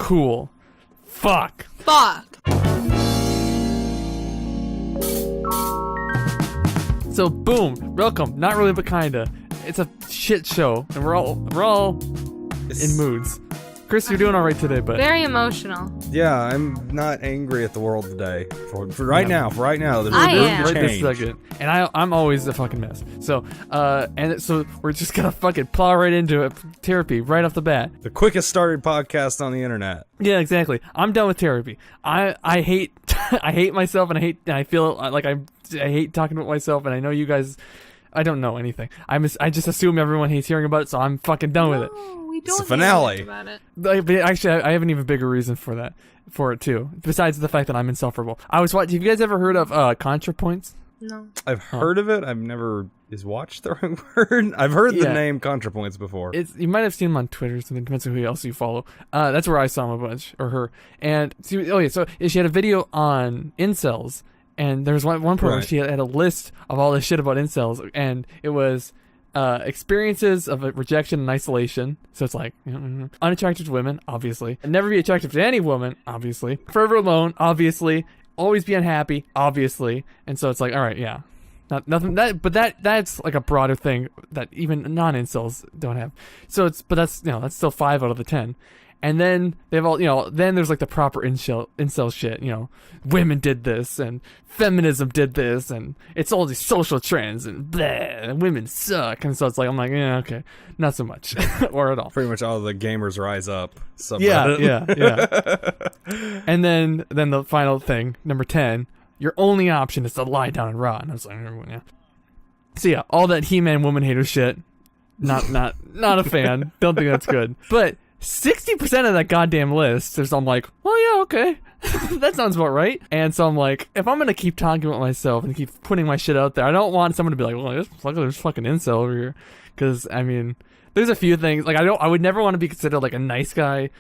cool. Fuck. So boom, welcome. Not really, but kinda. It's a shit show, and we're all in moods. Chris, you're doing all right today, but very emotional. Yeah, I'm not angry at the world today. For right now, I am. Right this second, and I'm always a fucking mess. So, so we're just gonna fucking plow right into it. Therapy right off the bat. The quickest started podcast on the internet. Yeah, exactly. I'm done with therapy. I hate I hate myself, and I feel like I hate talking about myself, and I know you guys. I don't know anything. I just assume everyone hates hearing about it, so I'm fucking done with it. We don't it's the finale. about it. But actually, I have an even bigger reason for it too. Besides the fact that I'm insufferable. Have you guys ever heard of ContraPoints? No. I've heard of it. I've never. Is watch the right word? I've heard the name ContraPoints before. You might have seen him on Twitter or something. Depends on who else you follow. That's where I saw him a bunch, or her. And so she had a video on incels. And there was one point where she had a list of all this shit about incels, and it was experiences of rejection and isolation. So it's like unattractive to women, obviously, and never be attractive to any woman, obviously. Forever alone, obviously. Always be unhappy, obviously. And so it's like, all right, yeah, nothing. That's like a broader thing that even non-incels don't have. So that's still 5 out of the 10. And then they've all, then there's like the proper incel shit, women did this and feminism did this and it's all these social trends and blah, and women suck. And so it's like, I'm like, yeah, okay, not so much or at all. Pretty much all the gamers rise up. Yeah. And then the final thing, number 10, your only option is to lie down and rot. And I was like, yeah. So yeah, all that He-Man woman hater shit, not a fan. Don't think that's good. But 60% of that goddamn list, I'm like, well, yeah, okay. That sounds about right. And so I'm like, if I'm going to keep talking about myself and keep putting my shit out there, I don't want someone to be like, well, there's fucking incel over here. Because, I mean, there's a few things. Like, I would never want to be considered like a nice guy,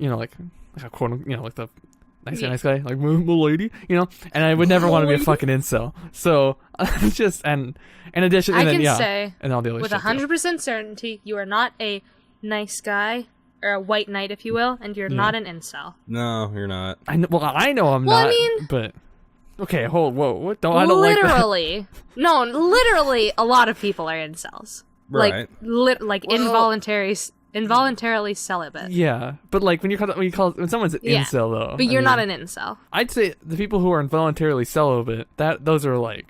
like a quote, like the nice guy, like my lady, and I would never want to be a fucking incel. So, just, and in addition, I can say, and all the other with shit 100% certainty, you are not a nice guy. Or a white knight, if you will, and you're not an incel. No, you're not. I know I'm not. I mean, but okay, what? I don't literally, like that. No, literally, a lot of people are incels. Right. Like involuntarily celibate. Yeah, but like when someone's an incel though. But you're not an incel. I'd say the people who are involuntarily celibate, those are like.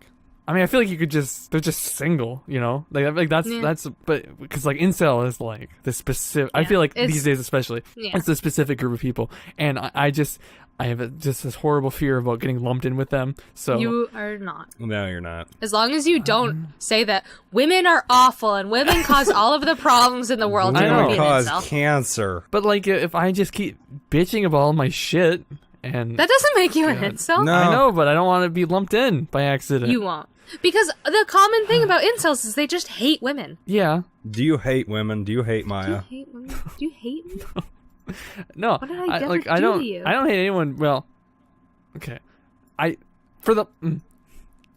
I mean, I feel like they're just single, like that's, but because like incel is like the specific, I feel like these days especially, it's the specific group of people. And I have just this horrible fear about getting lumped in with them. So you are not. No, you're not. As long as you don't say that women are awful and women cause all of the problems in the world. Women cause cancer. But like, if I just keep bitching about all my shit, and that doesn't make you an incel. No. I know, but I don't want to be lumped in by accident. You won't. Because the common thing about incels is they just hate women. Yeah. Do you hate women? Do you hate Maya? Do you hate women? Do you hate me? No. What did I ever do to you? I don't hate anyone. Well, okay. I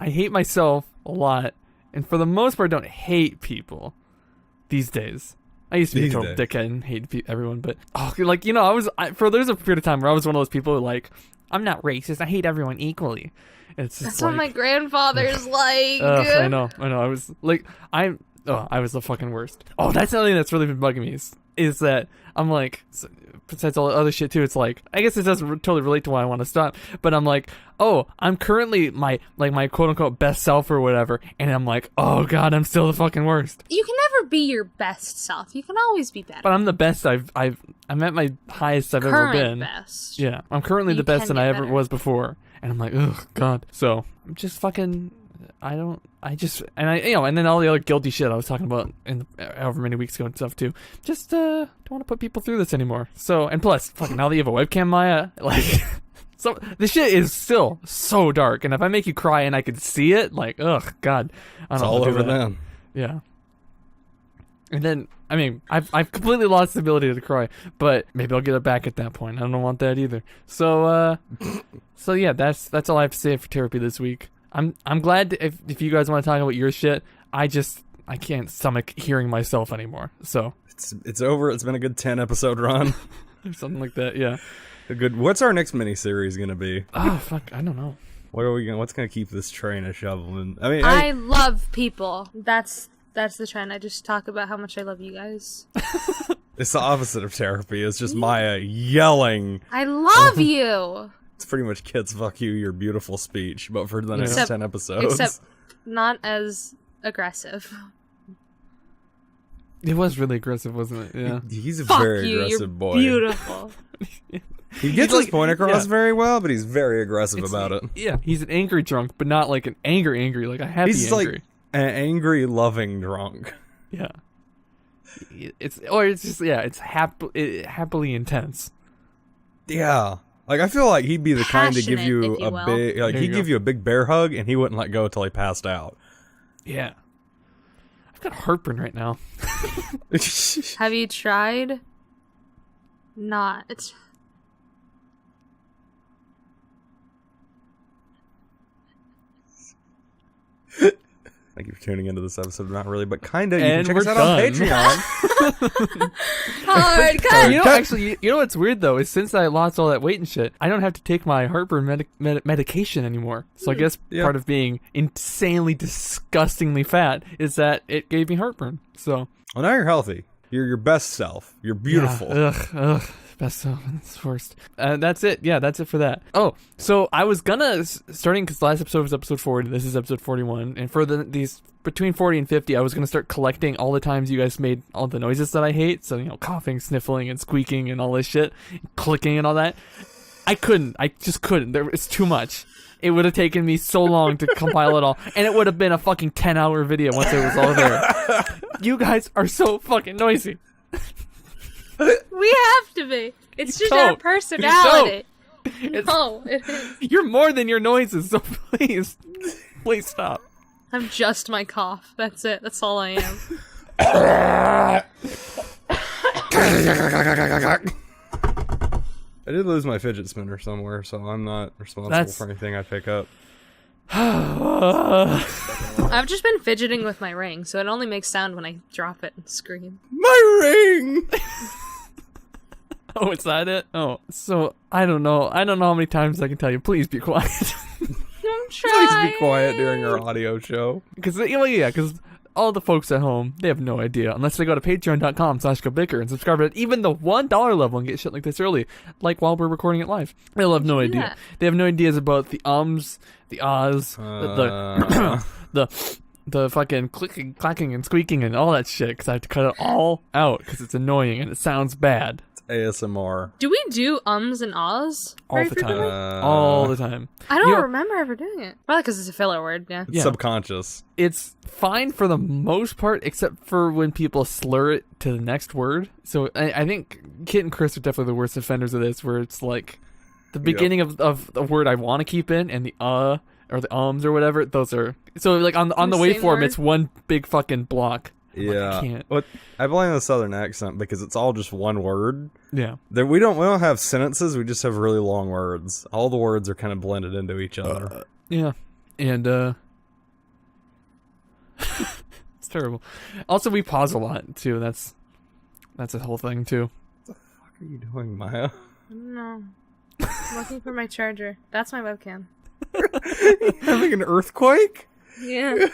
hate myself a lot, and for the most part, don't hate people these days. I used to be a total dickhead and hate everyone, but there was a period of time where I was one of those people who I'm not racist. I hate everyone equally. That's what my grandfather's like. I know. I was like, I was the fucking worst. Oh, that's something that's really been bugging me is that I'm like, besides all the other shit too, it's like, I guess it doesn't totally relate to why I want to stop, but I'm like, oh, I'm currently my quote unquote best self or whatever, and I'm like, oh god, I'm still the fucking worst. You can never be your best self. You can always be better. But I'm the best I'm at my highest I've ever been. Best. Yeah, I'm currently the best than I ever was before. And I'm like, ugh, God. So I'm just fucking. And then all the other guilty shit I was talking about however many weeks ago and stuff too. Just don't want to put people through this anymore. So, and plus, fucking now that you have a webcam, Maya, like, so the shit is still so dark. And if I make you cry and I could see it, like, ugh, God, it's all over them. Yeah. And then, I mean, I've completely lost the ability to cry, but maybe I'll get it back at that point. I don't want that either. So, so yeah, that's all I have to say for therapy this week. I'm glad if you guys want to talk about your shit. I can't stomach hearing myself anymore. So it's over. It's been a good 10 episode run. or something like that. Yeah. Good. What's our next miniseries gonna be? Oh fuck, I don't know. What's gonna keep this train a shoveling? I mean, I love people. That's the trend. I just talk about how much I love you guys. it's the opposite of therapy. It's just Maya yelling. I love you. It's pretty much kids fuck you, your beautiful speech, but for the next 10 episodes. Except not as aggressive. It was really aggressive, wasn't it? Yeah. He's a Fuck very you, aggressive you're boy. Beautiful. He gets his point across very well, but he's very aggressive about it. Yeah, he's an angry drunk, but not like an angry, like a happy He's angry. like an angry, loving drunk. Yeah. It's happily intense. Yeah. Like, I feel like he'd be the kind to give Passionate, you if you a will. big, like, There you he'd go. give you a big bear hug, and he wouldn't let go till he passed out. Yeah. I've got heartburn right now. Have you tried? Not. Thank you for tuning into this episode. Not really, but kinda. You And can check us we're out on done. Patreon. Hard cut. You know, actually, you know what's weird though is since I lost all that weight and shit, I don't have to take my heartburn medication anymore. So I guess part of being insanely, disgustingly fat is that it gave me heartburn. So Well, now you're healthy. You're your best self. You're beautiful. Yeah, ugh. Best of it's worst. That's it. Yeah, that's it for that. Oh, so I was gonna starting because last episode was episode 40. This is episode 41, and for these between 40 and 50, I was gonna start collecting all the times you guys made all the noises that I hate. So coughing, sniffling, and squeaking, and all this shit, clicking, and all that. I couldn't. I just couldn't. It's too much. It would have taken me so long to compile it all, and it would have been a fucking 10-hour video once it was all there. You guys are so fucking noisy. We have to be. It's just our personality. No, it is. You're more than your noises, so please stop. I'm just my cough. That's it. That's all I am. I did lose my fidget spinner somewhere, so I'm not responsible for anything I pick up. I've just been fidgeting with my ring, so it only makes sound when I drop it and scream. My ring! Oh, is that it? Oh, so I don't know. I don't know how many times I can tell you. Please be quiet. I'm Please trying. be quiet during our audio show. Because all the folks at home, they have no idea unless they go to patreon.com/GoBicker and subscribe at even the $1 level and get shit like this early, like while we're recording it live. They'll have no idea. that? They have no ideas about the ums, the ahs, the fucking clicking, clacking, and squeaking and all that shit. Because I have to cut it all out because it's annoying and it sounds bad. ASMR. Do we do ums and ahs? All very the time. frequently? All the time. I don't You know- remember ever doing it. Probably because it's a filler word, yeah. It's subconscious. It's fine for the most part, except for when people slur it to the next word. So I think Kit and Chris are definitely the worst offenders of this, where it's like the beginning of the word I want to keep in and the or the ums or whatever. Those are so like on the The same waveform, word? it's one big fucking block. Yeah. I can't. What I blame the southern accent because it's all just one word. Yeah. We don't have sentences, we just have really long words. All the words are kind of blended into each other. Yeah. And it's terrible. Also, we pause a lot too. That's a whole thing too. What the fuck are you doing, Maya? No. I'm looking for my charger. That's my webcam. Having an earthquake? Yeah.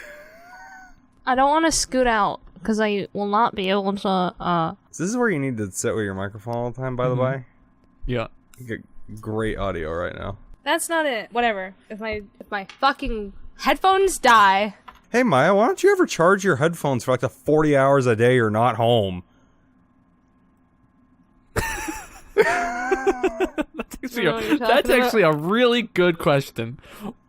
I don't want to scoot out because I will not be able to. So this is where you need to sit with your microphone all the time, by the way. Yeah. You get great audio right now. That's not it. Whatever. If my fucking headphones die. Hey Maya, why don't you ever charge your headphones for like the 40 hours a day you're not home? That's actually a really good question.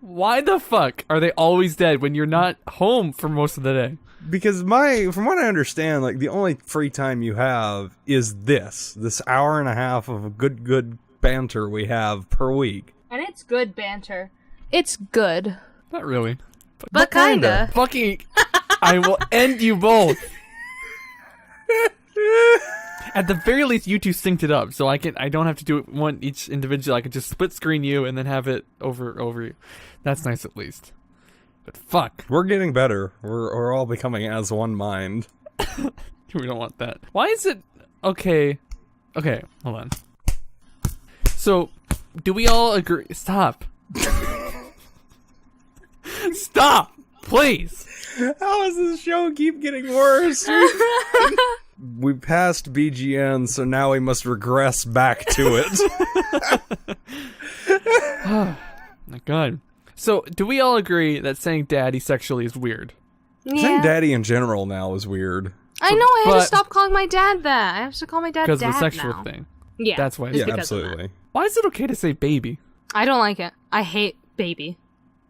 Why the fuck are they always dead when you're not home for most of the day? Because from what I understand, like the only free time you have is this hour and a half of good banter we have per week. And it's good banter. It's good. Not really. But kinda. Fucking, I will end you both. At the very least, you two synced it up, so I don't have to do it one each individual. I could just split screen you and then have it over you. That's nice at least. But fuck, We're getting better. We're all becoming as one mind. we don't want that. Why is it okay? Okay, hold on. So, do we all agree? Stop. Stop, please. How does this show keep getting worse? We passed BGN, so now we must regress back to it. Oh, my God. So, do we all agree that saying daddy sexually is weird? Saying daddy in general now is weird. I know, I had to stop calling my dad that. I have to call my dad because dad of the sexual now. thing. Yeah. That's why. Yeah, because absolutely. Why is it okay to say baby? I don't like it. I hate baby.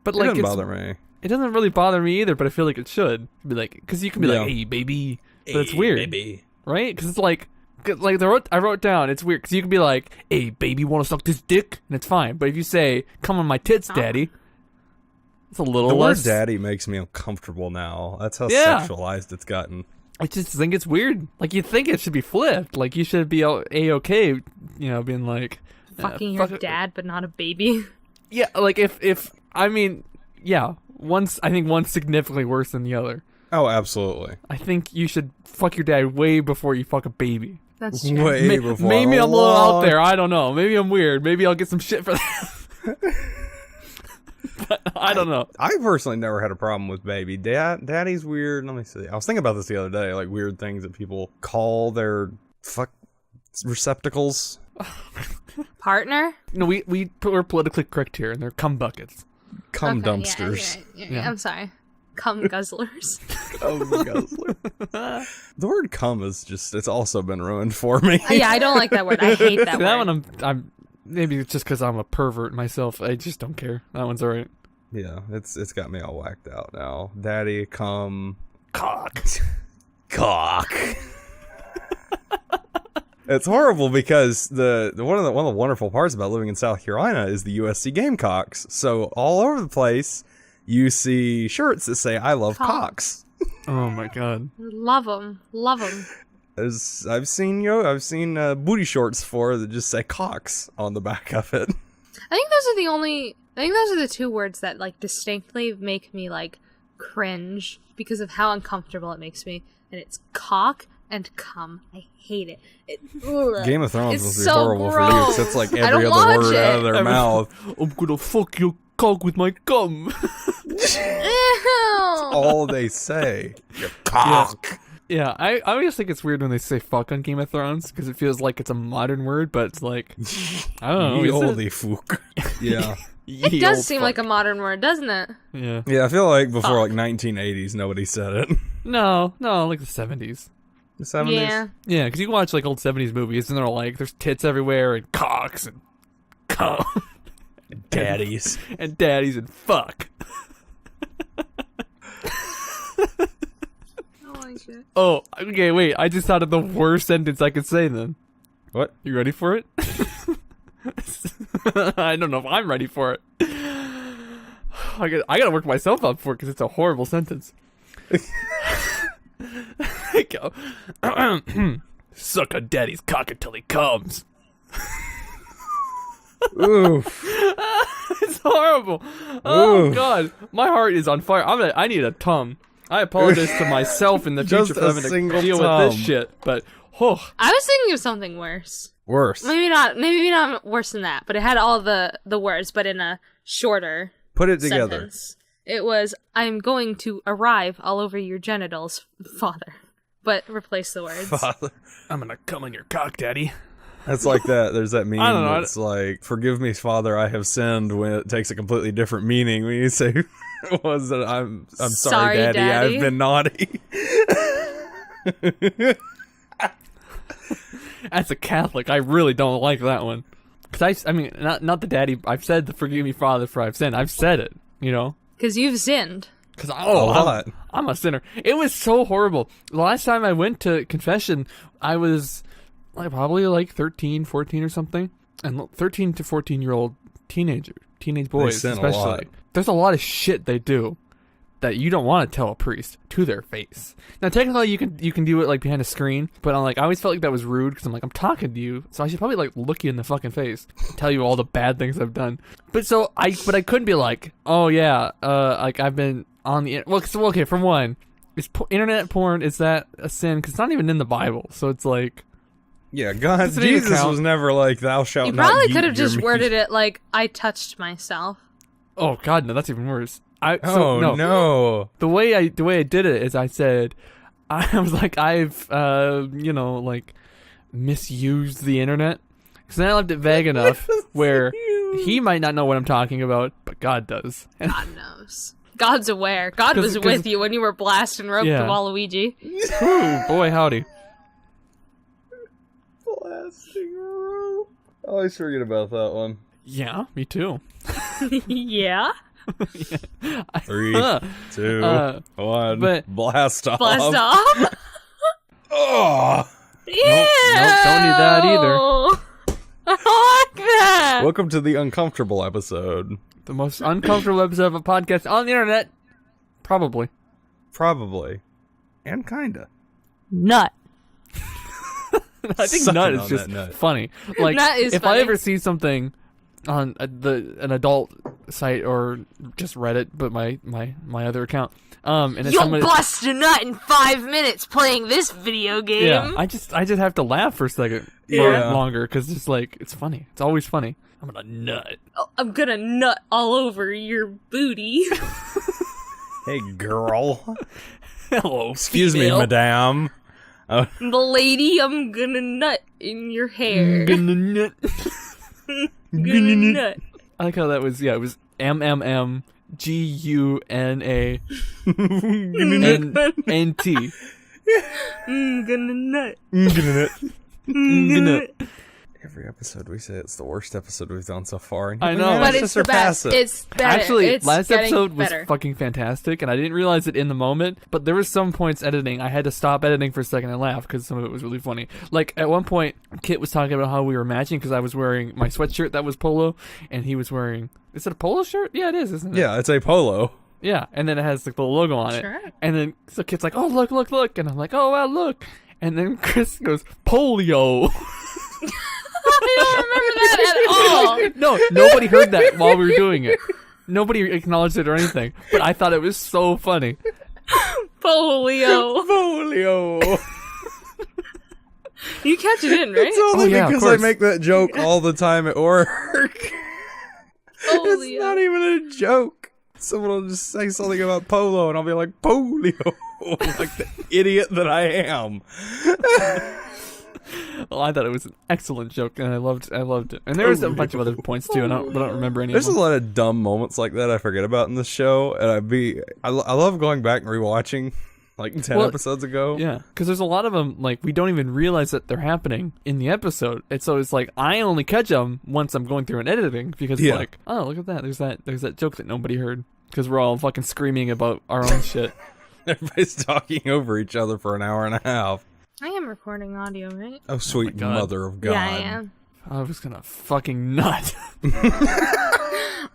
But It like, doesn't it's- bother me. It doesn't really bother me either, but I feel like it should be like, because you can be like, "Hey, baby," but it's weird, Baby. right? Because it's like I wrote down, it's weird because you can be like, "Hey, baby, want to suck this dick?" and it's fine. But if you say, "Come on my tits, daddy," it's a little The less. word daddy makes me uncomfortable now. That's how Yeah. sexualized it's gotten. I just think it's weird. Like you think it should be flipped. Like you should be a-okay, being like Fucking your fuck- dad, but not a baby. Yeah, like if I mean, yeah, I think one's significantly worse than the other. Oh, absolutely. I think you should fuck your dad way before you fuck a baby. That's true. Way before. Maybe I'm a little out there. I don't know. Maybe I'm weird. Maybe I'll get some shit for that. But I don't know. I personally never had a problem with baby. Daddy's weird. Let me see. I was thinking about this the other day, like weird things that people call their fuck receptacles. Partner? No, we're politically correct here, and they're cum buckets. Cum Okay, dumpsters. Yeah. I'm sorry. Cum guzzlers. Cum guzzler. The word cum is just, it's also been ruined for me. Yeah, I don't like that word. I hate that See, word. that one I'm maybe it's just because I'm a pervert myself. I just don't care. That one's alright. Yeah, it's got me all whacked out now. Daddy, cum. Cock. Cock. It's horrible because the one of the wonderful parts about living in South Carolina is the USC Gamecocks. So all over the place, you see shirts that say "I love cocks." Oh my God. Love them. Love them. I've seen booty shorts that just say "cocks" on the back of it. I think those are the two words that like distinctly make me like cringe because of how uncomfortable it makes me. And it's cock and cum. I hate it. Game of Thrones It's must be so horrible for you. 'Cause gross. it's like I every don't other watch word out of it. their mouth. I'm gonna fuck your cock with my cum. Ew. All they say. Your cock. Yeah, I always think it's weird when they say fuck on Game of Thrones because it feels like it's a modern word, but it's like, I don't know. Ye is it? olde fuck. Yeah. It does seem like a modern word, doesn't it? Yeah. Yeah, I feel like before Fuck. like 1980s, nobody said it. No, like the 70s. The 70s? Yeah. Yeah, because you can watch like old 70s movies and they're like, there's tits everywhere and cocks and cum Daddies. and daddies and fuck. I like it. Oh, okay, wait. I just thought of the worst sentence I could say then. What? You ready for it? I don't know if I'm ready for it. I gotta work myself up for it because it's a horrible sentence. Go. Suck a daddy's cock until he comes. Oof. It's horrible. Oh Oof. God, my heart is on fire. I need a tum. I apologize to myself in the future Just for a having to single deal with tum. this shit. But oh, I was thinking of something worse. Worse. Maybe not worse than that, but it had all the words, but in a shorter Put it together. sentence. It was, I'm going to arrive all over your genitals, father. But replace the words. Father. I'm gonna come on your cock, daddy. That's like that. There's that meme I don't know. that's like, forgive me, Father, I have sinned, when it takes a completely different meaning when you say, was it, I'm sorry, Sorry, Daddy, Daddy. I've been naughty. As a Catholic, I really don't like that one. Cause I mean, not the daddy. I've said the forgive me, Father, for I've sinned. I've said it, you know. Because you've sinned. Cause A lot. I'm a sinner. It was so horrible. The last time I went to confession, I was like probably like 13, 14 or something, and 13 to 14-year-old teenage boys, sin a especially. lot. There's a lot of shit they do that you don't want to tell a priest to their face. Now, technically, you can do it like behind a screen, but I always felt like that was rude because I'm like, I'm talking to you, so I should probably like look you in the fucking face, tell you all the bad things I've done. But I couldn't be like, oh yeah, like I've been on the okay. For one, is internet porn, is that a sin? Because it's not even in the Bible, so it's like, Yeah, God, Doesn't even Jesus count. was never like, thou shalt You not probably eat could have your just meat. worded it like, I touched myself. Oh God, no, that's even worse. Oh, no. The way I did it is I said, I was like, I've like misused the internet. Because then I left it vague enough where he might not know what I'm talking about, but God does. God knows. God's aware. God was with you when you were blasting rope to Waluigi. Ooh, boy, howdy. Blasting rope. I always forget about that one. Yeah, me too. Yeah? 3, 2, 1. but- Blast off. Blast off? Oh. Yeah. Nope, don't need that either. I like that. Welcome to the uncomfortable episode. The most uncomfortable episode of a podcast on the internet. Probably. Probably. And kinda. Nut. I think Sucking nut is on just that nut. funny. Like, Nut is if funny. I ever see something on an adult site or just Reddit, but my other account, and it's You'll somebody, bust a nut in 5 minutes playing this video game. yeah, I just have to laugh for a second Yeah. longer because it's like it's funny. It's always funny. I'm gonna nut. Oh, I'm gonna nut all over your booty. Hey, girl. Hello, Excuse me, female. madame. The lady, I'm gonna nut in your hair. Gonna nut. Gonna nut. I like how that was. Yeah, it was MMM GUNA NT. Gonna nut. Gonna- Every episode we say it's the worst episode we've done so far. And I we know. managed But to it's the surpass best. it. It's better. Actually, it's last getting episode was better. fucking fantastic, and I didn't realize it in the moment. But there was some points editing I had to stop editing for a second and laugh because some of it was really funny. Like at one point, Kit was talking about how we were matching because I was wearing my sweatshirt that was polo, and he was wearing. Is it a polo shirt? Yeah, it is, isn't it? Yeah, it's a polo. Yeah, and then it has like the logo on it. Sure. And then so Kit's like, "Oh, look," and I'm like, "Oh, wow, look." And then Chris goes, "Polio." I don't remember that at all. No, nobody heard that while we were doing it. Nobody acknowledged it or anything. But I thought it was so funny. Polio. Polio. You catch it in, right? It's only yeah, of because I course. make that joke all the time at work. Polio. It's not even a joke. Someone will just say something about polo, and I'll be like, polio. Like the idiot that I am. Well, I thought it was an excellent joke, and I loved it. And there was a bunch of other points too, and I don't remember any There's of a them. lot of dumb moments like that I forget about in the show, and I love going back and rewatching like 10 Well, episodes ago. Yeah, because there's a lot of them like we don't even realize that they're happening in the episode. And so it's like I only catch them once I'm going through and editing because Yeah. like, oh, look at that. There's that joke that nobody heard because we're all fucking screaming about our own shit. Everybody's talking over each other for an hour and a half. I am recording audio, right? Oh, sweet God. mother of God. Yeah, I am. I was gonna fucking nut.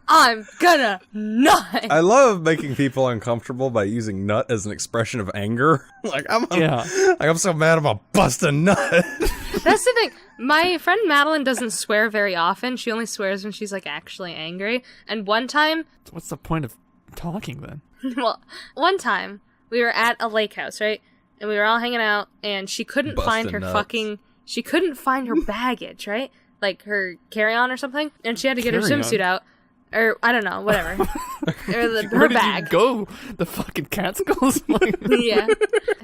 I'm gonna nut. I love making people uncomfortable by using nut as an expression of anger. Like I'm so mad I'm gonna bust a nut. That's the thing. My friend Madeline doesn't swear very often. She only swears when she's like actually angry. And one time, What's the point of talking then? well, one time we were at a lake house, right? And we were all hanging out, and she couldn't find her Busting nuts. she couldn't find her baggage, right? Like her carry-on or something. And she had to get her Carry-on? swimsuit out. Or, I don't know, whatever. Or Where her did bag. you go? The fucking Catskills? Like, Yeah.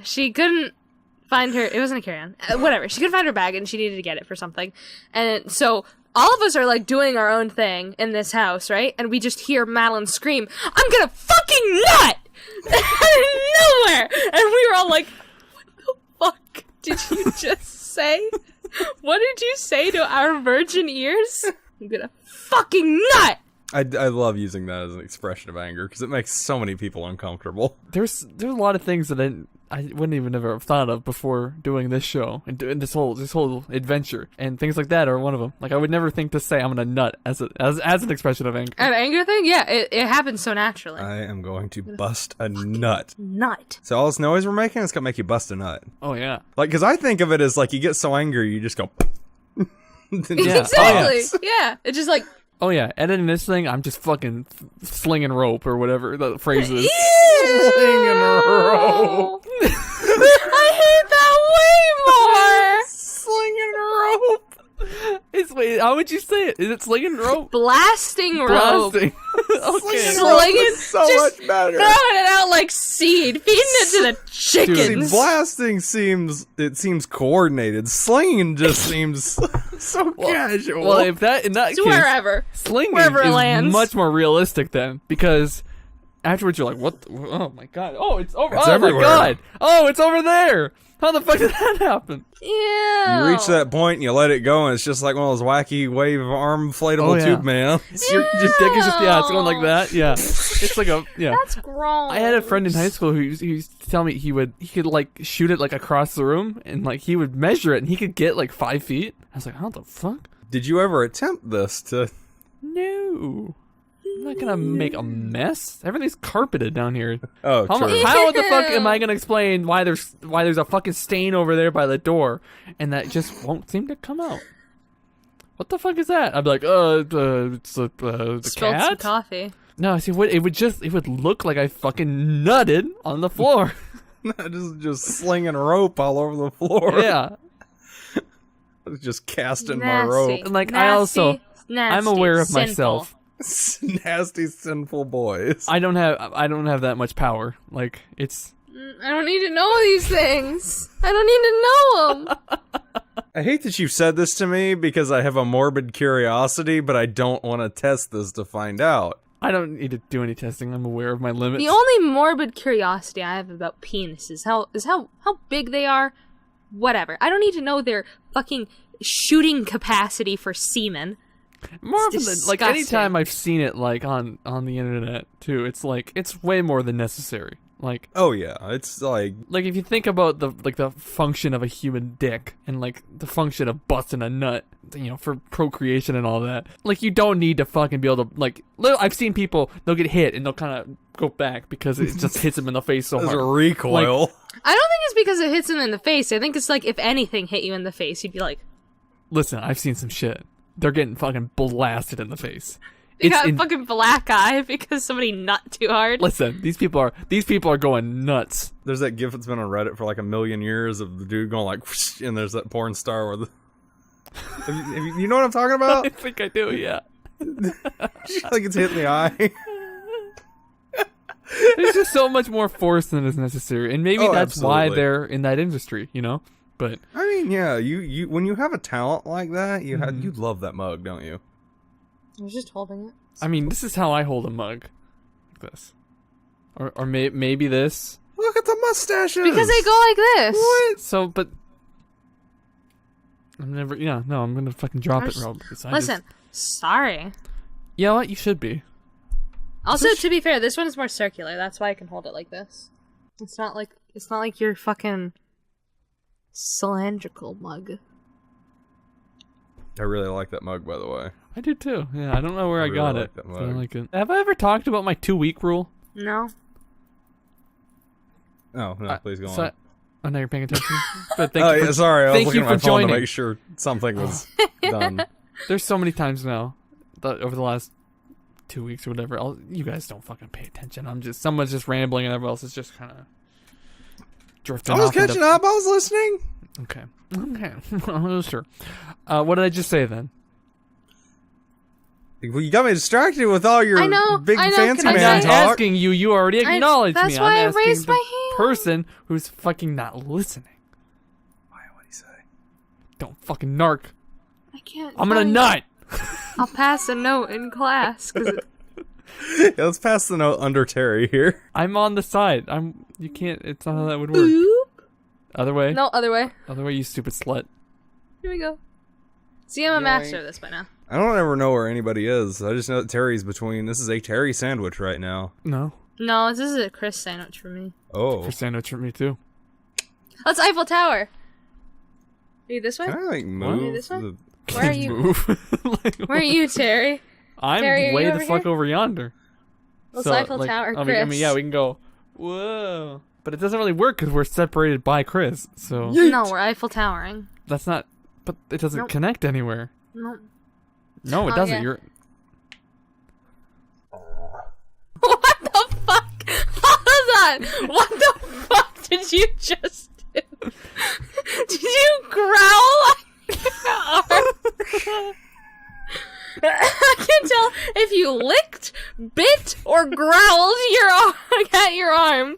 She couldn't find her. It wasn't a carry-on. Whatever. She couldn't find her bag, and she needed to get it for something. And so all of us are like doing our own thing in this house, right? And we just hear Madeline scream, "I'm gonna fucking nut!" out of nowhere. And we were all like, "What the fuck did you just say? What did you say to our virgin ears? I'm gonna fucking nut!" I love using that as an expression of anger because it makes so many people uncomfortable. there's a lot of things that I wouldn't even ever have thought of before doing this show and doing this whole adventure, and things like that are one of them. Like I would never think to say I'm gonna nut as an expression of anger. An anger thing? Yeah, it happens so naturally. I am going to bust a nut. Nut. So all this noise we're making is gonna make you bust a nut. Oh yeah, Like, because I think of it as like you get so angry you just go. Yeah. Exactly. Yeah. It's just like, oh yeah. Editing this thing, I'm just fucking slinging rope or whatever the phrase is. Slinging rope. I hate that way more. Slinging Wait, how would you say it? Is it slinging rope? Blasting rope. Blasting. Okay. Slinging, so just much better. throwing it out like seed, feeding it to the See, chickens. blasting seems coordinated. Slinging just seems so casual. Well, if that in that It's case, wherever. slinging Wherever it is lands. much more realistic then, because afterwards you're like, what? Oh my god! Oh, it's over! It's oh everywhere. my god! Oh, it's over there! How the fuck did that happen? Yeah. You reach that point and you let it go, and it's just like one of those wacky wave arm inflatable Oh, yeah. tube man. Your dick is just it's going like that. Yeah, it's like a That's gross. I had a friend in high school who used to tell me he could like shoot it like across the room, and like he would measure it, and he could get like 5 feet. I was like, how the fuck? Did you ever attempt this to? No. I'm not gonna make a mess. Everything's carpeted down here. Oh, How true. the fuck am I gonna explain why there's a fucking stain over there by the door, and that just won't seem to come out? What the fuck is that? I'd be like, it's the Spilled some cat. coffee. No, see, it would look like I fucking nutted on the floor. just slinging rope all over the floor. Yeah, Just casting my Nasty. rope. and like Nasty, I'm aware of sinful. myself. Nasty, sinful boys. I don't have that much power. Like it's. I don't need to know these things. I don't need to know them. I hate that you said this to me because I have a morbid curiosity, but I don't want to test this to find out. I don't need to do any testing. I'm aware of my limits. The only morbid curiosity I have about penises is how big they are. Whatever. I don't need to know their fucking shooting capacity for semen. More It's often than like disgusting. anytime I've seen it like on the internet too, it's like it's way more than necessary. Like Oh yeah, it's like if you think about the function of a human dick and like the function of busting a nut, for procreation and all that, like you don't need to fucking be able to like. I've seen people, they'll get hit and they'll kind of go back because it just hits them in the face so there's hard. a recoil. I don't think it's because it hits them in the face. I think it's like if anything hit you in the face, you'd be like, Listen, I've seen some shit. They're getting fucking blasted in the face. you got a fucking black eye because somebody nut too hard. Listen, these people are going nuts. There's that gif that's been on Reddit for like a million years of the dude going like, whoosh, and there's that porn star where the. You know what I'm talking I about? think I do, yeah. Like it's hitting the eye. There's just so much more force than is necessary, and maybe Oh, that's why absolutely. they're in that industry, But I mean, yeah, you when you have a talent like that, you love that mug, don't you? I was just holding it. I mean, this is how I hold a mug, like this, or maybe this. Look at the mustaches. Because they go like this. What? So, but I'm never. Yeah, no, I'm gonna fucking drop it, Just- Rob. because I Listen, sorry. you know what? You should be. Also, to be fair, this one is more circular. That's why I can hold it like this. It's not like your fucking cylindrical mug. I really like that mug, by the way. I do too. Yeah, I don't know where I really got like it. that but I mug. like it. Have I ever talked about my 2-week rule? No. Oh no, please go So on. oh, now you're paying attention. But thank Oh you yeah, for, sorry, I was thank looking you at my for phone to joining. make sure something was done. There's so many times now over the last 2 weeks or whatever. You guys don't fucking pay attention. Someone's just rambling and everyone else is just kind of drifting I was off into- catching up. I was listening. Okay. Sure. What did I just say then? Well, you got me distracted with all your I know, big I know, fancy can I I'm man not say- talk. asking you. You already acknowledged that's me. why I I'm asking raised the my hand. person who's fucking not listening. Why? What'd he say? Don't fucking narc. I can't. I'm gonna find- nut. I'll pass a note in class. 'Cause Yeah, let's pass the note under Terry here. I'm on the side. You can't. It's not how that would work. Boop. Other way. No, other way. Other way. You stupid slut. Here we go. See, I'm a master of this by now. I don't ever know where anybody is. I just know that Terry's between. This is a Terry sandwich right now. No. No, this is a Chris sandwich for me. Oh, For sandwich for me too. That's Eiffel Tower. Are you this way? can I like Maybe move? this one? the- Where are you? Move. Like, Where are you, Terry? I'm Terry, are way you the over fuck here? over yonder. Well, it's Eiffel Tower, I mean, Chris. yeah, we can go. Whoa. But it doesn't really work because we're separated by Chris. So No, we're Eiffel Towering. that's not. But it doesn't Nope. connect anywhere. No. No, it Oh, doesn't. yeah. You're. What the fuck? Hold on. What the fuck did you just do? Did you growl? I can't tell if you licked, bit, or growled at your arm.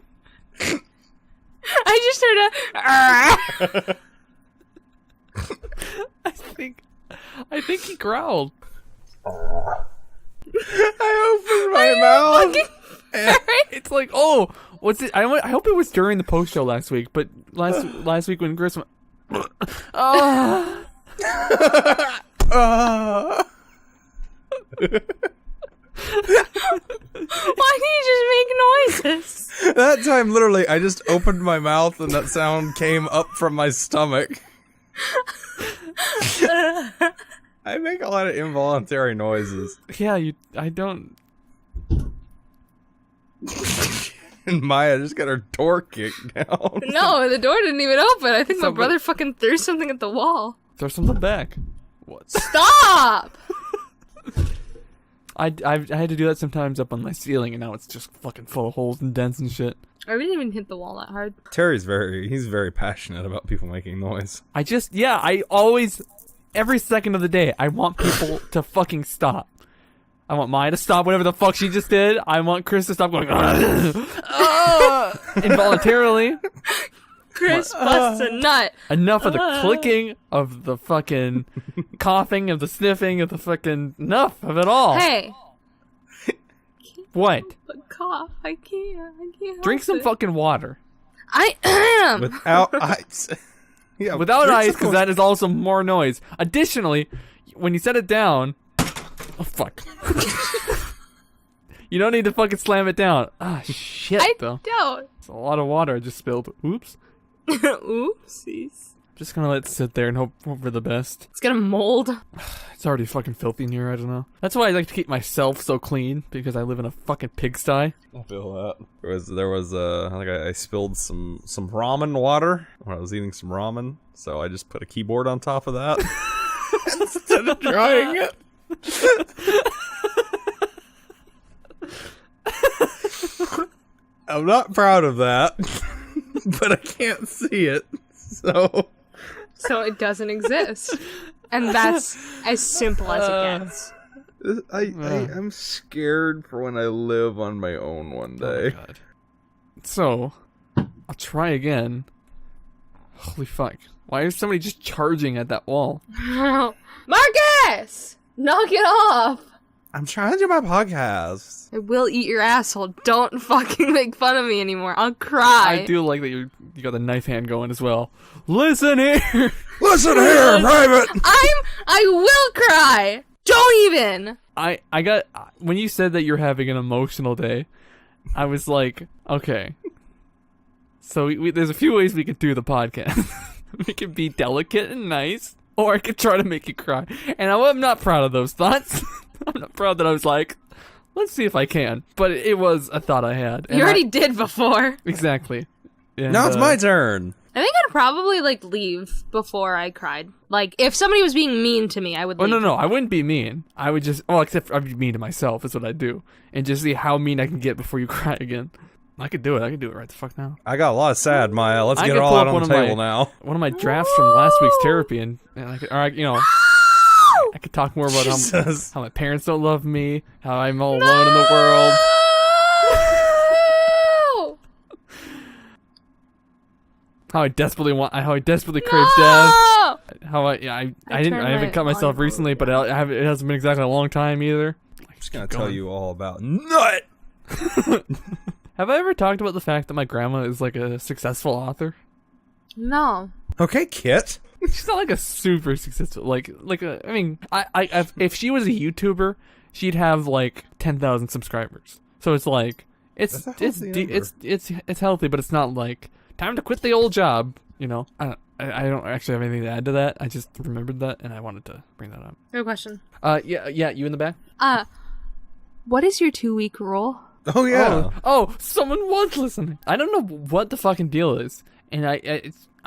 I just heard a. I think he growled. I opened my mouth. It's like, oh, what's it? I hope it was during the post show last week, but last week when Chris went, Why do you just make noises? That time, literally, I just opened my mouth and that sound came up from my stomach. I make a lot of involuntary noises. yeah, I don't. And Maya just got her door kicked down. No, the door didn't even open. I think my Somebody- brother fucking threw something at the wall. Throw something back. What? Stop! I had to do that sometimes up on my ceiling, and now it's just fucking full of holes and dents and shit. I didn't even hit the wall that hard. Terry's he's very passionate about people making noise. I always, every second of the day, I want people to fucking stop. I want Maya to stop whatever the fuck she just did. I want Chris to stop going, involuntarily. Chris busts a nut. Enough of the clicking, of the fucking coughing, of the sniffing, of the fucking, enough of it all. Hey. What? But cough. I can't Drink help some it. fucking water. I am. Without ice. Yeah, Without drink ice, some because that is also more noise. Additionally, when you set it down, oh fuck, you don't need to fucking slam it down. Ah, shit, I though. don't. It's a lot of water I just spilled. Oops. Oopsies. Just gonna let it sit there and hope for the best. It's gonna mold. It's already fucking filthy in here. I don't know. That's why I like to keep myself so clean, because I live in a fucking pigsty. I feel that. There was I think I spilled some ramen water when I was eating some ramen, so I just put a keyboard on top of that instead of drying it. I'm not proud of that, but I can't see it, so So it doesn't exist. And that's as simple as it gets. I'm scared for when I live on my own one Oh day. my god. So, I'll try again. Holy fuck. Why is somebody just charging at that wall? Marcus! Knock it off! I'm trying to do my podcast. I will eat your asshole. Don't fucking make fun of me anymore. I'll cry. I do like that you got the knife hand going as well. Listen here! Listen here, Private! I will cry! Don't even! I got, when you said that you're having an emotional day, I was like, okay. So there's a few ways we could do the podcast. We could be delicate and nice, or I could try to make you cry. And I'm not proud of those thoughts. I'm not proud that I was like, let's see if I can. But it was a thought I had. And You already did before. Exactly. And, Now it's my turn. I think I'd probably, leave before I cried. If somebody was being mean to me, I would Oh, leave. no, I wouldn't be mean. I would just, except I'd be mean to myself is what I'd do. And just see how mean I can get before you cry again. I could do it. I could do it right the fuck now. I got a lot of sad, Maya. Let's I get could it all pull out up on one the of table my- now. One of my drafts from last week's therapy, and I could, I could talk more about Jesus. how my parents don't love me, how I'm all alone in the world. No! How I desperately crave death. No! How I turned haven't my cut myself volume recently, but it hasn't been exactly a long time either. I'm just gonna tell you all about Nut. Have I ever talked about the fact that my grandma is like a successful author? No. Okay, Kit. She's not like a super successful, if she was a YouTuber, she'd have like 10,000 subscribers. So it's like, it's healthy, but it's not like time to quit the old job. You know, I don't actually have anything to add to that. I just remembered that and I wanted to bring that up. Good question. Yeah, you in the back? What is your 2-week rule? Oh yeah. Oh, someone was listening. I don't know what the fucking deal is, and I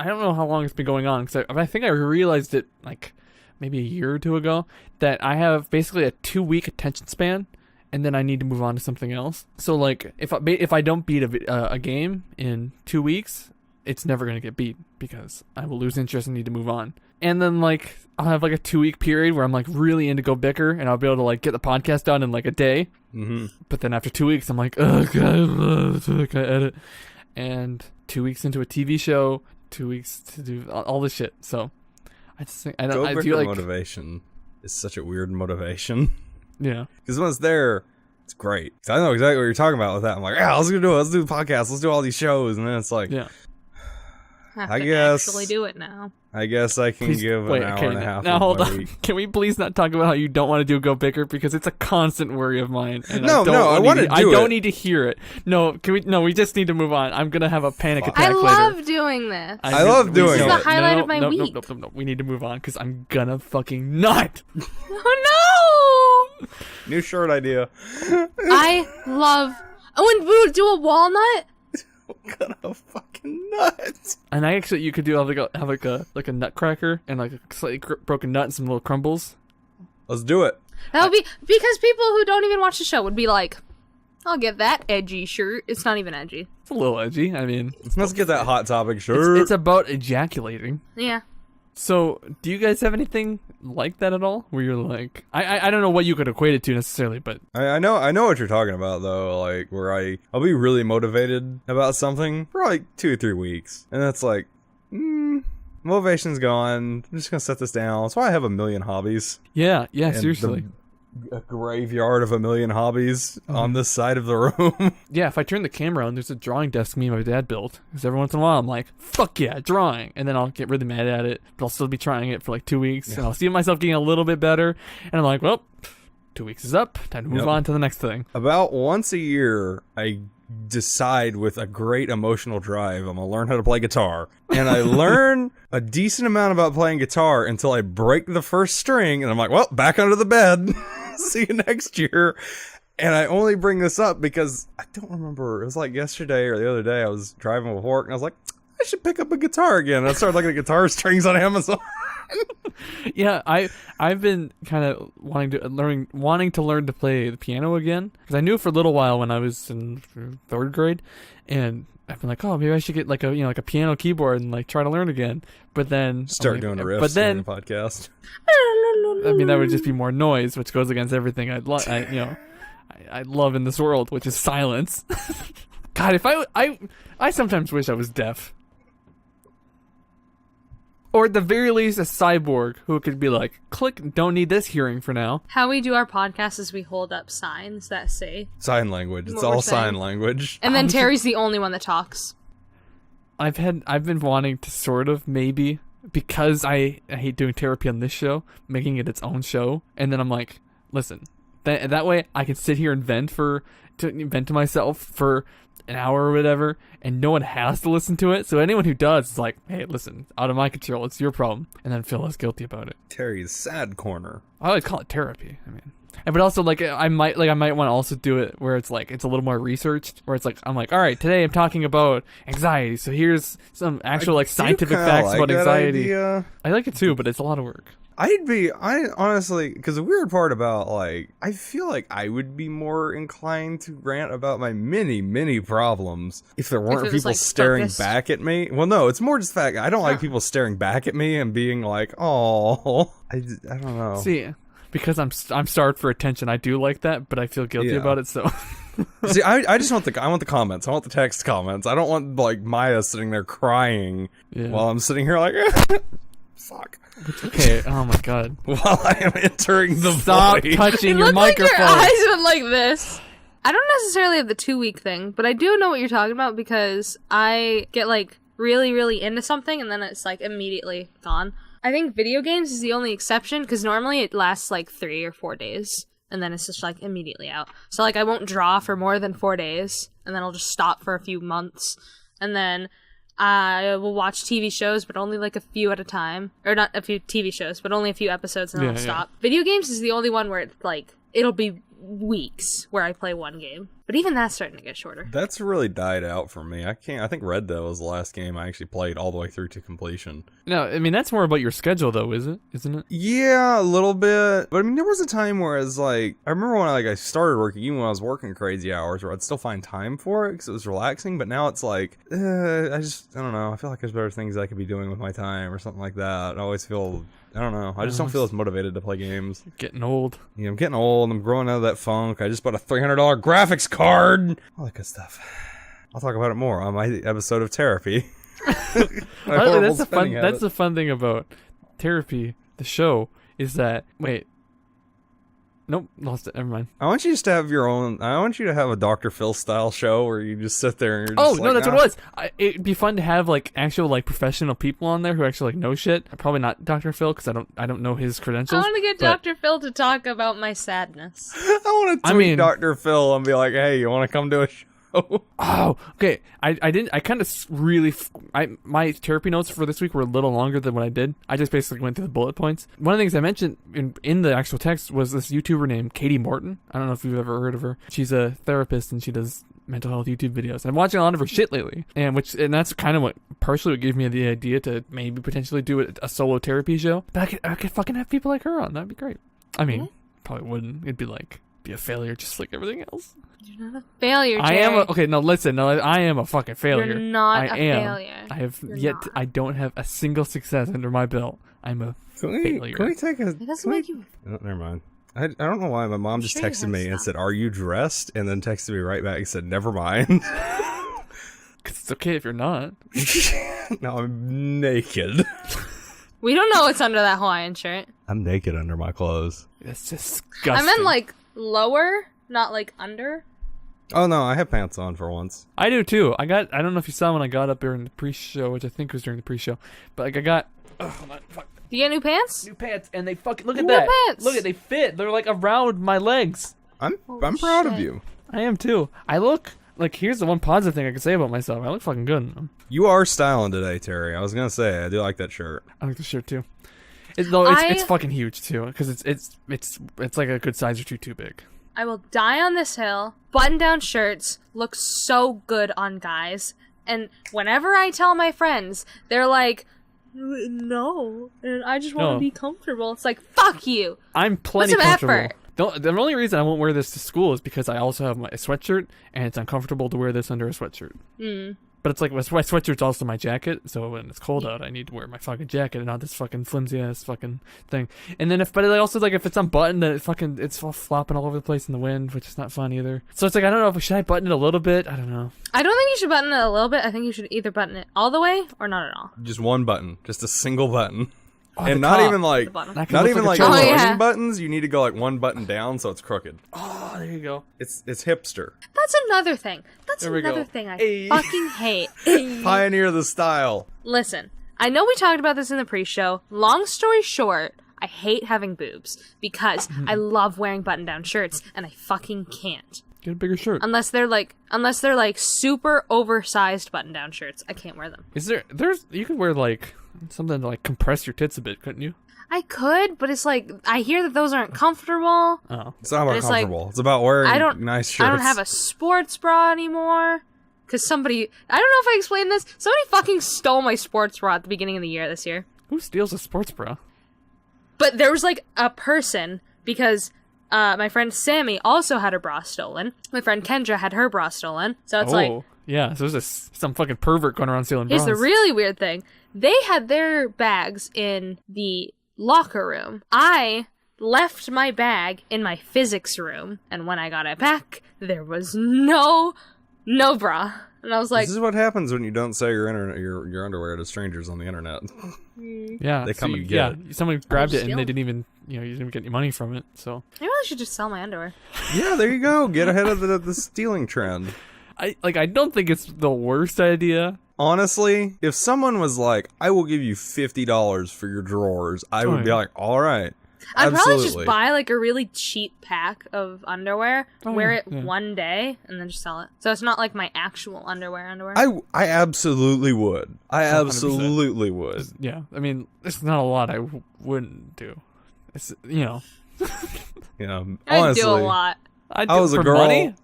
don't know how long it's been going on because I think I realized it like maybe a year or two ago that I have basically a 2-week attention span, and then I need to move on to something else. So like if I don't beat a game in 2 weeks, it's never going to get beat because I will lose interest and need to move on. And then like I'll have like a 2-week period where I'm like really into GoBicker and I'll be able to like get the podcast done in like a day. Mm-hmm. But then after 2 weeks, I'm like, oh god, can I edit? And 2 weeks into a TV show, 2 weeks to do all this shit. So I just think I don't. I do like motivation is such a weird motivation. Yeah, because when it's there, it's great. I know exactly what you're talking about with that. I'm like, yeah, let's do it. Let's do the podcast. Let's do all these shows, and then it's like, yeah. I guess actually do it now. I guess I can give an hour and a half. Now hold on. Week. Can we please not talk about how you don't want to do GoBicker because it's a constant worry of mine. And I want to do it. I don't need to hear it. No, can we? No, we just need to move on. I'm gonna have a panic attack later. I love doing this. I love doing it. This is the highlight of my week. No. We need to move on because I'm gonna fucking not. Oh no! New shirt idea. I love. Oh, and we would do a walnut. What kind of fucking nuts? And you could do have like a nutcracker and like a slightly broken nut and some little crumbles. Let's do it. That would be because people who don't even watch the show would be like, "I'll get that edgy shirt." It's not even edgy. It's a little edgy. I mean, let's get that Hot Topic shirt. It's about ejaculating. Yeah. So, do you guys have anything like that at all? Where you're like, I don't know what you could equate it to necessarily, but I know what you're talking about though. Like where I'll be really motivated about something for like 2 or 3 weeks, and that's like, motivation's gone. I'm just gonna set this down. That's why I have a million hobbies. Yeah, And seriously. A graveyard of a million hobbies on this side of the room. Yeah, if I turn the camera on, there's a drawing desk me and my dad built. Because every once in a while, I'm like, fuck yeah, drawing. And then I'll get really mad at it, but I'll still be trying it for like 2 weeks. Yeah. And I'll see myself getting a little bit better. And I'm like, well, 2 weeks is up. Time to move on to the next thing. About once a year, I decide with a great emotional drive, I'm going to learn how to play guitar. And I learn a decent amount about playing guitar until I break the first string. And I'm like, well, back under the bed. See you next year. And I only bring this up because I don't remember. It was like yesterday or the other day. I was driving with work and I was like, I should pick up a guitar again. And I started looking at guitar strings on Amazon. Yeah, I've been kind of wanting to learn to play the piano again because I knew for a little while when I was in 3rd grade, and I've been like, oh, maybe I should get like a piano keyboard and like try to learn again. But then start doing riffs. But then the podcast. I mean, that would just be more noise, which goes against everything I love in this world, which is silence. God, if I sometimes wish I was deaf. Or at the very least, a cyborg who could be like, click, don't need this hearing for now. How we do our podcast is we hold up signs that say sign language. It's all sign language. And then Terry's the only one that talks. I've been wanting to sort of maybe, because I hate doing therapy on this show, making it its own show. And then I'm like, listen, that way I can sit here and vent to myself for an hour or whatever, and no one has to listen to it. So anyone who does is like, hey, listen, out of my control, it's your problem, and then feel less guilty about it. Terry's sad corner. I always call it therapy. I mean, but also like I might want to also do it where it's like it's a little more researched, where it's like I'm like, all right, today I'm talking about anxiety, so here's some actual like scientific facts about anxiety. I like it too, but it's a lot of work. I honestly, because the weird part about, like, I feel like I would be more inclined to rant about my many problems if there weren't people like staring back at me. Well, no, it's more just the fact I don't like people staring back at me and being like, oh, I don't know. See, because I'm starved for attention, I do like that, but I feel guilty about it, so... See, I just want I want the comments. I want the text comments. I don't want, like, Maya sitting there crying while I'm sitting here like, fuck. Okay, oh my god. While I am entering the Stop void. touching your microphone. Like your eyes went like this. I don't necessarily have the 2-week thing, but I do know what you're talking about because I get like really into something and then it's like immediately gone. I think video games is the only exception because normally it lasts like 3 or 4 days and then it's just like immediately out. So like I won't draw for more than 4 days and then I'll just stop for a few months and then I will watch TV shows, but only like a few at a time. Or not a few TV shows, but only a few episodes and then I'll stop. Video games is the only one where it's like, it'll be weeks where I play one game. But even that's starting to get shorter. That's really died out for me. I think Red Dead was the last game I actually played all the way through to completion. No, I mean, that's more about your schedule, though, isn't it? Yeah, a little bit. But I mean, there was a time where it's like, I remember when I started working, even when I was working crazy hours, where I'd still find time for it because it was relaxing. But now it's like, I don't know. I feel like there's better things I could be doing with my time or something like that. I always feel, I don't know. I just don't feel as motivated to play games. Getting old. Yeah, I'm getting old. I'm growing out of that funk. I just bought a $300 graphics card. All that good stuff. I'll talk about it more on my episode of Therapy. That's the fun thing about Therapy, the show, is that nope, lost it. Never mind. I want you just to have your own. I want you to have a Dr. Phil style show where you just sit there and you're just no, that's what it was. It'd be fun to have like actual like professional people on there who actually like know shit. Probably not Dr. Phil because I don't know his credentials. I want to get Dr. Phil to talk about my sadness. I want to tweet Dr. Phil and be like, "Hey, you want to come to a show?" Oh, okay. I kind of really. My therapy notes for this week were a little longer than what I did. I just basically went through the bullet points. One of the things I mentioned in the actual text was this YouTuber named Katie Morton. I don't know if you've ever heard of her. She's a therapist and she does mental health YouTube videos. I'm watching a lot of her shit lately, and that's kind of what partially gave me the idea to maybe potentially do a solo therapy show. But I could fucking have people like her on. That'd be great. I mean, probably wouldn't. It'd be a failure just like everything else. You're not a failure, Jerry. I am okay. No, listen. No, I am a fucking failure. You're not a failure. I have I don't have a single success under my belt. I'm a failure. Can we take a? It doesn't make you. Oh, never mind. I don't know why my mom just texted me and said, "Are you dressed?" and then texted me right back and said, "Never mind." Because it's okay if you're not. No, I'm naked. We don't know what's under that Hawaiian shirt. I'm naked under my clothes. That's disgusting. I meant like lower, not like under. Oh no, I have pants on for once. I do too. I don't know if you saw when I got up during the pre-show, which I think was during the pre-show, but like I got. Oh, hold on, fuck. Do you get new pants? New pants, and they fucking look at that. Pants. Look at they fit. They're like around my legs. I'm proud of you. I am too. I look like here's the one positive thing I can say about myself. I look fucking good in them. You are styling today, Terry. I was gonna say I do like that shirt. I like the shirt too. It's fucking huge too because it's like a good size or too big. I will die on this hill. Button-down shirts look so good on guys, and whenever I tell my friends, they're like, "No, and I just want to be comfortable." It's like, "Fuck you." I'm plenty Put some comfortable. effort. The only reason I won't wear this to school is because I also have my sweatshirt, and it's uncomfortable to wear this under a sweatshirt. But it's like my sweatshirt's also my jacket, so when it's cold out, I need to wear my fucking jacket and not this fucking flimsy ass fucking thing. And then but it also like if it's unbuttoned, then it's all flopping all over the place in the wind, which is not fun either. So it's like I don't know should I button it a little bit? I don't know. I don't think you should button it a little bit. I think you should either button it all the way or not at all. Just one button, just a single button. Oh, and not even like like joining buttons. You need to go like one button down so it's crooked. Oh, there you go. It's hipster. That's another thing. That's another thing I fucking hate. Pioneer the style. Listen, I know we talked about this in the pre-show. Long story short, I hate having boobs because I love wearing button-down shirts and I fucking can't. Get a bigger shirt. Unless they're like super oversized button-down shirts, I can't wear them. You could wear like something to like compress your tits a bit, couldn't you? I could, but it's like I hear that those aren't comfortable. Oh, it's not about comfortable. Like, it's about wearing nice shirts. I don't have a sports bra anymore because I don't know if I explained this. Somebody fucking stole my sports bra at the beginning of the year this year. Who steals a sports bra? But there was like a person because my friend Sammy also had her bra stolen. My friend Kendra had her bra stolen. So it's like, yeah, so there's some fucking pervert going around stealing bras. Here's the really weird thing. They had their bags in the locker room. I left my bag in my physics room, and when I got it back, there was no bra. And I was like, "This is what happens when you don't sell your underwear to strangers on the internet." Yeah, they come and get it. Someone grabbed it, and they didn't even, you didn't even get any money from it. So I really should just sell my underwear. Yeah, there you go. Get ahead of the stealing trend. I don't think it's the worst idea. Honestly, if someone was like, "I will give you $50 for your drawers," I would be like, "All right." I'd probably just buy like a really cheap pack of underwear, wear it one day, and then just sell it. So it's not like my actual underwear. I absolutely would. I absolutely 100%. Would. Yeah, I mean, there's not a lot I wouldn't do. It's honestly, I do a lot. I was a girl. Money?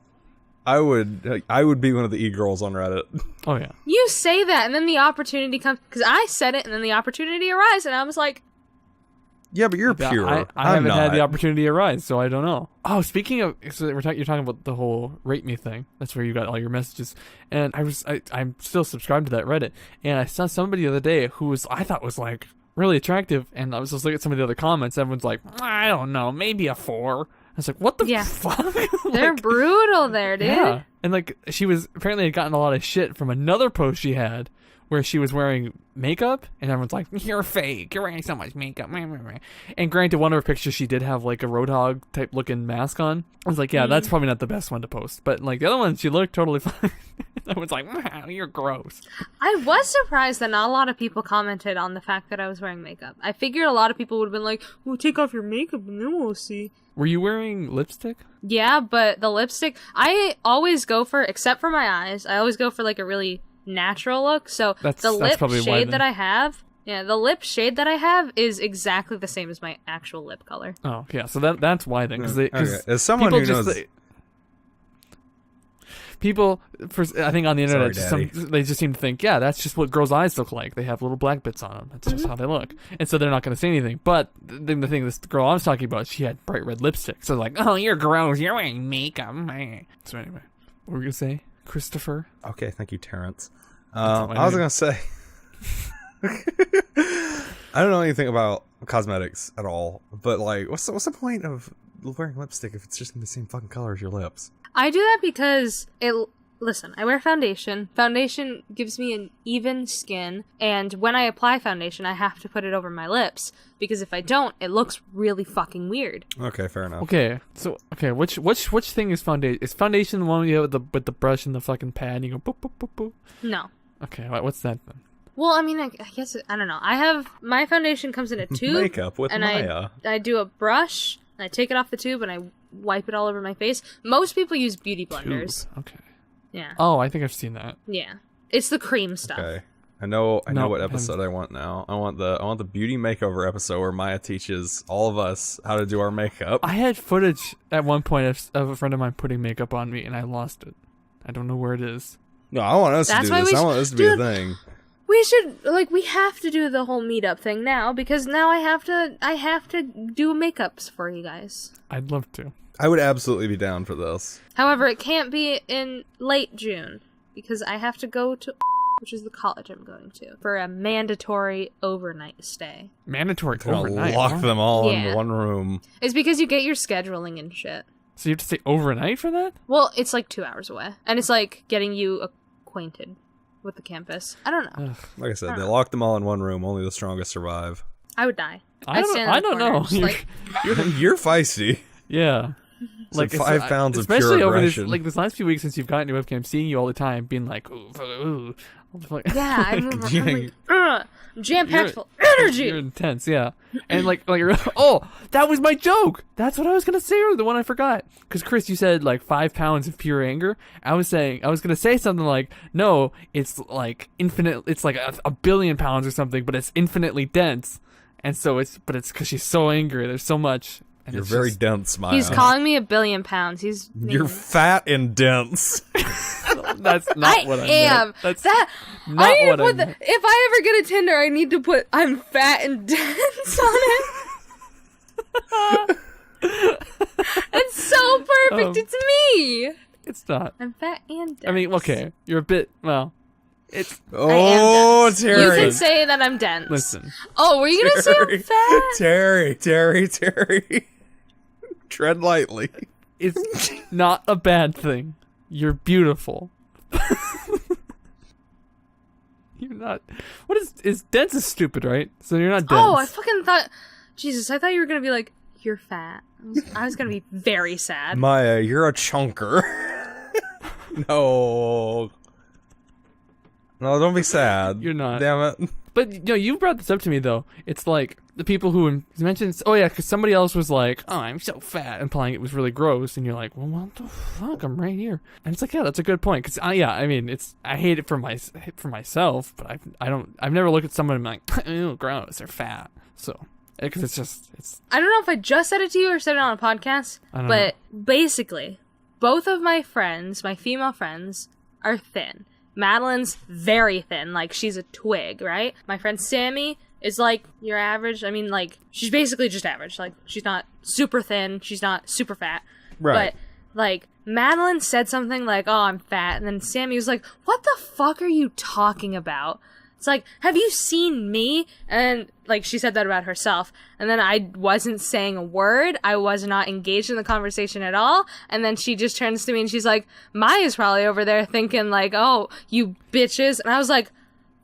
I would be one of the e-girls on Reddit. Oh yeah. You say that, and then the opportunity comes, because I said it, and then the opportunity arises, and I was like, Yeah, but you're pure. I haven't not. had the opportunity arise, so I don't know. Oh, speaking of, so you're talking about the whole rate me thing. That's where you got all your messages, and I'm still subscribed to that Reddit, and I saw somebody the other day who I thought was like really attractive, and I was just looking at some of the other comments. Everyone's like, I don't know, maybe a 4. I was like, what the fuck? They're brutal there, dude. Yeah, and like she was apparently had gotten a lot of shit from another post she had, where she was wearing makeup, and everyone's like, you're fake, you're wearing so much makeup. And granted, one of her pictures, she did have like a Roadhog type looking mask on. I was like, yeah, that's probably not the best one to post. But like the other one, she looked totally fine. I was like, wow, you're gross. I was surprised that not a lot of people commented on the fact that I was wearing makeup. I figured a lot of people would have been like, well, take off your makeup and then we'll see. Were you wearing lipstick? Yeah, but the lipstick, I always go for, except for my eyes, I always go for like a really natural look. So the lip shade that I have, the lip shade that I have is exactly the same as my actual lip color. Oh yeah, so that's why then, because as someone who knows, people, I think on the internet, Sorry, they just seem to think, yeah, that's just what girls' eyes look like. They have little black bits on them. That's just how they look, and so they're not going to say anything. But then the thing, this girl I was talking about, she had bright red lipstick, so like, oh, you're gross. You're wearing makeup. So anyway, what were you gonna say, Christopher? Okay, thank you, Terrence. I was gonna say, I don't know anything about cosmetics at all, but like, what's the point of wearing lipstick if it's just in the same fucking color as your lips? I do that because listen, I wear foundation. Foundation gives me an even skin, and when I apply foundation, I have to put it over my lips, because if I don't, it looks really fucking weird. Okay, fair enough. Okay, so which thing is foundation? Is foundation the one you have with the brush and the fucking pad and you go boop boop boop boop? No. Okay, what's that then? Well, I mean, I guess I don't know. I have my foundation comes in a tube. Makeup with and Maya. I do a brush, and I take it off the tube, and I wipe it all over my face. Most people use beauty blenders. Tube. Okay. Yeah. Oh, I think I've seen that. Yeah. It's the cream stuff. Okay. I know what episode I want now. I want the beauty makeover episode where Maya teaches all of us how to do our makeup. I had footage at one point of a friend of mine putting makeup on me, and I lost it. I don't know where it is. No, I want us to do this. I want this to be a thing. We should, we have to do the whole meetup thing now, because now I have to do makeups for you guys. I'd love to. I would absolutely be down for this. However, it can't be in late June, because I have to go to, which is the college I'm going to, for a mandatory overnight stay. Mandatory Gonna overnight? lock them all Yeah. in one room. It's because you get your scheduling and shit. So you have to stay overnight for that? Well, it's like 2 hours away, and it's like getting you acquainted with the campus. I don't know. Like I said, they lock them all in one room. Only the strongest survive. I would die. I don't know. You're feisty. Yeah. Like 5 pounds of especially pure over aggression. this last few weeks since you've gotten your webcam, seeing you all the time, being like, ooh. Yeah, I'm like, jam-packed full energy. You're intense, yeah. And like, oh, that was my joke. That's what I was gonna say, or the one I forgot. Because Chris, you said like 5 pounds of pure anger. I was gonna say something like, no, it's like infinite. It's like a billion pounds or something, but it's infinitely dense. And so it's because she's so angry. There's so much. And You're very dense, Maya. He's calling me a billion pounds. You're fat and dense. That's not what I meant. That's not what I meant. If I ever get a Tinder, I need to put I'm fat and dense on it. It's so perfect. It's me. It's not. I'm fat and dense. I mean, okay, you're a bit. Well, it's. Oh, Terry. You can say that I'm dense. Listen. Oh, were you gonna say I'm fat? Terry. Tread lightly. It's not a bad thing. You're beautiful. You're not. What is dense is stupid, right? So you're not dense. Oh, I fucking thought. Jesus, I thought you were gonna be like, you're fat. I was gonna be very sad. Maya, you're a chunker. No, don't be sad. You're not. Damn it. But you brought this up to me though. It's like the people who mentioned. Oh yeah, because somebody else was like, "Oh, I'm so fat," implying it was really gross, and you're like, "Well, what the fuck? I'm right here." And it's like, yeah, that's a good point. Because I mean, I hate it for myself, but I've never looked at someone and been like, "Ew, gross, they're fat." So because it's. I don't know if I just said it to you or said it on a podcast, but basically, both of my friends, my female friends, are thin. Madeline's very thin, like she's a twig, right? My friend Sammy is like your average. I mean, like, she's basically just average. Like, she's not super thin, she's not super fat. Right. But, like, Madeline said something like, oh, I'm fat, and then Sammy was like, what the fuck are you talking about? It's like, have you seen me? And, like, she said that about herself. And then I wasn't saying a word. I was not engaged in the conversation at all. And then she just turns to me and she's like, Maya's probably over there thinking, like, oh, you bitches. And I was like,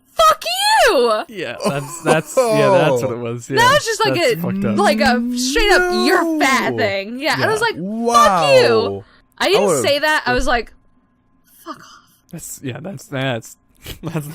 fuck you! Yeah, that's what it was. Yeah, that was just like a straight up, you're fat thing. Yeah. And I was like, fuck you! I didn't say that. I was like, fuck off. That's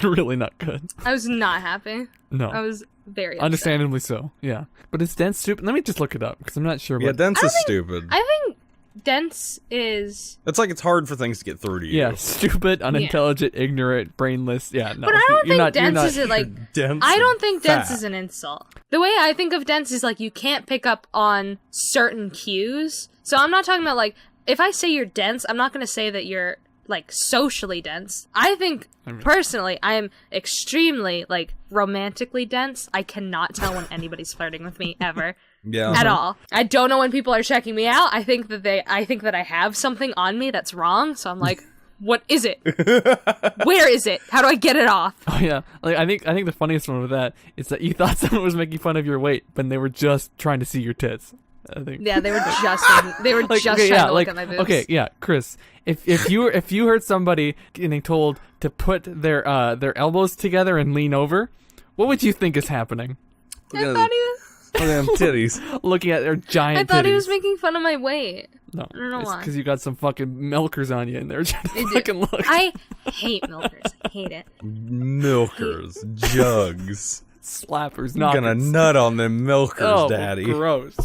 really not good. I was not happy. No. I was very upset. Understandably so, yeah. But is dense stupid? Let me just look it up, because I'm not sure. Yeah, dense is stupid. I think dense is... It's like it's hard for things to get through to you. Yeah, stupid, unintelligent, ignorant, brainless. Yeah, no. But I don't think dense is like... dense I don't think dense fat. is an insult. The way I think of dense is like you can't pick up on certain cues. So I'm not talking about like... If I say you're dense, I'm not going to say that you're like socially dense. I think personally I am extremely like romantically dense. I cannot tell when anybody's flirting with me ever. Yeah. At all. I don't know when people are checking me out. I think that I have something on me that's wrong, so I'm like, what is it? Where is it? How do I get it off? Oh yeah. Like I think the funniest one with that is that you thought someone was making fun of your weight, but they were just trying to see your tits. I think. Yeah, they were just like, trying to look at my boobs. Okay, yeah, Chris. If you heard somebody getting told to put their elbows together and lean over, what would you think is happening? I thought he was... Look at them titties. Looking at their giant I thought titties. he was making fun of my weight. No, I don't know why. because you got some fucking milkers on you, and they're trying to fucking look. I hate milkers. I hate it. Milkers, jugs. Slappers, I'm knockers. gonna nut on them milkers, Oh, daddy. gross.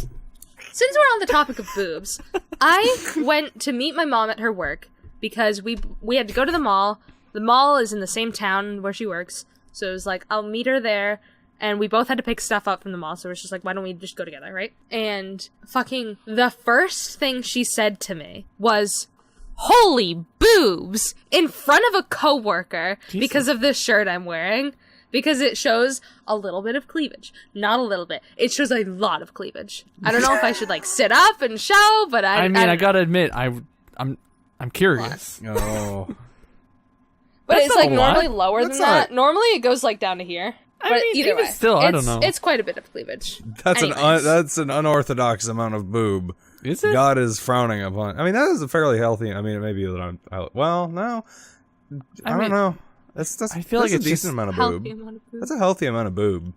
Since we're on the topic of boobs, I went to meet my mom at her work because we had to go to the mall. The mall is in the same town where she works, so it was like, I'll meet her there. And we both had to pick stuff up from the mall, so it was just like, why don't we just go together, right? And fucking the first thing she said to me was, holy boobs, in front of a coworker because of this shirt I'm wearing. Because it shows a little bit of cleavage. Not a little bit. It shows a lot of cleavage. I don't know if I should like sit up and show, but I gotta admit, I'm curious. Oh. But That's it's not like a lot. normally lower than that. Normally it goes like down to here. But I mean, either even way, still, I don't know. It's quite a bit of cleavage. That's Anyways. an unorthodox amount of boob. Is it? God is frowning upon. I mean, that is a fairly healthy. I mean, it may be that well, no, I don't know. That's I feel like a it's decent just amount of Healthy boob. amount of boob. That's a healthy amount of boob.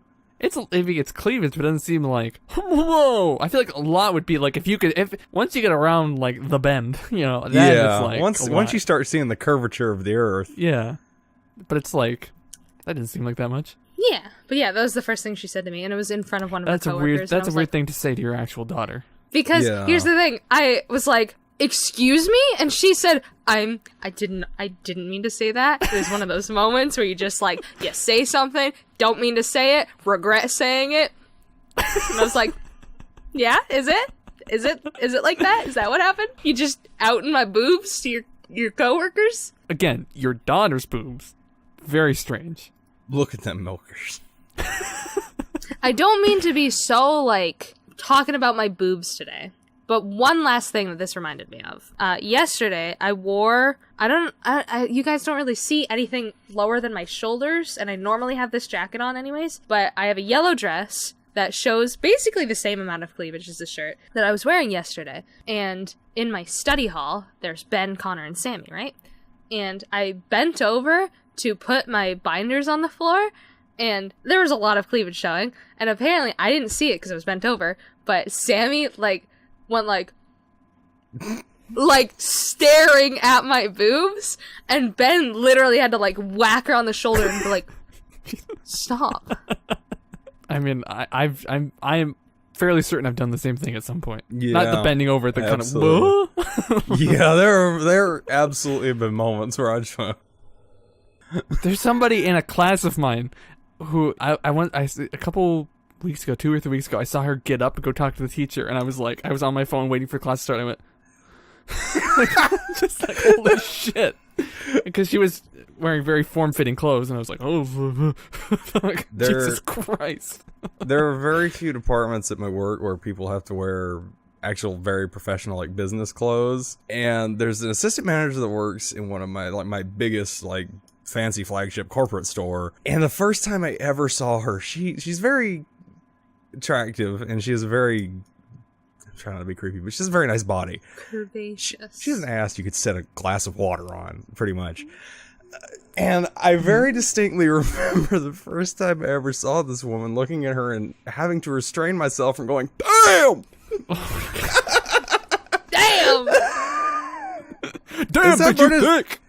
Maybe it's cleavage, but it doesn't seem like whoa. I feel like a lot would be like if once you get around like the bend, you know. Then Yeah. It's like once you start seeing the curvature of the earth. Yeah, but it's like that didn't seem like that much. Yeah, but yeah, that was the first thing she said to me, and it was in front of one of That's her a coworkers. weird. That's a and I was weird like, thing to say to your actual daughter. Because Yeah. here's the thing, I was like, "Excuse me," and she said, I didn't mean to say that." It was one of those moments where you just like, you say something, don't mean to say it, regret saying it, and I was like, "Yeah, is it? Is it like that? Is that what happened? You just outing my boobs to your coworkers?" Again, your daughter's boobs. Very strange. Look at them milkers. I don't mean to be so, like, talking about my boobs today, but one last thing that this reminded me of. Yesterday, I wore... you guys don't really see anything lower than my shoulders, and I normally have this jacket on anyways, but I have a yellow dress that shows basically the same amount of cleavage as the shirt that I was wearing yesterday. And in my study hall, there's Ben, Connor, and Sammy, right? And I bent over to put my binders on the floor, and there was a lot of cleavage showing, and apparently I didn't see it because I was bent over, but Sammy, like, went like staring at my boobs, and Ben literally had to, like, whack her on the shoulder and be like, stop. I mean, I am fairly certain I've done the same thing at some point. Yeah, Not the bending over, the absolutely. kind of. Yeah, there absolutely have been moments where I just went. There's somebody in a class of mine who a couple weeks ago, 2 or 3 weeks ago, I saw her get up and go talk to the teacher, and I was on my phone waiting for class to start. And I went, Just like, holy shit. Because she was wearing very form-fitting clothes, and I was like, oh, like, Jesus Christ. There are very few departments at my work where people have to wear actual very professional like business clothes, and there's an assistant manager that works in one of my biggest like fancy flagship corporate store, and the first time I ever saw her, she's very attractive, and she has a very, I'm trying not to be creepy, but she has a very nice body. Curvaceous. She has an ass you could set a glass of water on, pretty much. And I very distinctly remember the first time I ever saw this woman looking at her and having to restrain myself from going, damn! Damn! Damn, but you thick!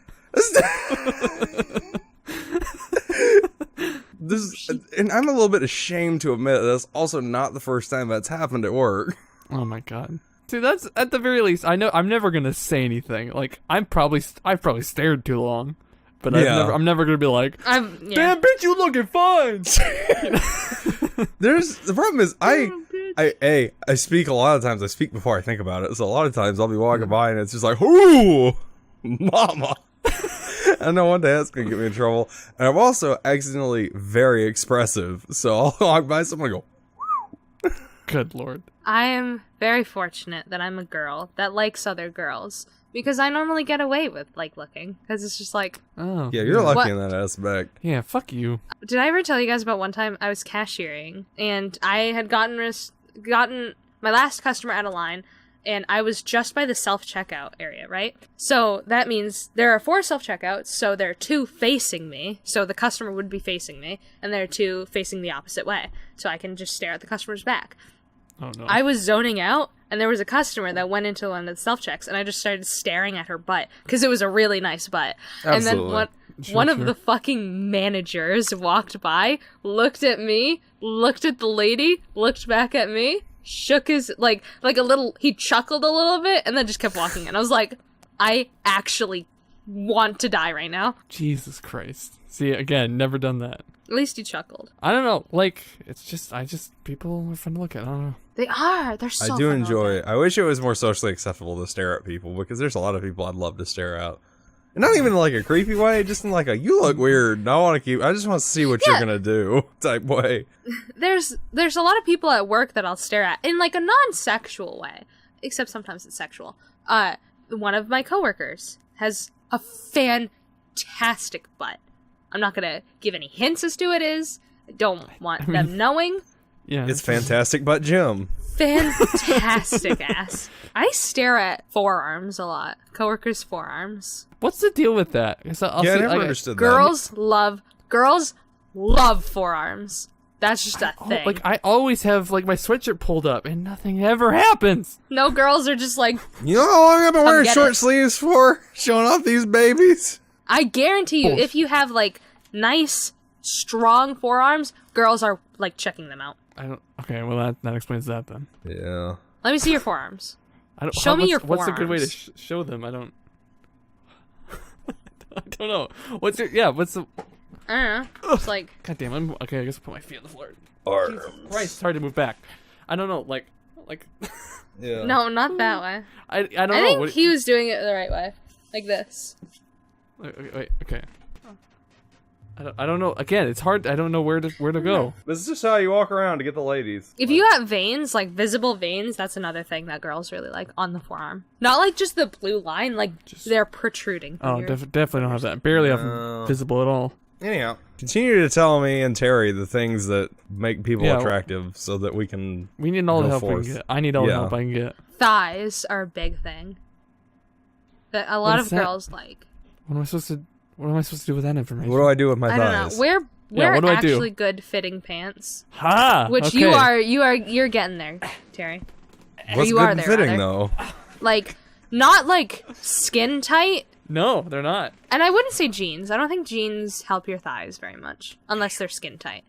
And I'm a little bit ashamed to admit that's also not the first time that's happened at work. Oh my god. See, that's at the very least. I know I'm never gonna say anything. Like I've probably stared too long, but I'm never gonna be like, damn bitch, you looking fine. The problem is I speak a lot of times. I speak before I think about it. So a lot of times I'll be walking by and it's just like, ooh, mama. I know one day that's gonna get me in trouble. And I'm also accidentally very expressive, so I'll walk by someone and go, good lord. I am very fortunate that I'm a girl that likes other girls, because I normally get away with like looking, because it's just like, oh yeah, you're lucky in that aspect. Yeah, fuck you. Did I ever tell you guys about one time I was cashiering and I had gotten my last customer out of line, and I was just by the self-checkout area, right? So that means there are 4 self-checkouts, so there are 2 facing me, so the customer would be facing me, and there are 2 facing the opposite way, so I can just stare at the customer's back. Oh no. I was zoning out, and there was a customer that went into one of the self-checks, and I just started staring at her butt, because it was a really nice butt. Absolutely. And then one of the fucking managers walked by, looked at me, looked at the lady, looked back at me, shook his, like a little, he chuckled a little bit, and then just kept walking. And I was like, I actually want to die right now. Jesus Christ. See, again, never done that. At least he chuckled. I don't know, like, it's just, people are fun to look at, I don't know. They are. They're so I do enjoy it. I wish it was more socially acceptable to stare at people, because there's a lot of people I'd love to stare at. And not even in like a creepy way, just in like a, you look weird, I just want to see what you're gonna do type way. There's a lot of people at work that I'll stare at in like a non-sexual way, except sometimes it's sexual. One of my coworkers has a fantastic butt. I'm not gonna give any hints as to what it is. I don't want them knowing. Yeah, it's fantastic, but Jim. Fantastic ass. I stare at forearms a lot. Coworkers' forearms. What's the deal with that? I never understood that. Girls love forearms. That's just a thing. Like, I always have like my sweatshirt pulled up and nothing ever happens. No, girls are just like, you know how long I've been wearing short sleeves for? Showing off these babies? I guarantee you, if you have like nice, strong forearms, girls are like checking them out. Okay, well that explains that then. Yeah. Let me see your forearms. Show me your forearms. What's a good way to show them? I don't know. What's the? I don't know. It's like, god damn. Okay, I guess I'll put my feet on the floor. Arms. Jesus Christ, it's hard to move back. I don't know, like. Yeah. No, not that way. I don't know. I think he was doing it the right way, like this. Wait, okay. I don't know. Again, it's hard. I don't know where to go. This is just how you walk around to get the ladies. If you have veins, like visible veins, that's another thing that girls really like on the forearm. Not like just the blue line, like they're protruding. Oh, definitely don't have that. Barely have them visible at all. Anyhow, continue to tell me and Terry the things that make people attractive, so that we can. We need all the help we can get. I need all the help I can get. Thighs are a big thing that a lot of girls like. What am I supposed to do with that information? What do I do with my thighs? I don't know. Wear what do I do? actually good fitting pants. Ha! Which okay. you're getting there, Terry. What's you good are and there, fitting rather. though? Like, not like skin tight. No, they're not. And I wouldn't say jeans. I don't think jeans help your thighs very much, unless they're skin tight.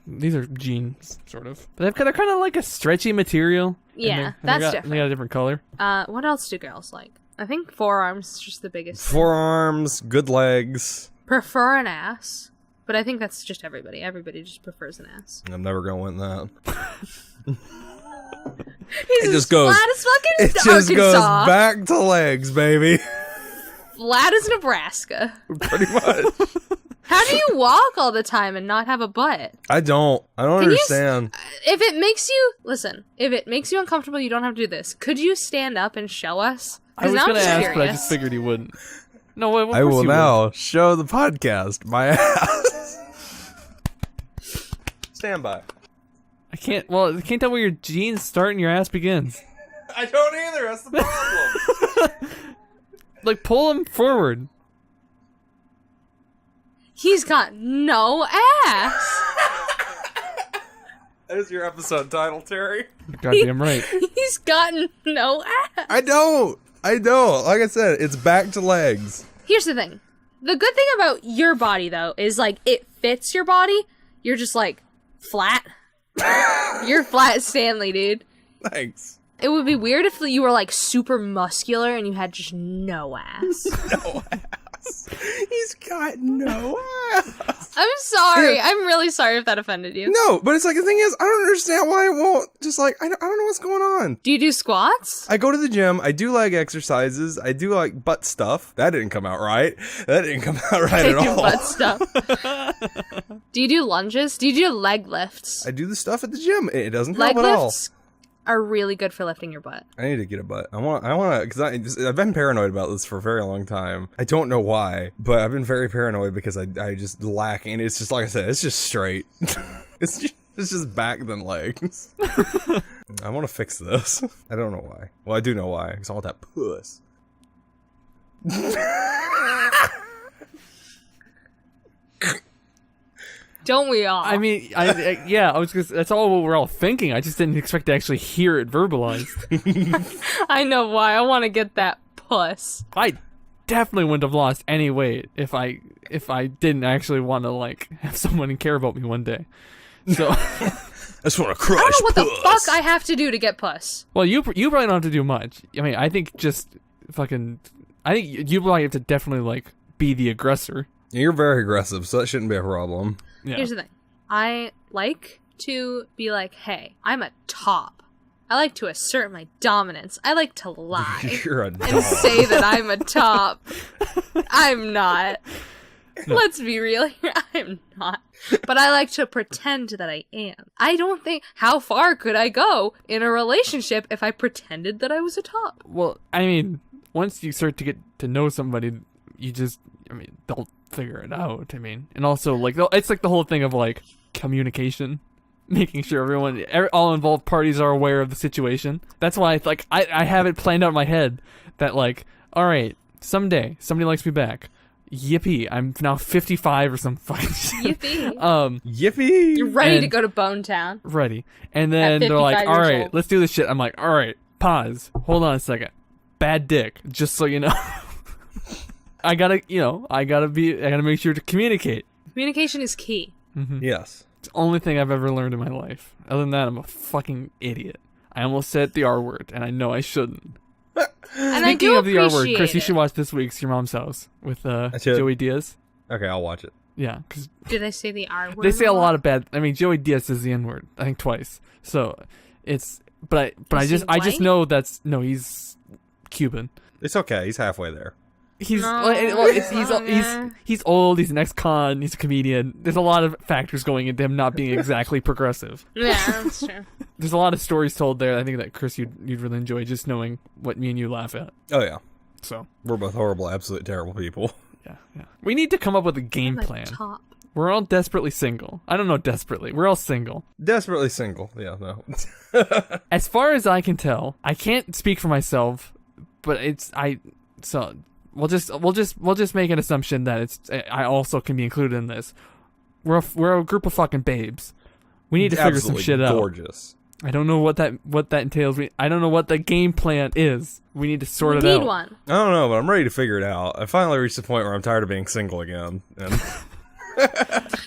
These are jeans, sort of. But they're kind of like a stretchy material. Yeah, that's different. They got a different color. What else do girls like? I think forearms is just the biggest thing. Forearms, good legs. Prefer an ass, but I think that's just everybody. Everybody just prefers an ass. I'm never gonna win that. He's It as just goes. flat as fucking It just goes Arkansas. back to legs, baby. Flat as Nebraska. Pretty much. How do you walk all the time and not have a butt? I don't understand. If it makes you uncomfortable, you don't have to do this. Could you stand up and show us? I was now I'm gonna just ask, curious. but I just figured he wouldn't. No, of I course will he now show the podcast my ass. Stand by. I can't. Well, I can't tell where your jeans start and your ass begins. I don't either. That's the problem. Like, pull him forward. He's got no ass. There's your episode title, Terry. Goddamn right. He's got no ass. I don't. Like I said, it's back to legs. Here's the thing. The good thing about your body, though, is, like, it fits your body. You're just, like, flat. You're flat Stanley, dude. Thanks. It would be weird if you were, like, super muscular and you had just no ass. No ass. He's got no ass. I'm sorry. Yeah. I'm really sorry if that offended you. No, but it's like the thing is, I don't understand why it won't. Just like I don't know what's going on. Do you do squats? I go to the gym. I do leg exercises. I do like butt stuff. That didn't come out right. That didn't come out right I at do all. butt stuff. Do you do lunges? Do you do leg lifts? I do the stuff at the gym. It doesn't Leg help at all. lifts are really good for lifting your butt. I need to get a butt. I want to, because I've been paranoid about this for a very long time. I don't know why, but I've been very paranoid because I just lack, and it's just like I said, it's just straight. it's just back than legs. I want to fix this. I don't know why. Well, I do know why. Because I want that puss. Don't we all? I mean, yeah, I was just, that's all what we're all thinking. I just didn't expect to actually hear it verbalized. I know why. I want to get that puss. I definitely wouldn't have lost any weight if I didn't actually want to, like, have someone care about me one day. So, I just want to crush I don't know what the puss. fuck I have to do to get puss. well, you probably don't have to do much. I mean, I think just fucking, I think you probably have to definitely, like, be the aggressor. You're very aggressive, so that shouldn't be a problem. Yeah. Here's the thing. I like to be like, hey, I'm a top. I like to assert my dominance. I like to lie You're a and dog. say that I'm a top. I'm not. Let's be real here. I'm not. But I like to pretend that I am. I don't think, how far could I go in a relationship if I pretended that I was a top? Well, I mean, once you start to get to know somebody, you just, I mean, they'll figure it out. I mean, and also, like, it's like the whole thing of, like, communication, making sure all involved parties are aware of the situation. That's why I have it planned out in my head that, like, all right, someday somebody likes me back. Yippee! I'm now 55 or some fucking shit. Yippee. Yippee! You're ready and- to go to Bone Town. Ready, and then At they're like, 55 all years right, old. let's do this shit. I'm like, all right, pause, hold on a second. Bad dick, just so you know. I gotta make sure to communicate. Communication is key. Yes. It's the only thing I've ever learned in my life. Other than that, I'm a fucking idiot. I almost said the R word, and I know I shouldn't. And I Speaking do of the R word, appreciate Chris, you it. should watch this week's Your Mom's House with should. Joey Diaz. Okay, I'll watch it. Yeah, because Did they say the R word? they say a lot of bad. I mean, Joey Diaz says the N word, I think twice. So it's, but I Is he just white? know he's Cuban. It's okay. He's halfway there. He's No, he's old. He's an ex-con. He's a comedian. There's a lot of factors going into him not being exactly progressive. Yeah, that's true. There's a lot of stories told there. I think that Chris, you'd really enjoy just knowing what me and you laugh at. Oh yeah, So we're both horrible, absolute terrible people. yeah. We need to come up with a game I'm a plan. top. We're all desperately single. I don't know desperately. We're all single. Desperately single. Yeah, no. As far as I can tell, I can't speak for myself, but we'll just make an assumption that I also can be included in this. We're a group of fucking babes. We need to figure some Absolutely shit out. gorgeous. I don't know what that entails. I don't know what the game plan is. We need to sort it We out. need one. I don't know, but I'm ready to figure it out. I finally reached the point where I'm tired of being single again. And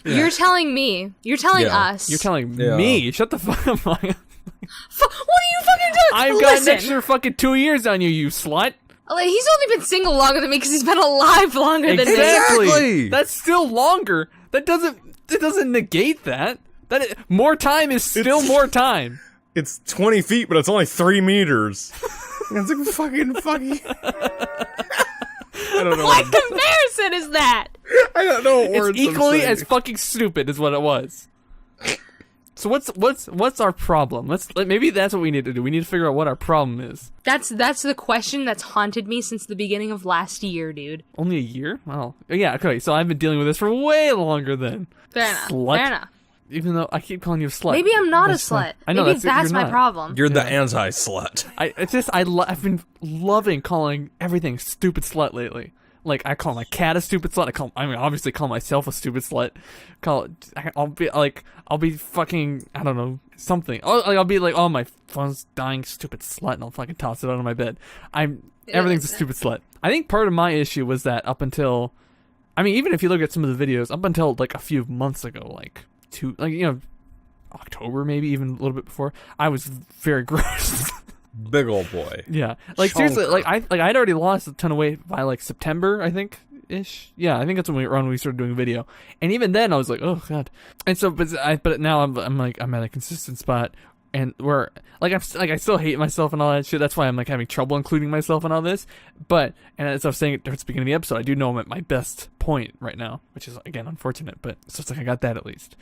You're telling me. You're telling Yeah. us. You're telling Yeah. me? Shut the fuck up, Maya. What are you fucking doing? I've got an Listen, extra fucking 2 years on you, you slut. like, he's only been single longer than me because he's been alive longer than me. Exactly. That's still longer. It doesn't negate that. More time is still more time. it's 20 feet, but it's only 3 meters. It's like fucking. I don't know. What comparison is that? I don't know what words It's equally I'm saying. as fucking stupid as what it was. So what's our problem? Maybe that's what we need to do. We need to figure out what our problem is. That's the question that's haunted me since the beginning of last year, dude. Only a year? Well, yeah, okay. So I've been dealing with this for way longer then. Fair enough. Slut. Fair enough. Even though I keep calling you a slut. Maybe I'm not That's a slut. fine. I know Maybe that's my not. problem. You're the anti-slut. I've been loving calling everything stupid slut lately. Like I call my cat a stupid slut. Obviously call myself a stupid slut. I'll be fucking, I don't know, something. I'll be like, oh, my phone's dying, stupid slut, and I'll fucking toss it out of my bed. Everything's a stupid slut. I think part of my issue was that up until, even if you look at some of the videos, up until like a few months ago, October, maybe even a little bit before, I was very gross. Big old boy. Yeah, seriously, I'd already lost a ton of weight by like September, I think ish. Yeah, I think that's when we started doing video, and even then I was like, oh god. And so, but now I'm at a consistent spot, and where I still hate myself and all that shit. That's why I'm like having trouble including myself in all this. But and as I was saying at the beginning of the episode, I do know I'm at my best point right now, which is again unfortunate, but so it's like I got that at least.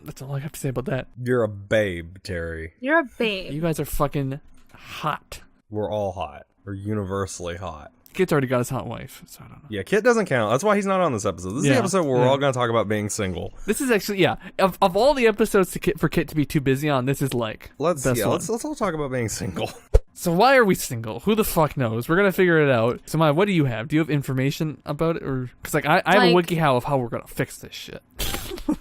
That's all I have to say about that. You're a babe, Terry. You're a babe. You guys are fucking hot. We're all hot. We're universally hot. Kit's already got his hot wife, so I don't know. Yeah, Kit doesn't count. That's why he's not on this episode. This is the episode where we're all going to talk about being single. This is actually, of all the episodes for Kit to be too busy on, this is like Let's all talk about being single. So why are we single? Who the fuck knows? We're gonna figure it out. So Maya, what do you have? Do you have information about it, or because I have a WikiHow of how we're gonna fix this shit.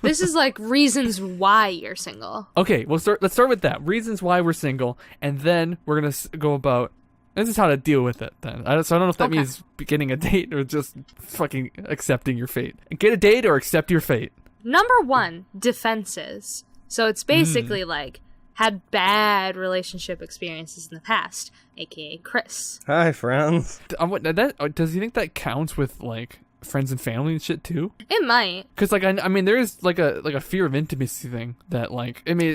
This is like reasons why you're single. Okay, let's start with that. Reasons why we're single, and then we're gonna go about. This is how to deal with it. Then, so I don't know if that means getting a date or just fucking accepting your fate. Get a date or accept your fate. Number 1, defenses. So it's basically like had bad relationship experiences in the past, aka Chris. Hi, friends. Does he think that counts with like friends and family and shit too? It might. Because there is like a fear of intimacy thing that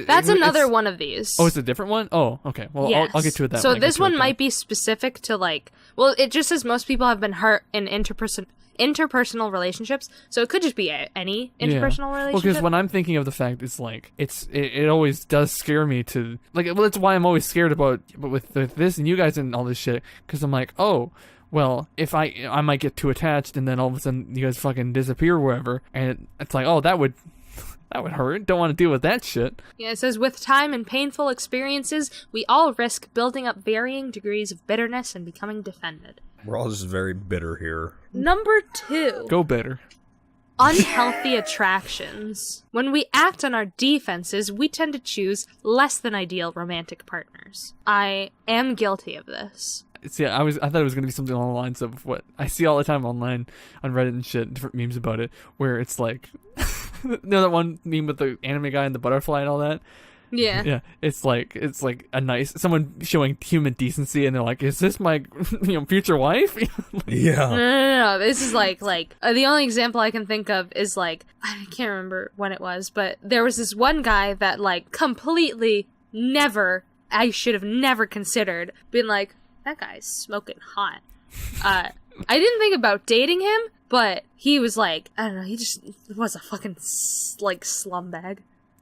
that's another one of these. Oh, it's a different one. Oh, okay. Well, yes. I'll get to it that. So this one might be specific to it just says most people have been hurt in interpersonal relationships, so it could just be any interpersonal relationship. Well, because when I'm thinking of the fact, it's like it always does scare me to that's why I'm always scared about with this and you guys and all this shit, because I'm like, oh. Well, if I might get too attached, and then all of a sudden you guys fucking disappear wherever, and it's like, oh, that would hurt. Don't want to deal with that shit. Yeah, it says, with time and painful experiences, we all risk building up varying degrees of bitterness and becoming defended. We're all just very bitter here. Number 2. Go bitter. Unhealthy attractions. When we act on our defenses, we tend to choose less than ideal romantic partners. I am guilty of this. See, I thought it was gonna be something along the lines of what I see all the time online on Reddit and shit, different memes about it, where it's like, that one meme with the anime guy and the butterfly and all that. Yeah. Yeah. It's like someone showing human decency, and they're like, "Is this my future wife?" Yeah. No. This is like the only example I can think of is I can't remember when it was, but there was this one guy that completely I should have never considered being like, that guy's smoking hot. I didn't think about dating him, but he was I don't know, he just was a fucking slum bag.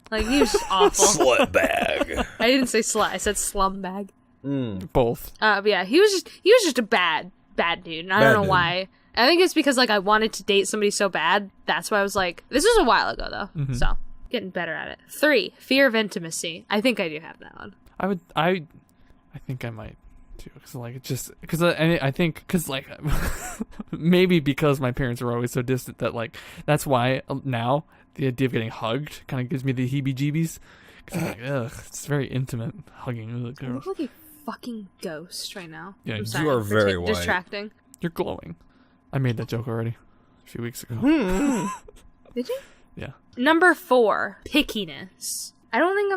He was just awful. Slut bag. I didn't say slut, I said slum bag. Both. But yeah, he was just a bad dude, and I don't know why. I think it's because I wanted to date somebody so bad. That's why I was this was a while ago though, so getting better at it. 3, fear of intimacy. I think I do have that one. I think I might. Because I think maybe because my parents were always so distant that that's why now the idea of getting hugged kind of gives me the heebie-jeebies. Because I'm ugh, it's very intimate hugging with You girls. look like a fucking ghost right now. Yeah, I'm you sorry are for very white. distracting. You're glowing. I made that joke already a few weeks ago. Did you? Yeah. Number 4, pickiness. I don't think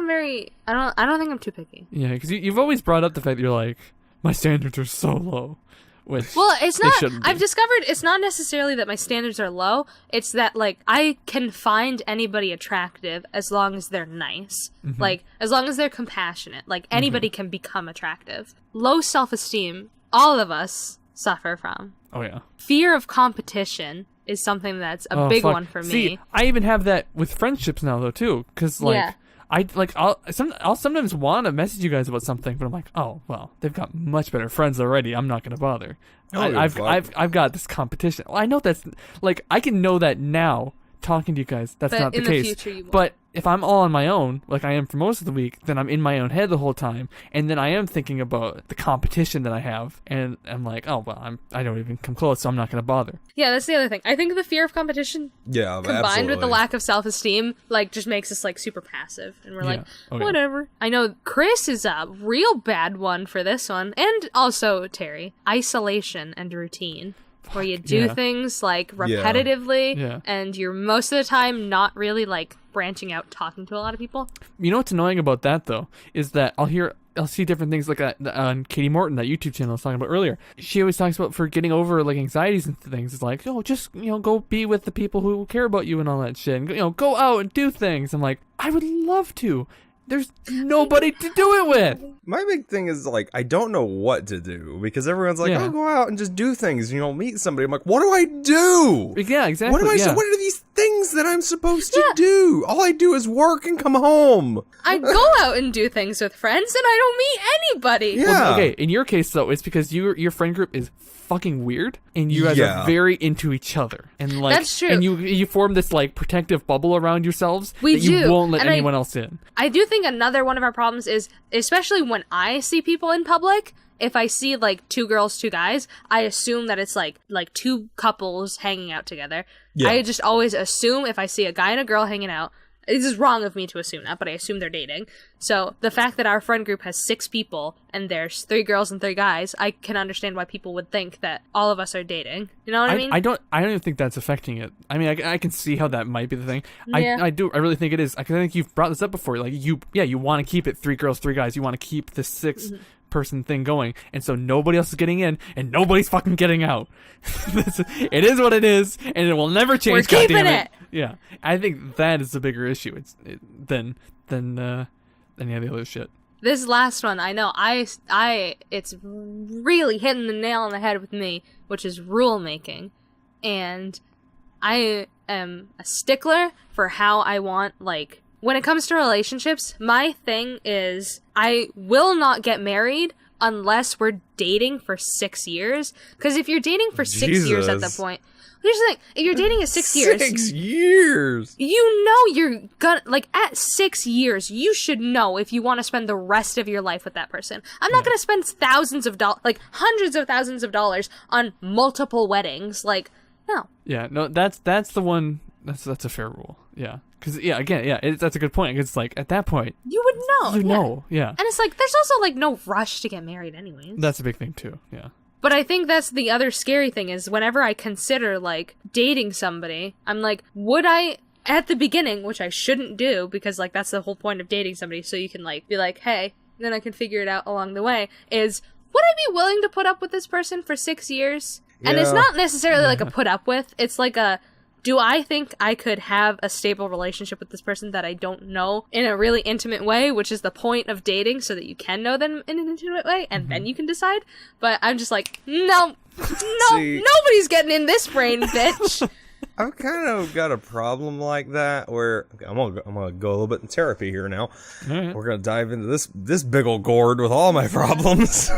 I'm too picky. Yeah, because you've always brought up the fact that you're like, my standards are so low. which Well, it's they not. shouldn't be. I've discovered it's not necessarily that my standards are low. It's that like I can find anybody attractive as long as they're nice. Mm-hmm. Like as long as they're compassionate. Like anybody can become attractive. Low self-esteem, all of us suffer from. Oh yeah. Fear of competition is something that's a big fuck. one for me. See, I even have that with friendships now though too, because like. Yeah. I'll sometimes want to message you guys about something, but I'm like, oh well, they've got much better friends already. I'm not gonna bother. I've got this competition. Well, I know that's like I can know that now talking to you guys. That's But not the in the case. future you won't. But if I'm all on my own, like I am for most of the week, then I'm in my own head the whole time, and then I am thinking about the competition that I have, and I'm like, oh well, I don't even come close, so I'm not gonna bother. Yeah, that's the other thing. I think the fear of competition Yeah, combined absolutely. with the lack of self-esteem like just makes us like super passive and we're like Oh, yeah. whatever. I know Chris is a real bad one for this one, and also Terry. Isolation and routine, where you do yeah. things like repetitively Yeah. and you're most of the time not really like branching out talking to a lot of people. You know what's annoying about that though is that I'll see different things like on Katie Morton, that YouTube channel I was talking about earlier. She always talks about for getting over like anxieties and things. It's like, oh, just go be with the people who care about you and all that shit, and go out and do things. I'm like, I would love to. There's nobody to do it with. My big thing is like I don't know what to do because everyone's like, Yeah. "Oh, go out and just do things." Meet somebody. I'm like, "What do I do? Yeah, exactly. What am I? yeah. What are these things that I'm supposed to do? All I do is work and come home." I go out and do things with friends and I don't meet anybody. Yeah. Well, okay, in your case though, it's because your friend group is fucking weird, and you guys Yeah. are very into each other, and like That's true. And you form this like protective bubble around yourselves We that you do, won't let and anyone else in. I do think another one of our problems is, especially when I see people in public, if I see like 2 girls, 2 guys, I assume that it's like 2 couples hanging out together. Yeah. I just always assume if I see a guy and a girl hanging out, this is wrong of me to assume that, but I assume they're dating. So the fact that our friend group has 6 people and there's 3 girls and 3 guys, I can understand why people would think that all of us are dating. You know what I mean? I don't even think that's affecting it. I mean, I can see how that might be the thing. Yeah. I really think it is. I think you've brought this up before. Like you want to keep it 3 girls, 3 guys. You want to keep the 6 person thing going, and so nobody else is getting in, and nobody's fucking getting out. It is what it is, and it will never change. We're keeping goddammit. it. Yeah, I think that is the bigger issue. Than any of the other shit. This last one, I know, it's really hitting the nail on the head with me, which is rule making. And I am a stickler for how I want, like, when it comes to relationships, my thing is I will not get married unless we're dating for 6 years. Because if you're dating for 6 years at the Jesus. point, here's the thing, if you're dating at 6 years, 6 years. you know you're gonna, like, at 6 years, you should know if you want to spend the rest of your life with that person. I'm not gonna spend thousands of dollars, like, hundreds of thousands of dollars on multiple weddings. Like, no. Yeah, no, that's the one. That's a fair rule. Yeah, because that's a good point. 'Cause it's like at that point, You would know. you yeah. know, yeah. And it's like, there's also, like, no rush to get married anyways. That's a big thing too. Yeah. But I think that's the other scary thing is whenever I consider, like, dating somebody, I'm like, would I, at the beginning, which I shouldn't do, because, like, that's the whole point of dating somebody, so you can, like, be like, hey, then I can figure it out along the way, is, would I be willing to put up with this person for 6 years? And it's Yeah. not necessarily, like, a put up with, it's like a, do I think I could have a stable relationship with this person that I don't know in a really intimate way, which is the point of dating, so that you can know them in an intimate way, and then you can decide? But I'm just like, no, See- nobody's getting in this brain, bitch. I've kind of got a problem like that where I'm gonna go a little bit in therapy here now. Alright. We're gonna dive into this big old gourd with all my problems.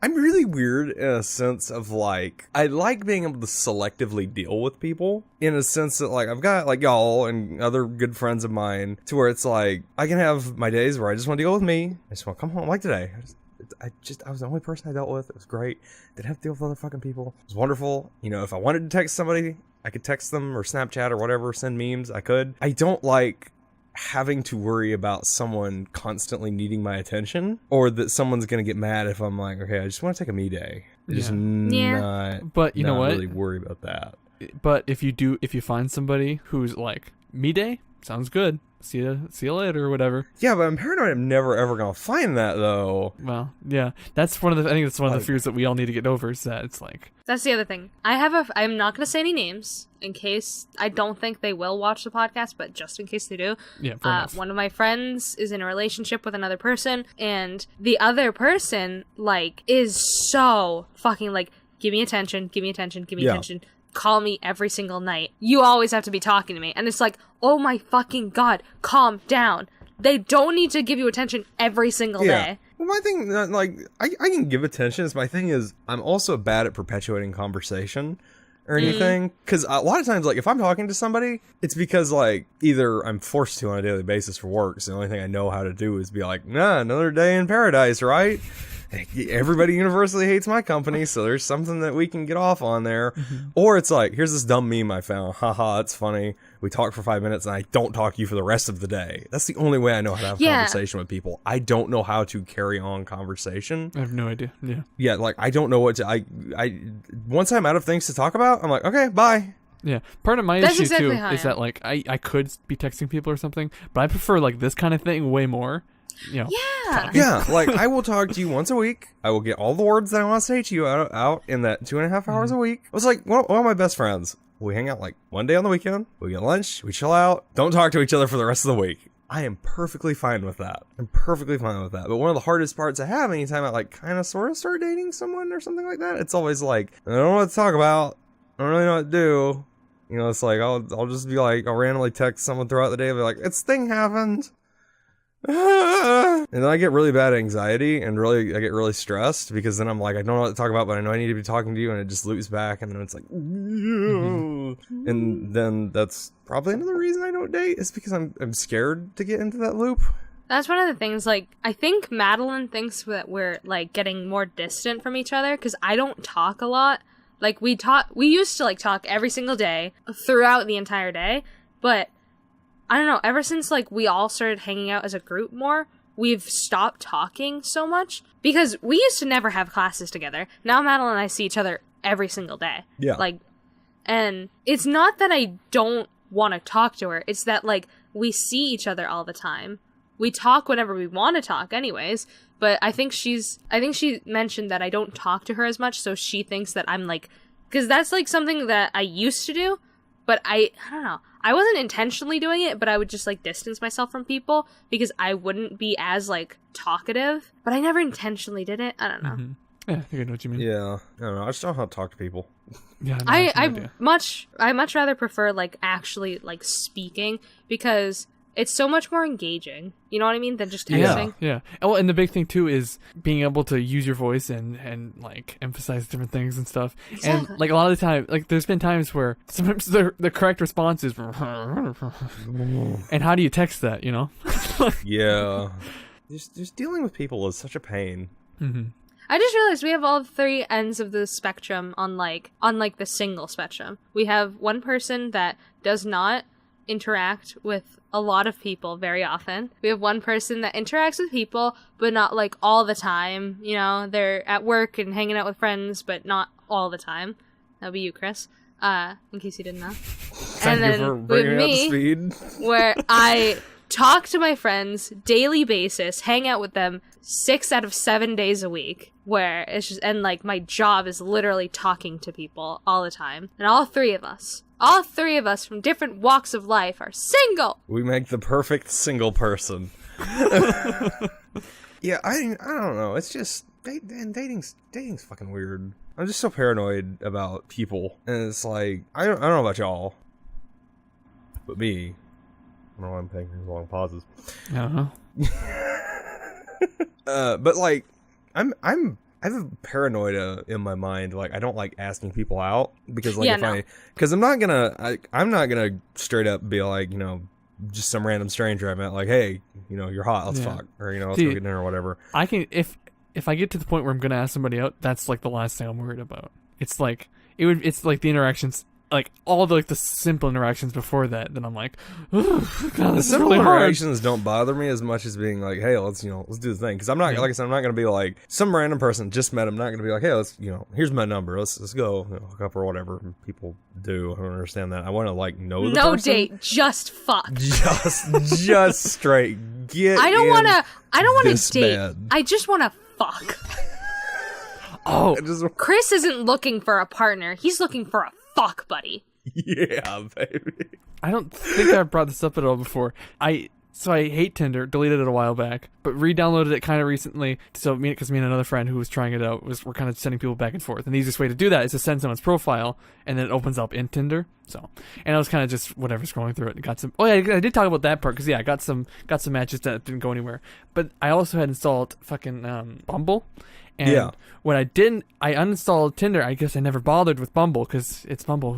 I'm really weird in a sense of like I like being able to selectively deal with people in a sense that like I've got like y'all and other good friends of mine to where it's like I can have my days where I just want to deal with me. I just want to come home like today. I was the only person I dealt with. It was great. Didn't have to deal with other fucking people. It was wonderful. If I wanted to text somebody, I could text them or Snapchat or whatever, send memes. I could. I don't like having to worry about someone constantly needing my attention or that someone's gonna get mad if I'm like, okay, I just want to take a me day. Just Yeah. not. But you know not what? really worry about that. But if you find somebody who's like me day, sounds good. See you later or whatever. Yeah, but I'm paranoid I'm never ever gonna find that though. Well, yeah, that's one of the. I think that's one of the fears that we all need to get over. Is that it's like That's the other thing. I'm not going to say any names in case I don't think they will watch the podcast, but just in case they do. Yeah, fair enough. One of my friends is in a relationship with another person, and the other person like is so fucking like, give me attention, give me attention, give me attention. Call me every single night. You always have to be talking to me. And it's like, oh my fucking God, calm down. They don't need to give you attention every single day. Well, my thing, like, I can give attention. My thing is, I'm also bad at perpetuating conversation or anything. Because a lot of times, like, if I'm talking to somebody, it's because, like, either I'm forced to on a daily basis for work. So the only thing I know how to do is be like, nah, another day in paradise, right? Everybody universally hates my company, so there's something that we can get off on there. Or it's like, here's this dumb meme I found. Haha, it's funny. We talk for 5 minutes and I don't talk to you for the rest of the day. That's the only way I know how to have a conversation with people. I don't know how to carry on conversation. I have no idea. Yeah. Yeah, like I don't know what to I once I'm out of things to talk about, I'm like, okay, bye. Yeah, part of my That's issue exactly too how I is am. that like I could be texting people or something, but I prefer like this kind of thing way more. You know, Yeah, like I will talk to you once a week. I will get all the words that I want to say to you out in that 2.5 hours a week. It was like one of my best friends. We hang out like one day on the weekend. We get lunch. We chill out. Don't talk to each other for the rest of the week. I am perfectly fine with that. But one of the hardest parts I have anytime I like kind of sort of start dating someone or something like that, it's always like, I don't know what to talk about. I don't really know what to do. You know, it's like I'll just be like, I'll randomly text someone throughout the day and be like, this thing happened. And then I get really bad anxiety and I get really stressed because then I'm like, I don't know what to talk about, but I know I need to be talking to you, and it just loops back, and then it's like, and then that's probably another reason I don't date is because I'm scared to get into that loop. That's one of the things, like, I think Madeline thinks that we're, like, getting more distant from each other, because I don't talk a lot. Like, we used to, like, talk every single day, throughout the entire day, but I don't know, ever since, like, we all started hanging out as a group more, we've stopped talking so much, because we used to never have classes together. Now Madeline and I see each other every single day. Yeah. Like, and it's not that I don't want to talk to her, it's that, like, we see each other all the time. We talk whenever we want to talk anyways, but I think she mentioned that I don't talk to her as much, so she thinks that I'm, like, because that's, like, something that I used to do, but I don't know. I wasn't intentionally doing it, but I would just, like, distance myself from people because I wouldn't be as, like, talkative. But I never intentionally did it. I don't know. Yeah, I think I know what you mean. Yeah, I don't know. I just don't know how to talk to people. Yeah, no, I much rather prefer, like, actually, like, speaking because it's so much more engaging. You know what I mean? Than just texting. Yeah. Oh, and the big thing too is being able to use your voice and like emphasize different things and stuff. Exactly. And like a lot of the time, like there's been times where sometimes the correct response is, and how do you text that? You know? Yeah. Just dealing with people is such a pain. I just realized we have all three ends of the spectrum on the single spectrum. We have one person that does not interact with a lot of people very often. We have one person that interacts with people, but not like all the time. You know, they're at work and hanging out with friends, but not all the time. That would be you, Chris. In case you didn't know. Thank you for bringing me up to speed. Where I talk to my friends daily basis, hang out with them 6 out of 7 days a week, where it's just, and like my job is literally talking to people all the time. And all three of us from different walks of life are single. We make the perfect single person. Yeah, I don't know. It's just dating's fucking weird. I'm just so paranoid about people, and it's like I don't know about y'all, but me. I don't know why I'm taking these long pauses. But like, I have a paranoia in my mind. Like, I don't like asking people out because, like, I'm not gonna straight up be like, you know, just some random stranger I met, like, hey, you know, you're hot, let's fuck, or you know, let's go get dinner or whatever. I can if I get to the point where I'm gonna ask somebody out, that's like the last thing I'm worried about. It's like it's like the interactions like all the simple interactions before that, then I'm like, God, The this is simple really hard. interactions don't bother me as much as being like, hey, let's do the thing. Because I'm not, like I said, I'm not going to be like some random person just met. I'm not going to be like, hey, let's, here's my number. Let's go hook up or whatever people do. I don't understand that. I want to like know the person. No date, just fuck. Just straight. Get. I don't want to this date. bad. I just want to fuck. Oh, Chris isn't looking for a partner. He's looking for a fuck buddy. Yeah, baby. I don't think I brought this up at all before. So I hate Tinder, deleted it a while back, but re-downloaded it kind of recently. So because me and another friend who was trying it out we're kind of sending people back and forth. And the easiest way to do that is to send someone's profile, and then it opens up in Tinder. So, and I was kind of just whatever scrolling through it and got some. Oh yeah, I did talk about that part because I got some matches that didn't go anywhere. But I also had installed fucking Bumble. And when I didn't, I uninstalled Tinder. I guess I never bothered with Bumble because it's Bumble.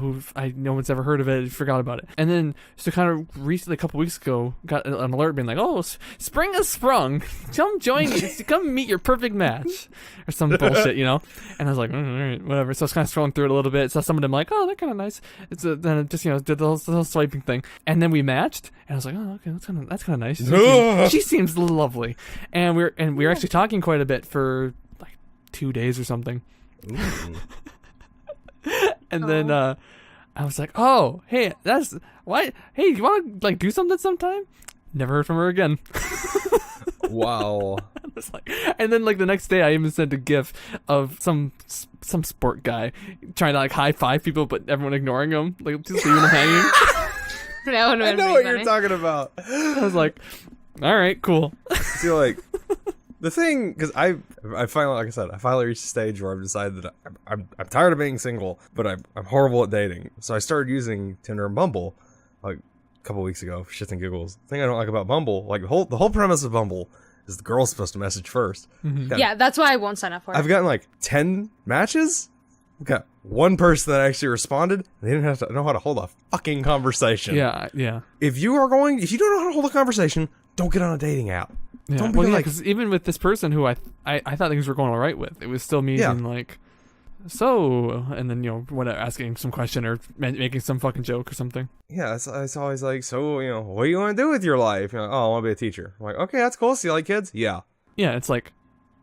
No one's ever heard of it. I forgot about it. And then, so kind of recently, a couple weeks ago, got an alert being like, "Oh, spring has sprung. Come join me. Come meet your perfect match," or some bullshit, And I was like, all right, whatever. So I was kind of scrolling through it a little bit. Saw some of them like, "Oh, they're kind of nice." Then I just did the whole swiping thing, and then we matched. And I was like, "Oh, okay, that's kind of nice." She seems lovely, and we were actually talking quite a bit for 2 days or something. And then I was like, "Oh, hey, that's why. Hey, you want to like do something sometime?" Never heard from her again. Wow. And then the next day, I even sent a GIF of some sport guy trying to high five people, but everyone ignoring him, just leaving him hanging. That would I know what you're talking about. I was like, "All right, cool." See, the thing, because I finally, like I said, I finally reached a stage where I've decided that I'm tired of being single, but I'm horrible at dating. So I started using Tinder and Bumble a couple weeks ago for shits and giggles. The thing I don't like about Bumble, the whole premise of Bumble is the girl's supposed to message first. Mm-hmm. Yeah, that's why I won't sign up for it. I've gotten 10 matches. I've got one person that actually responded. They didn't have to know how to hold a fucking conversation. Yeah. If you don't know how to hold a conversration, don't get on a dating app. Yeah. Don't be because even with this person who I thought things were going all right with, it was still me being so, and then whatever, asking some question or making some fucking joke or something. Yeah, it's always so what do you want to do with your life? Oh, I want to be a teacher. I'm like, okay, that's cool. So you like kids? Yeah. Yeah, it's and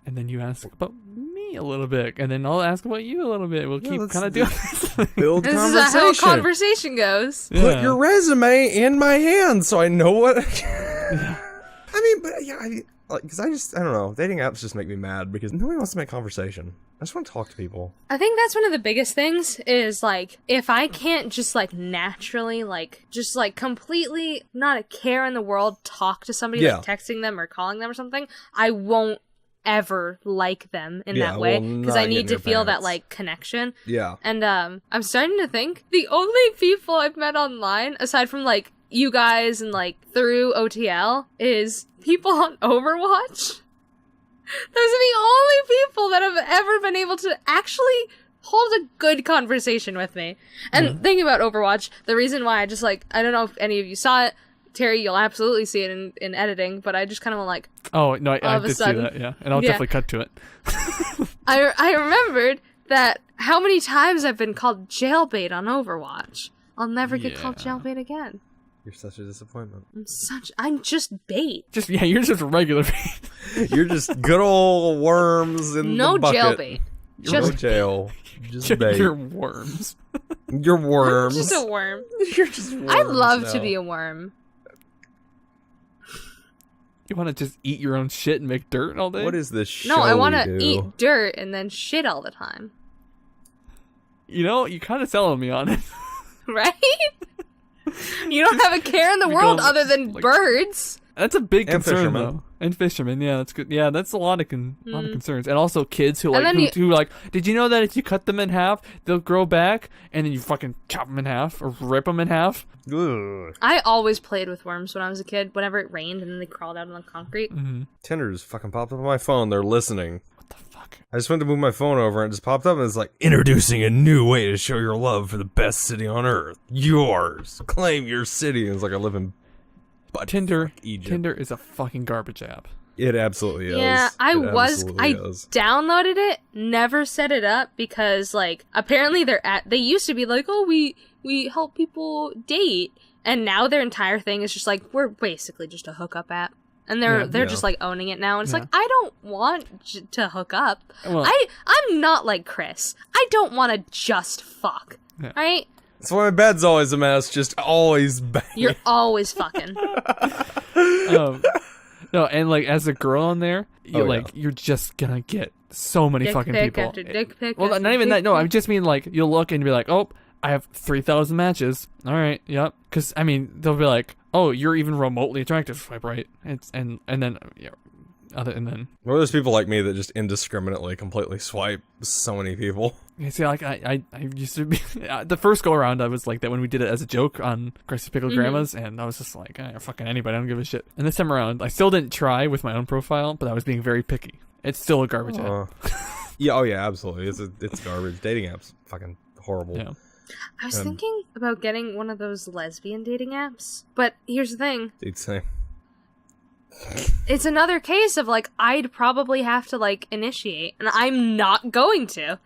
then you ask about me a little bit, and then I'll ask about you a little bit. We'll keep kind of doing this. Build this conversation. is how a conversation goes. Put your resume in my hand so I know what. Because I don't know. Dating apps just make me mad because nobody wants to make conversation. I just want to talk to people. I think that's one of the biggest things is if I can't just naturally just completely not a care in the world talk to somebody texting them or calling them or something, I won't ever like them in that way because I need to feel that connection. Yeah. And I'm starting to think the only people I've met online aside from you guys and through OTL is people on Overwatch. Those are the only people that have ever been able to actually hold a good conversation with me. And thinking about Overwatch, the reason why I just I don't know if any of you saw it. Terry, you'll absolutely see it in editing, but I just kind of went oh, no, I did see that, yeah. And I'll definitely cut to it. I remembered that how many times I've been called jailbait on Overwatch. I'll never get called jailbait again. You're such a disappointment. I'm just bait. You're just a regular bait. You're just good old worms in the bucket. No jailbait. Just no jail. Just bait. You're worms. You're worms. I'm just a worm. You're just worms. I'd love to be a worm. You want to just eat your own shit and make dirt all day? What is this show? No, I want to eat dirt and then shit all the time. You kind of selling me on it. Right? You don't have a care in the world other than birds. That's a big and concern, fishermen. though. And fishermen, yeah, that's good. Yeah, that's a lot of concerns, and also kids who did you know that if you cut them in half, they'll grow back, and then you fucking chop them in half or rip them in half? Ugh. I always played with worms when I was a kid. Whenever it rained, and then they crawled out on the concrete. Mm-hmm. Tinder just fucking popped up on my phone. They're listening. What the fuck? I just went to move my phone over and it just popped up and it's introducing a new way to show your love for the best city on earth. Yours. Claim your city. And it's I live in Tinder. Egypt. Tinder is a fucking garbage app. It absolutely is. Yeah, I absolutely is. downloaded it, never set it up because like apparently they used to be like, oh, we help people date, and now their entire thing is just like we're basically just a hookup app. And they're just like owning it now, and it's like I don't want to hook up. Well, I'm not like Chris. I don't want to just fuck, right? That's why my bed's always a mess. Just always banging. You're always fucking. No, and like as a girl on there, you're just gonna get so many fucking people. After dick pic. Well, not even that. No, I just mean like you'll look and be like, oh, I have 3,000 matches. All right, yep. Because I mean, they'll be like, oh, you're even remotely attractive. Swipe right. And then Or there's people like me that just indiscriminately, completely swipe so many people. You see, like I used to be the first go around. I was like that when we did it as a joke on Christy Pickled Grandmas, and I was just like, fucking anybody, I don't give a shit. And this time around, I still didn't try with my own profile, but I was being very picky. It's still a garbage app. Yeah, oh yeah, absolutely. It's garbage. Dating apps, fucking horrible. Yeah. I was thinking about getting one of those lesbian dating apps, but here's the thing. It's another case of like I'd probably have to like initiate, and I'm not going to.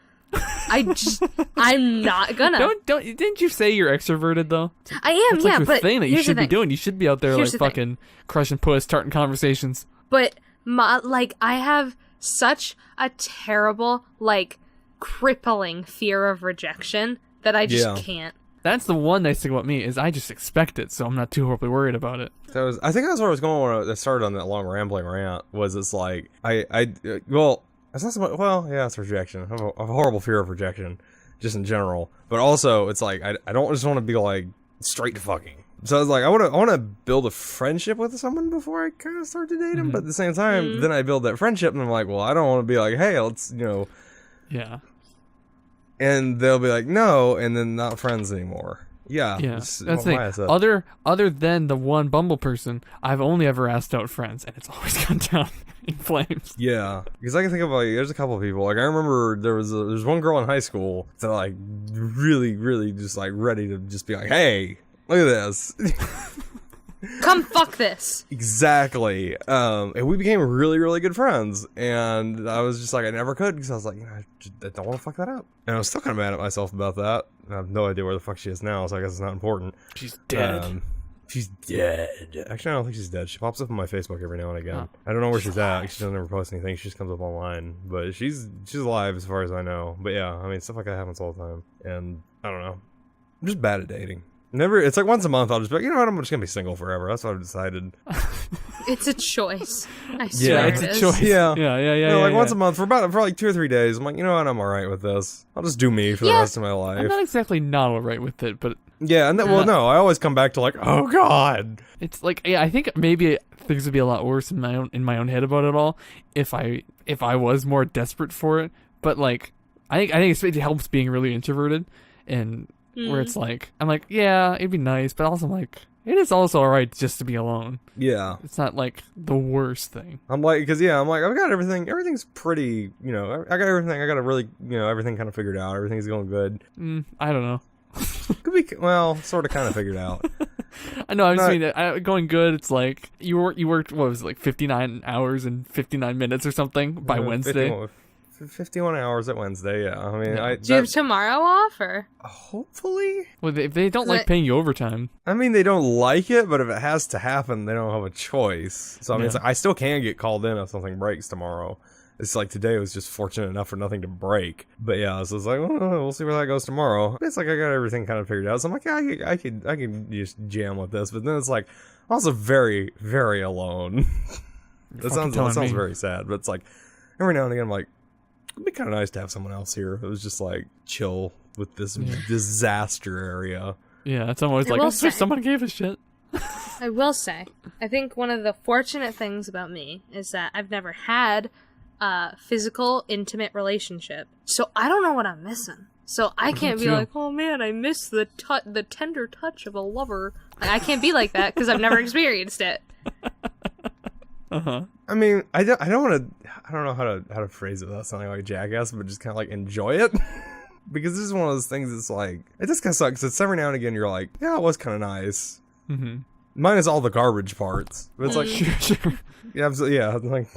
I'm not gonna. Didn't you say you're extroverted though? I am, That's like yeah. the But thing that you here's should the be thing. doing. You should be out there Here's like the fucking crushing puss, starting conversations. But I have such a terrible, like, crippling fear of rejection that I just can't. That's the one nice thing about me is I just expect it, so I'm not too horribly worried about it. I think that's where I was going when I started on that long rambling rant. Was it's like it's not so much. Well, yeah, it's rejection. I have a horrible fear of rejection, just in general. But also, it's like I don't just want to be like straight to fucking. So I was like, I want to build a friendship with someone before I kind of start to date him. But at the same time, then I build that friendship, and I'm like, well, I don't want to be like, hey, let's Yeah. And they'll be like, no, and then not friends anymore. Yeah. That's the thing. Other than the one Bumble person, I've only ever asked out friends, and it's always gone down in flames. Yeah, because I can think of like, there's a couple of people. Like I remember there's one girl in high school that like really, really just like ready to just be like, hey, look at this. Come fuck this. Exactly. And we became really, really good friends. And I was just like, I never could because I was like, I don't want to fuck that up. And I was still kind of mad at myself about that. I have no idea where the fuck she is now, so I guess it's not important. She's dead. She's dead. Actually, I don't think she's dead. She pops up on my Facebook every now and again. I don't know where she's at. She doesn't ever post anything. She just comes up online. But she's alive as far as I know. But yeah, I mean, stuff like that happens all the time. And I don't know. I'm just bad at dating. It's like once a month I'll just be like, you know what, I'm just gonna be single forever. That's what I've decided. It's a choice. I swear it's a choice. Yeah. Yeah. Once a month for like 2 or 3 days. I'm like, you know what, I'm alright with this. I'll just do me for the rest of my life. I'm not exactly not alright with it, but yeah, and no, I always come back to like, oh god. It's like, yeah, I think maybe things would be a lot worse in my own head about it all if I was more desperate for it. But like, I think it helps being really introverted and. Where it's like, I'm like, yeah, it'd be nice, but also I'm like, it is also alright just to be alone. Yeah. It's not like the worst thing. I'm like, because I've got everything. Everything's pretty, I got everything. I got really, everything kind of figured out. Everything's going good. I don't know. Could be, sort of kind of figured out. I know, I just mean, going good, it's like, you worked, what was it, like 59 hours and 59 minutes or something by Wednesday? 51 hours at Wednesday, yeah. I mean, do you have tomorrow off, or? Hopefully. Well, they don't like paying you overtime. I mean, they don't like it, but if it has to happen, they don't have a choice. So, I mean, it's like, I still can get called in if something breaks tomorrow. It's like today was just fortunate enough for nothing to break. But yeah, so it's like, we'll see where that goes tomorrow. It's like I got everything kind of figured out. So I'm like, yeah, I could just jam with this. But then it's like, I'm also very, very alone. That sounds very sad. But it's like, every now and again, I'm like, it'd be kind of nice to have someone else here. It was just like chill with this disaster area. Yeah, it's always like, someone gave a shit. I will say, I think one of the fortunate things about me is that I've never had a physical, intimate relationship. So I don't know what I'm missing. So I can't be like, oh man, I miss the tender touch of a lover. Like, I can't be like that because I've never experienced it. I mean, I don't know how to phrase it without sounding like a jackass, but just kind of like enjoy it. Because this is one of those things that's like, it just kind of sucks. It's every now and again you're like, yeah, it was kind of nice. Mm-hmm. minus all the garbage parts. But it's like, Sure. yeah, absolutely, yeah. Like,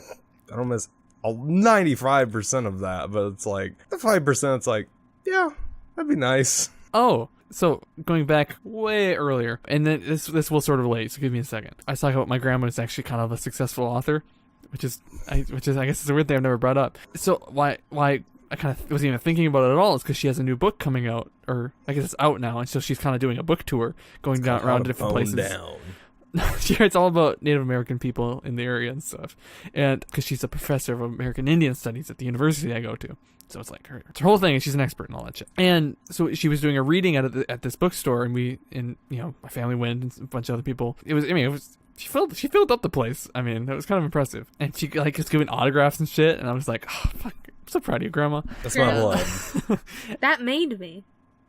I don't miss 95% of that, but it's like the 5%. It's like, yeah, that'd be nice. Oh, so going back way earlier, and then this will sort of relate. So give me a second. I was talking about my grandma is actually kind of a successful author, which is I guess it's a weird thing I've never brought up. So why I kind of wasn't even thinking about it at all is because she has a new book coming out, or I guess it's out now, and so she's kind of doing a book tour, going down around to different places. Down. She writes all about Native American people in the area and stuff, and because she's a professor of American Indian Studies at the university I go to. So it's like her whole thing, and she's an expert in all that shit. And so she was doing a reading at this bookstore, and my family went, and a bunch of other people. She filled up the place. I mean, it was kind of impressive. And she like was giving autographs and shit, and I was like, oh, fuck, I'm so proud of you, Grandma. That's my blood. That made me,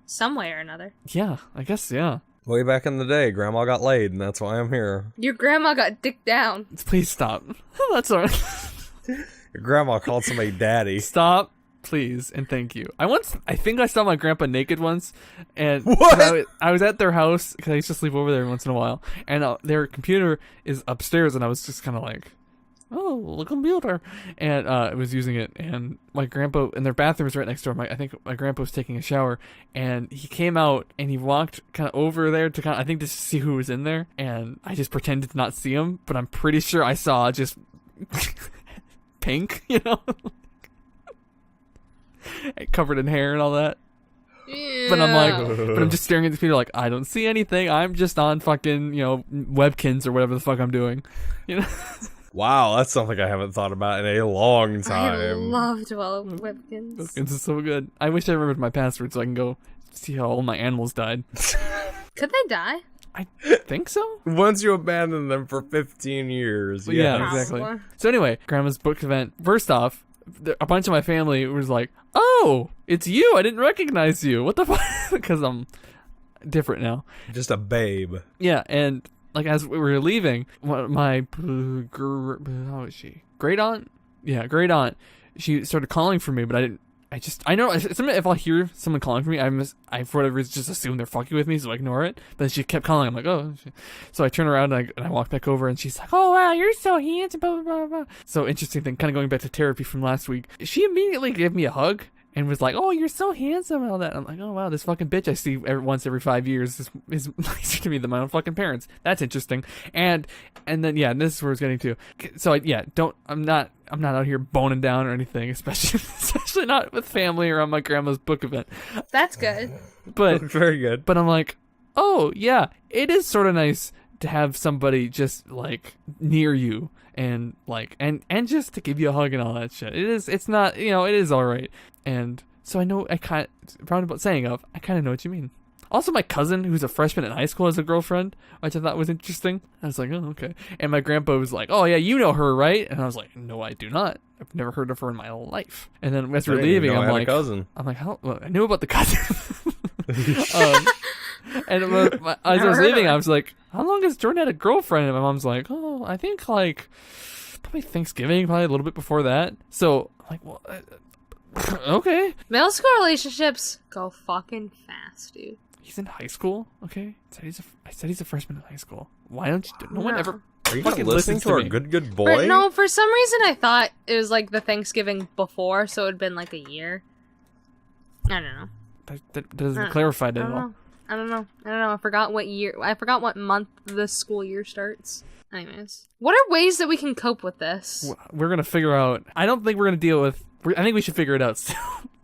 some way or another. Yeah, I guess, yeah. Way back in the day, Grandma got laid, and that's why I'm here. Your grandma got dicked down. Please stop. That's all right. Your grandma called somebody daddy. Stop. Please and thank you. I think I saw my grandpa naked once, and What? I was at their house because I used to sleep over there once in a while, and their computer is upstairs, and I was just kind of like, oh, the computer, and I was using it, and my grandpa, and their bathroom is right next door. I think my grandpa was taking a shower, and he came out, and he walked kind of over there to I think just to see who was in there, and I just pretended to not see him, but I'm pretty sure I saw just pink, covered in hair and all that. Yeah. But I'm just staring at the computer like, I don't see anything. I'm just on fucking, Webkins or whatever the fuck I'm doing. Wow, that's something I haven't thought about in a long I time. loved Webkins. Webkins is so good. I wish I remembered my password so I can go see how all my animals died. Could they die? I think so. Once you abandon them for 15 years, Well, yeah, yes. exactly. Probably. So anyway, Grandma's book event. First off, a bunch of my family was like, oh, it's you. I didn't recognize you. What the fuck? Because I'm different now. Just a babe. Yeah, and like as we were leaving, my how is she? Great aunt? Yeah, great aunt. She started calling for me, but I know if I'll hear someone calling for me, I for whatever reason just assume they're fucking with me, so I ignore it. But she kept calling. I'm like, oh. So I turn around and I walk back over, and she's like, oh wow, you're so handsome. Blah blah blah blah. So interesting thing, kind of going back to therapy from last week. She immediately gave me a hug and was like, oh, you're so handsome and all that. I'm like, oh wow, this fucking bitch I see once every 5 years is nicer to me than my own fucking parents. That's interesting. And then yeah, this is where it's getting to. So I'm not out here boning down or anything, especially not with family or on my grandma's book event. That's good. But Very good. But I'm like, oh yeah, it is sort of nice to have somebody just like near you and like and just to give you a hug and all that shit. It's not, it is all right. And so I know I kind of know what you mean. Also, my cousin, who's a freshman in high school, has a girlfriend, which I thought was interesting. I was like, oh, okay. And my grandpa was like, oh, yeah, you know her, right? And I was like, no, I do not. I've never heard of her in my life. And then as we're leaving, I'm like, how? Well, I knew about the cousin. And as I was leaving, I was like, how long has Jordan had a girlfriend? And my mom's like, oh, I think like probably Thanksgiving, probably a little bit before that. So I'm like, well, okay. Middle school relationships go fucking fast, dude. He's in high school, okay? I said he's a freshman in high school. Why don't you? No one ever Are you not fucking listening listens to our me. good boy? No, for some reason I thought it was like the Thanksgiving before, so it had been like a year. I don't know. That doesn't clarify it at all. I don't know. I forgot what month the school year starts. Anyways. What are ways that we can cope with this? We're going to figure out. I don't think we're going to deal with. I think we should figure it out soon.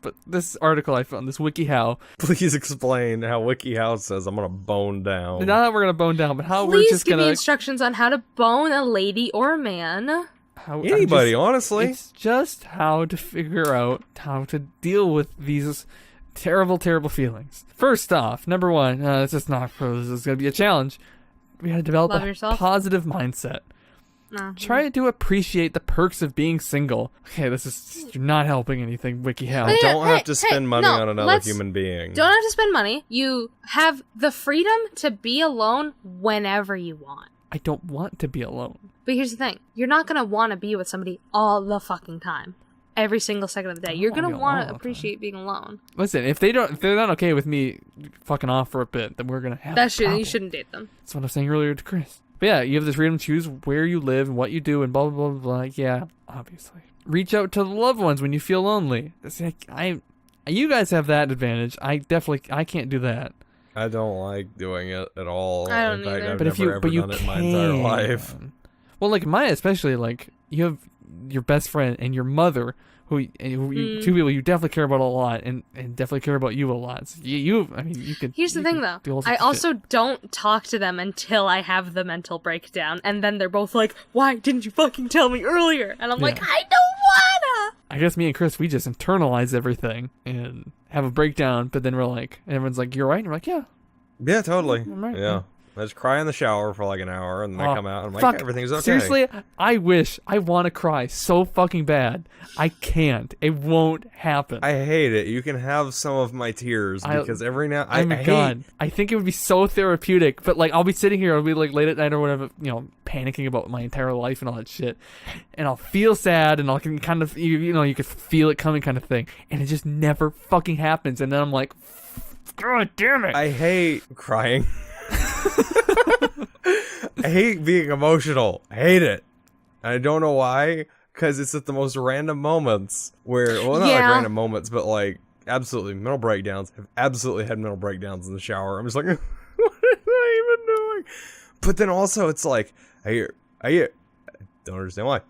But this article I found, this WikiHow. Please explain how WikiHow says I'm going to bone down. Not that we're going to bone down, but how Please we're just give going me to. instructions on how to bone a lady or a man. Anybody, honestly. It's just how to figure out how to deal with these terrible, terrible feelings. First off, number one, this is going to be a challenge. We got to develop Love a yourself. positive mindset. Try to appreciate the perks of being single. Okay, you're not helping anything, WikiHow. Hey, Don't have to spend money no, on another human being. Don't have to spend money. You have the freedom to be alone whenever you want. I don't want to be alone. But here's the thing. You're not going to want to be with somebody all the fucking time. every single second of the day. You're wanna gonna be want alone to all the appreciate being alone. Listen, if they're not okay with me fucking off for a bit, then we're gonna have That's a true. problem. You shouldn't date them. That's what I was saying earlier to Chris. But yeah, you have this freedom to choose where you live and what you do and blah blah blah blah. Yeah, obviously. Reach out to the loved ones when you feel lonely. See, you guys have that advantage. I can't do that. I don't like doing it at all. I don't In fact, either. I've But never ever you done it can. in my entire life. Well, like Maya, especially, like you have your best friend and your mother, who you, two people you definitely care about a lot, and definitely care about you a lot. So I mean, you could. Here's the thing, though. I also don't talk to them until I have the mental breakdown, and then they're both like, "Why didn't you fucking tell me earlier?" And I'm like, "I don't wanna." I guess me and Chris, we just internalize everything and have a breakdown, but then we're like, and everyone's like, "You're right," and we're like, "Yeah, Yeah, totally. I'm right." Yeah. I just cry in the shower for like an hour, and then I come out and I'm like, Fuck. everything's okay. Seriously, I want to cry so fucking bad. I can't. It won't happen. I hate it. You can have some of my tears because every now Oh my god, I think it would be so therapeutic. But like, I'll be sitting here, I'll be like late at night or whatever, panicking about my entire life and all that shit, and I'll feel sad, and I can kind of, you could feel it coming, kind of thing, and it just never fucking happens. And then I'm like, God damn it! I hate crying. I hate being emotional. I hate it. I don't know why, because it's at the most random moments where, well, not like random moments, but like absolutely mental breakdowns. I've absolutely had mental breakdowns in the shower. I'm just like, what am I even doing? But then also it's like, I don't understand why.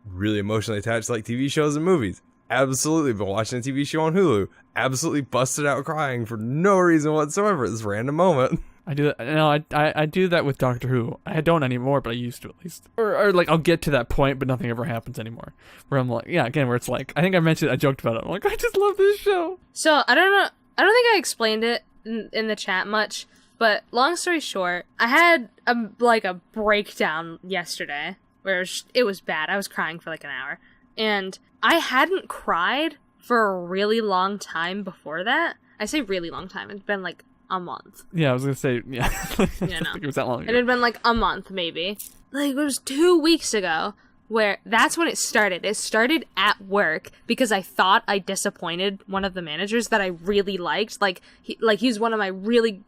Really emotionally attached to like TV shows and movies. Absolutely been watching a TV show on Hulu. Absolutely busted out crying for no reason whatsoever at this random moment. I do that. No, I do that with Doctor Who. I don't anymore, but I used to at least. Or like I'll get to that point, but nothing ever happens anymore. Where I'm like, where it's like, I think I joked about it. I'm like, I just love this show. So I don't know. I don't think I explained it in the chat much, but long story short, I had a breakdown yesterday where it was bad. I was crying for like an hour, and I hadn't cried for a really long time before that. I say really long time. It's been like a month. Yeah, I was gonna say, yeah. Yeah, no. It was that long ago. It had been like a month, maybe. Like, it was 2 weeks ago where that's when it started. It started at work because I thought I disappointed one of the managers that I really liked. He's one of my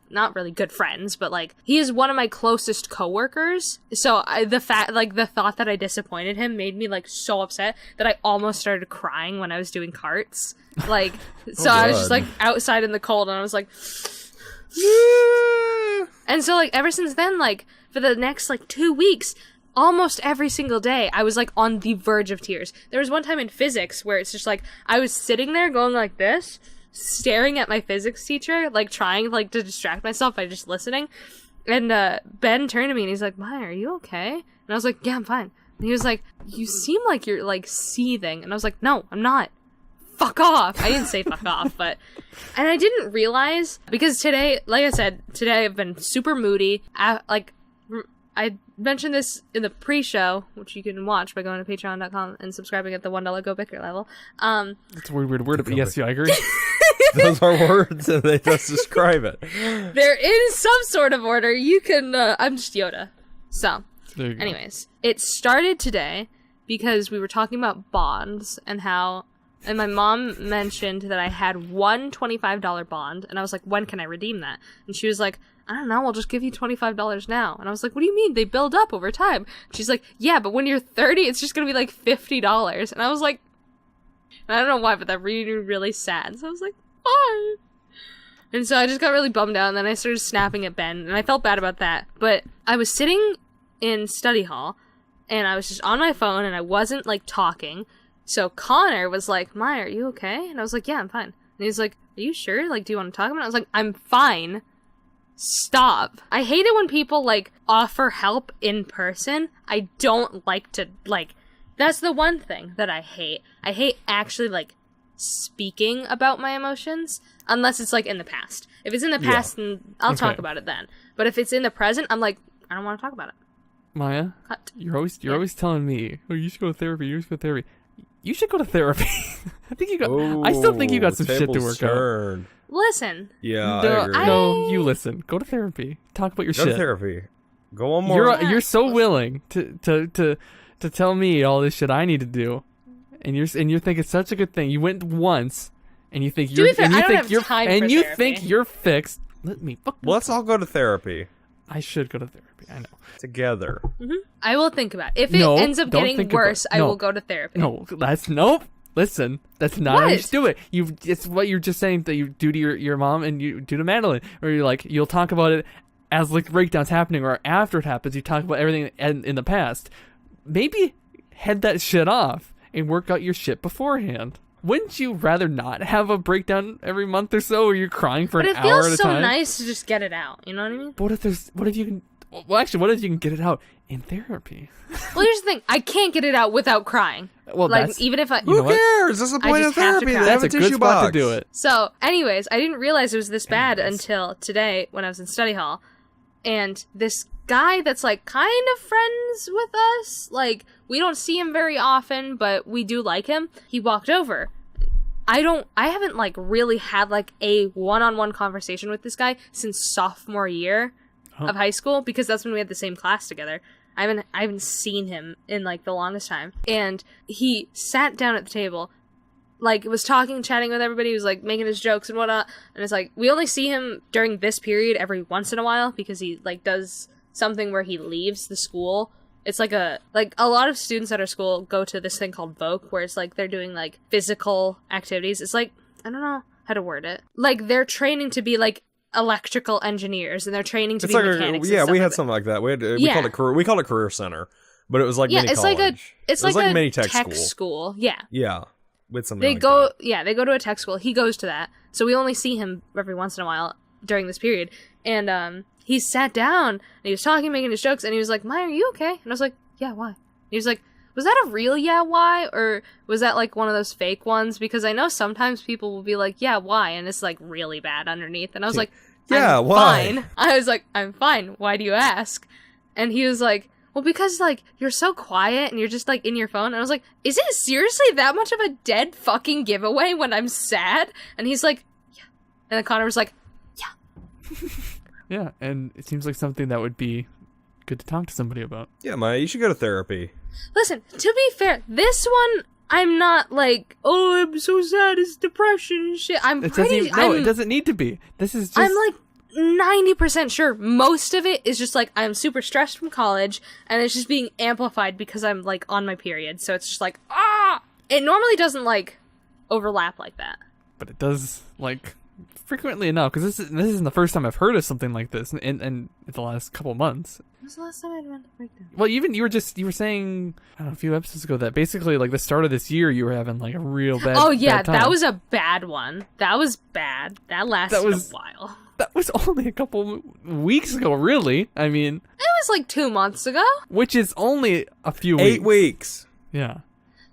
not really good friends, but like he is one of my closest coworkers. So the thought that I disappointed him made me like so upset that I almost started crying when I was doing carts. Like, so I was just like outside in the cold, and I was like. And so like ever since then, like for the next like 2 weeks, almost every single day I was like on the verge of tears. There was one time in physics where it's just like I was sitting there going like this, staring at my physics teacher, like trying like to distract myself by just listening, and Ben turned to me and he's like, Maya, are you okay? And I was like, yeah, I'm fine. And he was like, you seem like you're like seething. And I was like, no, I'm not. Fuck off. I didn't say fuck off, and I didn't realize, because today, like I said, today I've been super moody. I mentioned this in the pre-show, which you can watch by going to patreon.com and subscribing at the $1 GoBicker level. It's a weird word, but yes, I agree. Those are words and they just describe it. They're in some sort of order. You can, I'm just Yoda. So, anyways, it started today because we were talking about bonds and my mom mentioned that I had one $25 bond, and I was like, when can I redeem that? And she was like, I don't know, I'll just give you $25 now. And I was like, what do you mean? They build up over time. She's like, yeah, but when you're 30, it's just gonna be like $50. And I was like, I don't know why, but that really, really sad. So I was like, fine. And so I just got really bummed out, and then I started snapping at Ben, and I felt bad about that. But I was sitting in study hall, and I was just on my phone, and I wasn't like talking. So Connor was like, Maya, are you okay? And I was like, yeah, I'm fine. And he's like, are you sure? Like, do you want to talk about it? I was like, I'm fine. Stop. I hate it when people, like, offer help in person. I don't like to, like, that's the one thing that I hate. I hate actually, like, speaking about my emotions, unless it's, like, in the past. If it's in the past, then I'll talk about it then. But if it's in the present, I'm like, I don't want to talk about it. Maya, Cut. you're always telling me, oh, you should go to therapy, You should go to therapy. I still think you got some shit to work out. Listen. Yeah, I agree. No, you listen. Go to therapy. Talk about your Go shit. to therapy. Go on more. You're so willing to tell me all this shit I need to do, and you think it's such a good thing. You went once, and you think To be fair, I don't have time for you therapy. think you're fixed. Let me fuck. Let's all go to therapy I should go to therapy. I know. together. I will think about it. If it No, ends up don't getting think about worse, it. I No. will go to therapy. No, nope. Listen, that's not how you What? should do it. It's what you're just saying that you do to your mom and you do to Madeline, or you'll talk about it as like breakdowns happening, or after it happens, you talk about everything in the past. Maybe head that shit off and work out your shit beforehand. Wouldn't you rather not have a breakdown every month or so, where you're crying for But an it hour at feels a so time? nice to just get it out. You know what I mean? But what if you can? Well, actually, what if you can get it out in therapy? Well, here's the thing. I can't get it out without crying. Well, like, that's even if I... You know Who what? cares? That's the point of just have to therapy. cry. They have That's a a good tissue spot box. to do it. So, anyways, I didn't realize it was this bad until today when I was in study hall. And this guy that's, like, kind of friends with us, like, we don't see him very often, but we do like him. He walked over. I haven't, like, really had, like, a one-on-one conversation with this guy since sophomore year of high school, because that's when we had the same class together. I haven't seen him in, like, the longest time. And he sat down at the table, like, was chatting with everybody. He was, like, making his jokes and whatnot. And it's like, we only see him during this period every once in a while, because he, like, does something where he leaves the school. It's like a lot of students at our school go to this thing called Voc, where it's like they're doing, like, physical activities. It's like, I don't know how to word it. Like, they're training to be, like, electrical engineers, and they're training to It's be like mechanics. yeah, and stuff we had like that. something like that. We Yeah. called it career center, but it was like mini it's college. like it's it was like a mini tech tech school. Yeah. Yeah, with something. They like go that. they go to a tech school. He goes to that. So we only see him every once in a while during this period. And he sat down and he was talking, making his jokes, and he was like, "Maya, are you okay?" And I was like, "Yeah, why?" And he was like, "Was that a real yeah, why? Or was that like one of those fake ones? Because I know sometimes people will be like, yeah, why? And it's like really bad underneath." And I was like, Yeah, I'm why? fine. I was like, "I'm fine. Why do you ask?" And he was like, "Well, because, like, you're so quiet and you're just, like, in your phone." And I was like, "Is it seriously that much of a dead fucking giveaway when I'm sad?" And he's like, "Yeah." And then Connor was like, "Yeah." Yeah, and it seems like something that would be good to talk to somebody about. Yeah, Maya, you should go to therapy. Listen, to be fair, this one, I'm not like, "Oh, I'm so sad, it's depression and shit." It doesn't need to be. This is just... I'm like 90% sure most of it is just like, I'm super stressed from college, and it's just being amplified because I'm, like, on my period. So it's just like, it normally doesn't, like, overlap like that. But it does, like, frequently enough, because this isn't the first time I've heard of something like this in the last couple months. When was the last time I had a mental breakdown? Well, even you were saying, I don't know, a few episodes ago that basically, like, the start of this year, you were having, like, a real bad Oh yeah, bad time. that was a bad one. That was bad. That lasted a while. That was only a couple weeks ago, really. I mean... It was like 2 months ago. Which is only a few 8 weeks. Yeah.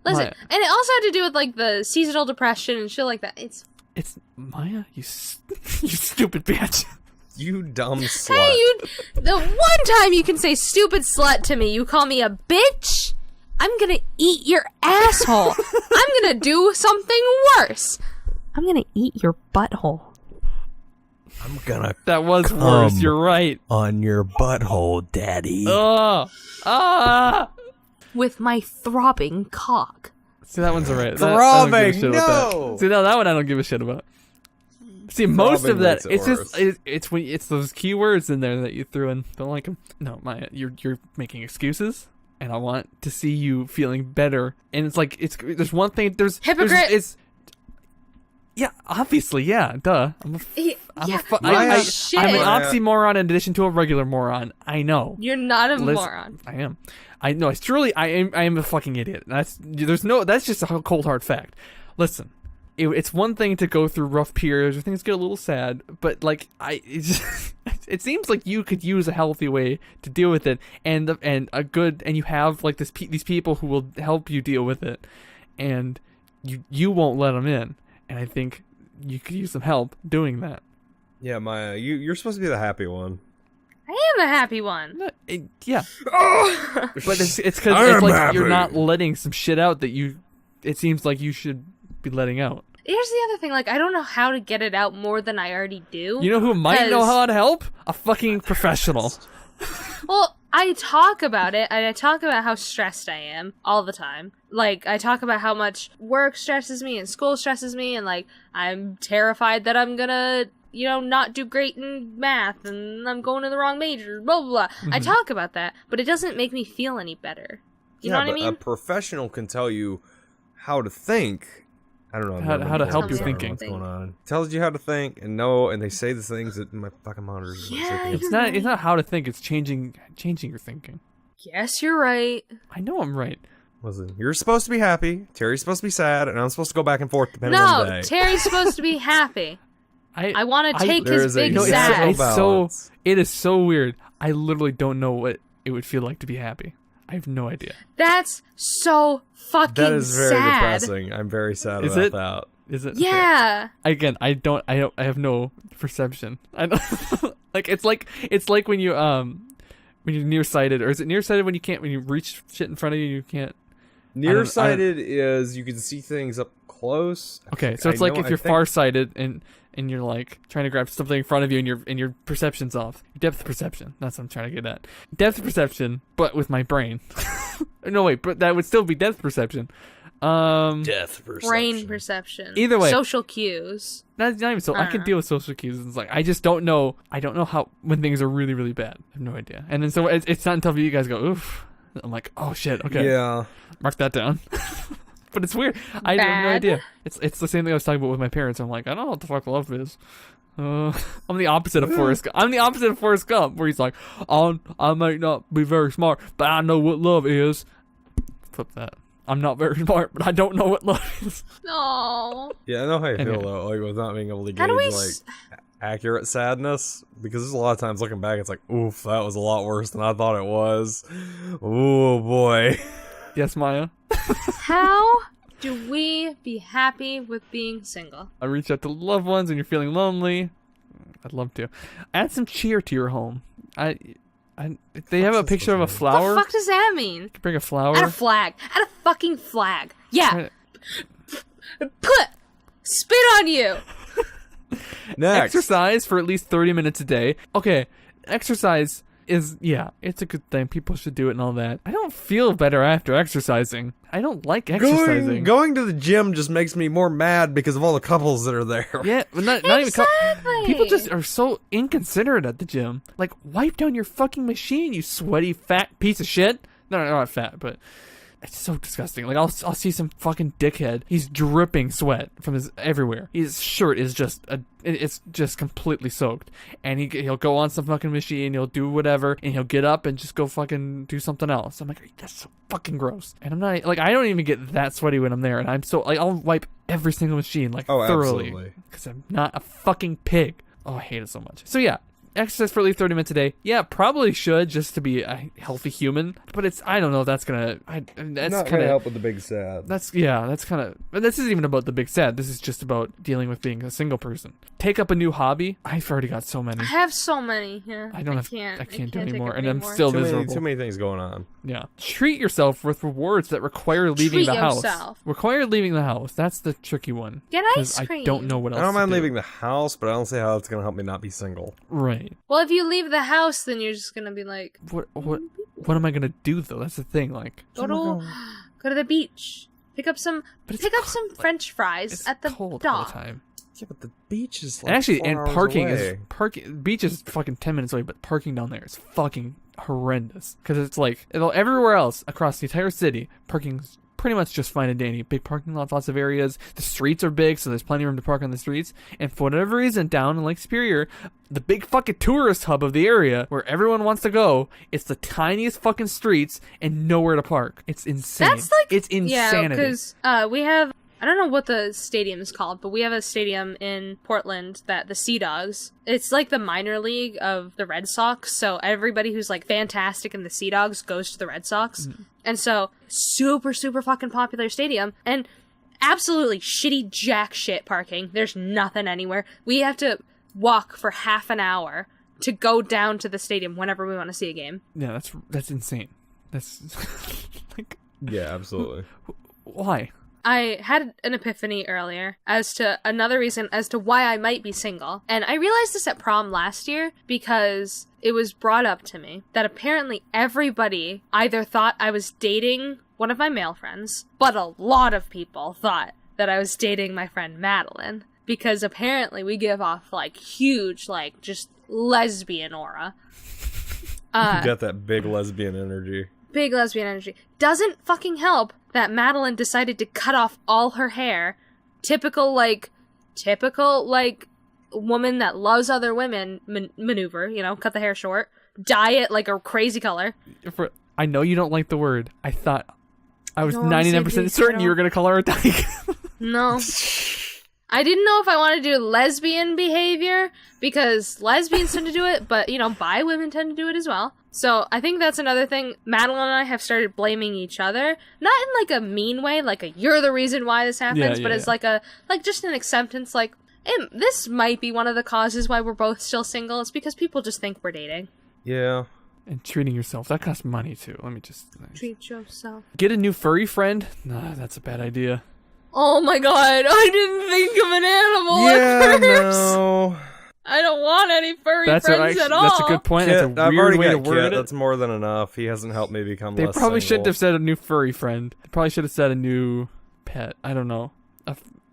Listen, Maya. and it also had to do with, like, the seasonal depression and shit like that. It's Maya, you stupid bitch. You dumb slut. Hey, the one time you can say stupid slut to me, you call me a bitch, I'm gonna eat your asshole. I'm gonna do something worse. I'm gonna eat your butthole. I'm gonna That was worse, you're right. on your butthole, daddy. With my throbbing cock. See, that one's alright. Throbbing, no! See, no, that one I don't give a shit about. See, most of that, makes it it's it's those keywords in there that you threw in. Don't like them. No, Maya, you're making excuses, and I want to see you feeling better. And it's like there's one thing. Hypocrite. Yeah, obviously, yeah, duh. I'm an shit. oxymoron in addition to a regular moron. I know. You're not a moron. I am. I know. I am a fucking idiot. That's just a cold hard fact. Listen, it's one thing to go through rough periods or things get a little sad, but like it seems like you could use a healthy way to deal with it, and you have like these people who will help you deal with it, and you won't let them in. And I think you could use some help doing that. Yeah, Maya, you're supposed to be the happy one. I am the happy one. Yeah. But it's because it's like you're not letting some shit out that it seems like you should be letting out. Here's the other thing, like, I don't know how to get it out more than I already do. You know who might know how to help? A fucking professional. Well, I talk about it, and I talk about how stressed I am all the time. Like, I talk about how much work stresses me and school stresses me, and, like, I'm terrified that I'm gonna, you know, not do great in math, and I'm going to the wrong major, blah, blah, blah. I talk about that, but it doesn't make me feel any better. You know what I mean? A professional can tell you how to think. I don't know. How to help you thinking. What's going on? Tells you how to think and know, and they say the things that my fucking monitors. Yeah, It's not how to think. It's changing your thinking. Yes, you're right. I know I'm right. Listen, you're supposed to be happy. Terry's supposed to be sad, and I'm supposed to go back and forth depending on the day. No, Terry's supposed to be happy. I want to take there his is a big no, sad. It is so weird. I literally don't know what it would feel like to be happy. I have no idea. That's so fucking sad. That is very depressing. I'm very sad Is about it? that. Is it? Yeah. Okay. Again, I have no perception. I don't it's like when you're nearsighted, or is it nearsighted when you reach shit in front of you can't. Nearsighted is you can see things up close. Okay, so it's like if you're farsighted and you're like trying to grab something in front of you and your perception's off. Depth perception. That's what I'm trying to get at. Depth perception, but with my brain. No wait, but that would still be depth perception. Death perception. Brain perception. Either way. Social cues. Not even so. I can deal with social cues. It's like I just don't know. I don't know how when things are really really bad. I have no idea. And then so it's not until you guys go oof. I'm like, oh shit. Okay. Yeah. Mark that down. But it's weird. I have no idea. It's the same thing I was talking about with my parents. I'm like, I don't know what the fuck love is. I'm the opposite of Forrest Gump. I'm the opposite of Forrest Gump, where he's like, I might not be very smart, but I know what love is. Flip that. I'm not very smart, but I don't know what love is. No. Yeah, I know how you Anyway. feel though, like with not being able to How do we gauge like accurate sadness, because there's a lot of times looking back, it's like, oof, that was a lot worse than I thought it was. Oh boy. Yes, Maya. How do we be happy with being single? I reach out to loved ones and you're feeling lonely. I'd love to. Add some cheer to your home. If they have a picture of a flower. What the fuck does that mean? Bring a flower. Add a flag. Add a fucking flag. Yeah. Spit on you. Next. Exercise for at least 30 minutes a day. Okay, exercise is, yeah, it's a good thing. People should do it and all that. I don't feel better after exercising. I don't like exercising. Going to the gym just makes me more mad because of all the couples that are there. Yeah, but not even people just are so inconsiderate at the gym. Like, wipe down your fucking machine, you sweaty fat piece of shit. No, not fat, but it's so disgusting. Like, I'll see some fucking dickhead. He's dripping sweat from his everywhere. His shirt is it's just completely soaked. And he'll go on some fucking machine, he'll do whatever, and he'll get up and just go fucking do something else. I'm like, that's so fucking gross. And I'm not, like, I don't even get that sweaty when I'm there. And I'm so, like, I'll wipe every single machine, like, thoroughly. Absolutely. Because I'm not a fucking pig. Oh, I hate it so much. So, yeah. Exercise for at least 30 minutes a day. Yeah, probably should, just to be a healthy human. But I don't know if that's gonna. That's not kind of help with the big sad. That's kind of. But this isn't even about the big sad. This is just about dealing with being a single person. Take up a new hobby. I've already got so many. I have so many. Yeah. I can't do anymore, and I'm anymore. still Too miserable. many things going on. Yeah. Treat yourself with rewards that require leaving the house. yourself. Require leaving the house. That's the tricky one. Get 'Cause ice cream. I don't know what else. I don't mind to do. leaving the house, but I don't see how it's going to help me not be single. Right. Well, if you leave the house, then you're just gonna be like, What am I gonna do though? That's the thing. Like, go to the beach, pick up some French fries at the cold dock. all the time. Yeah, but the beach is like And actually, 4 and hours parking away. beach is fucking 10 minutes away, but parking down there is fucking horrendous. Because it's like, everywhere else across the entire city, parking's pretty much just fine and dandy. Big parking lots, lots of areas. The streets are big, so there's plenty of room to park on the streets. And for whatever reason, down in Lake Superior, the big fucking tourist hub of the area where everyone wants to go, it's the tiniest fucking streets and nowhere to park. It's insane. That's like it's insanity. Yeah, because we have. I don't know what the stadium is called, but we have a stadium in Portland that the Sea Dogs. It's like the minor league of the Red Sox, so everybody who's like fantastic in the Sea Dogs goes to the Red Sox. Mm-hmm. And so, super, super fucking popular stadium, and absolutely shitty jack shit parking. There's nothing anywhere. We have to walk for half an hour to go down to the stadium whenever we want to see a game. Yeah, that's insane. That's like, yeah, absolutely. Why? I had an epiphany earlier as to another reason as to why I might be single. And I realized this at prom last year because it was brought up to me that apparently everybody either thought I was dating one of my male friends, but a lot of people thought that I was dating my friend Madeline, because apparently we give off, like, huge, like, just lesbian aura. You got that big lesbian energy. Big lesbian energy. Doesn't fucking help that Madeline decided to cut off all her hair. Typical, like, woman that loves other women maneuver, you know, cut the hair short, dye it like a crazy color. I know you don't like the word. I was 99% certain you were going to call her a dyke. No. I didn't know if I wanted to do lesbian behavior, because lesbians tend to do it, but, you know, bi women tend to do it as well. So I think that's another thing. Madeline and I have started blaming each other, not in like a mean way, like a you're the reason why this happens, but it's like just an acceptance, like, this might be one of the causes why we're both still single. It's because people just think we're dating. Yeah. And treating yourself, that costs money too. Let me just treat yourself. Get a new furry friend? Nah, that's a bad idea. Oh my god, I didn't think of an animal at first. No. I don't want any furry friends at all. That's a good point. That's a weird way to word it. That's more than enough. He hasn't helped me become They less probably single. shouldn't have said a new furry friend. They probably should have said a new pet. I don't know.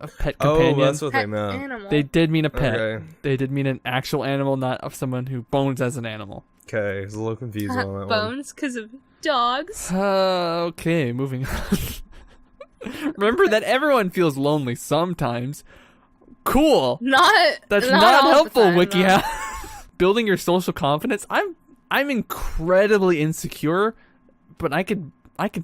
A pet companion. Oh, that's what they meant. Animal. They did mean a pet. Okay. They did mean an actual animal, not of someone who bones as an animal. Okay, I was a little confused on that Bones because of dogs. Okay, moving on. Remember that everyone feels lonely sometimes. Cool. That's not helpful, WikiHow. No. Building your social confidence. I'm incredibly insecure, but I could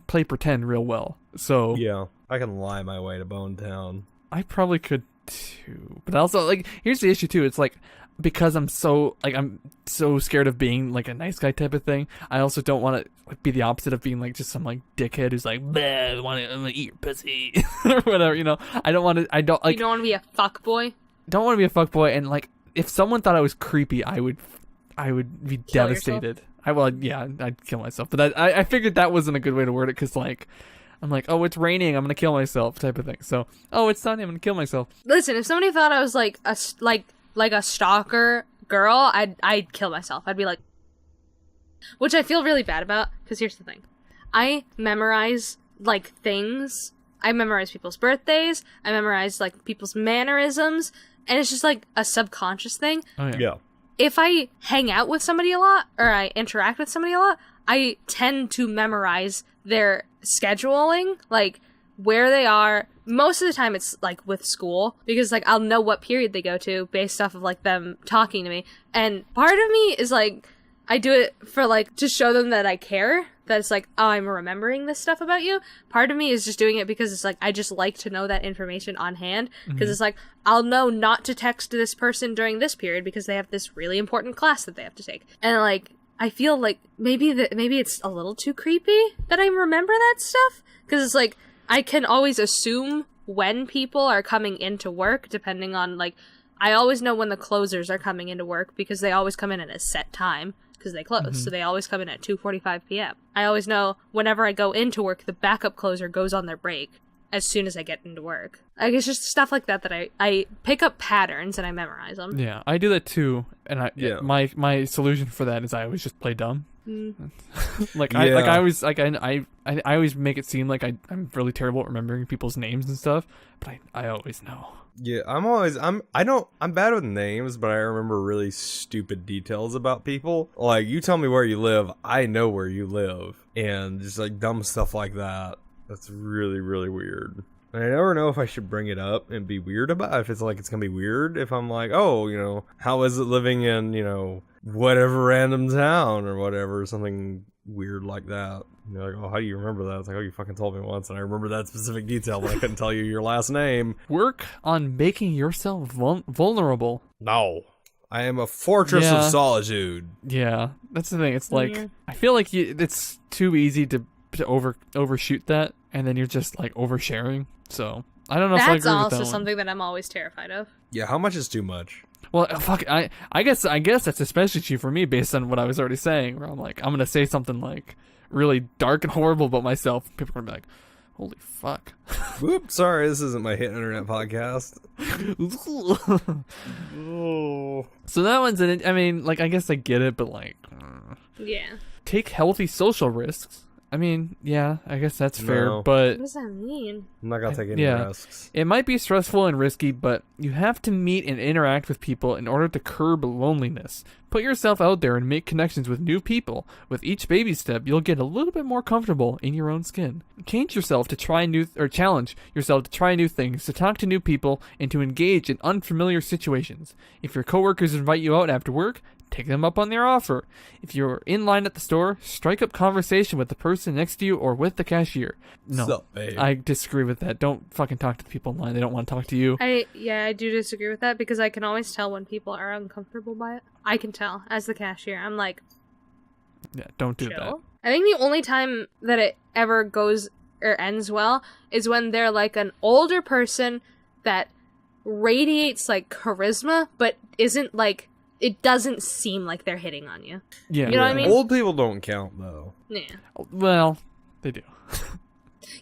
play pretend real well. So yeah, I can lie my way to Bone Town. I probably could too. But also, like, here's the issue too. It's like, because I'm so scared of being like a nice guy type of thing, I also don't want to like be the opposite of being like just some like dickhead who's like, I'm gonna eat your pussy or whatever, you know. You don't want to be a fuckboy. Don't want to be a fuckboy, and like if someone thought I was creepy, I would be devastated. I'd kill myself. But I figured that wasn't a good way to word it, because like I'm like, oh, it's raining, I'm gonna kill myself type of thing. So, oh, it's sunny, I'm gonna kill myself. Listen, if somebody thought I was like a stalker girl, I'd kill myself. I'd be like, which I feel really bad about, because here's the thing. I memorize like things. I memorize people's birthdays. I memorize like people's mannerisms, and it's just like a subconscious thing. Oh, yeah. If I hang out with somebody a lot, or I interact with somebody a lot, I tend to memorize their scheduling, like where they are. Most of the time it's like with school, because like I'll know what period they go to based off of like them talking to me. And part of me is like, I do it for like to show them that I care, that it's like, oh, I'm remembering this stuff about you. Part of me is just doing it because it's like I just like to know that information on hand, because it's like I'll know not to text this person during this period because they have this really important class that they have to take. And like I feel like maybe it's a little too creepy that I remember that stuff, because it's like I can always assume when people are coming into work, depending on, like, I always know when the closers are coming into work, because they always come in at a set time, because they close, so they always come in at 2:45 p.m. I always know whenever I go into work, the backup closer goes on their break as soon as I get into work. Like, it's just stuff like that I pick up patterns and I memorize them. Yeah, I do that too, and my solution for that is I always just play dumb. I always make it seem like I'm really terrible at remembering people's names and stuff, but I always know. Yeah, I'm bad with names, but I remember really stupid details about people. Like, you tell me where you live, I know where you live, and just like dumb stuff like that. That's really, really weird. And I never know if I should bring it up and be weird about it, if it's like it's gonna be weird if I'm like, oh, you know, how is it living in, you know, whatever random town or whatever, something weird like that. And they're like, oh, how do you remember that? It's like, oh, you fucking told me once and I remember that specific detail, but I couldn't tell you your last name. Work on making yourself vulnerable. No. I am a fortress of solitude. Yeah, that's the thing. It's like, I feel like it's too easy to overshoot that, and then you're just like oversharing. So I don't know if I agree with that one. That's also something that I'm always terrified of. Yeah, how much is too much? Well, fuck, I guess that's especially true for me based on what I was already saying, where I'm like, I'm gonna say something like really dark and horrible about myself. People are gonna be like, holy fuck. Whoop, sorry, this isn't my hit internet podcast. So that one's I mean, like, I guess I get it, but like, yeah. Take healthy social risks. I mean, yeah, I guess that's fair, No. What but does that mean? I'm not gonna take any Yeah. risks. it might be stressful and risky, but you have to meet and interact with people in order to curb loneliness. Put yourself out there and make connections with new people. With each baby step, you'll get a little bit more comfortable in your own skin. Challenge yourself to try new things, to talk to new people, and to engage in unfamiliar situations. If your coworkers invite you out after work, take them up on their offer. If you're in line at the store, strike up conversation with the person next to you or with the cashier. No, Sup, babe? I disagree with that. Don't fucking talk to the people in line. They don't want to talk to you. I do disagree with that because I can always tell when people are uncomfortable by it. I can tell as the cashier. I'm like, Yeah, don't do chill. that. I think the only time that it ever goes or ends well is when they're like an older person that radiates like charisma, but isn't like, it doesn't seem like they're hitting on you. Yeah. You know what I mean? Old people don't count though. Yeah. Well, they do.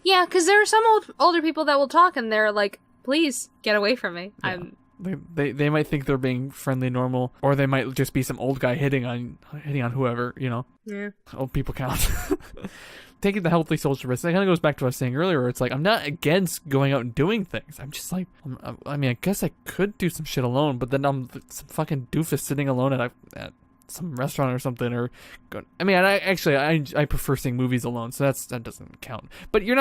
Yeah, because there are some older people that will talk and they're like, please get away from me. Yeah. I'm They might think they're being friendly, normal, or they might just be some old guy hitting on whoever, you know. yeah. Old people count. Taking the healthy social risk. That kind of goes back to what I was saying earlier. It's like, I'm not against going out and doing things. I'm just like, I mean, I guess I could do some shit alone, but then I'm some fucking doofus sitting alone at some restaurant or something, or I mean, I prefer seeing movies alone, so that doesn't count. But you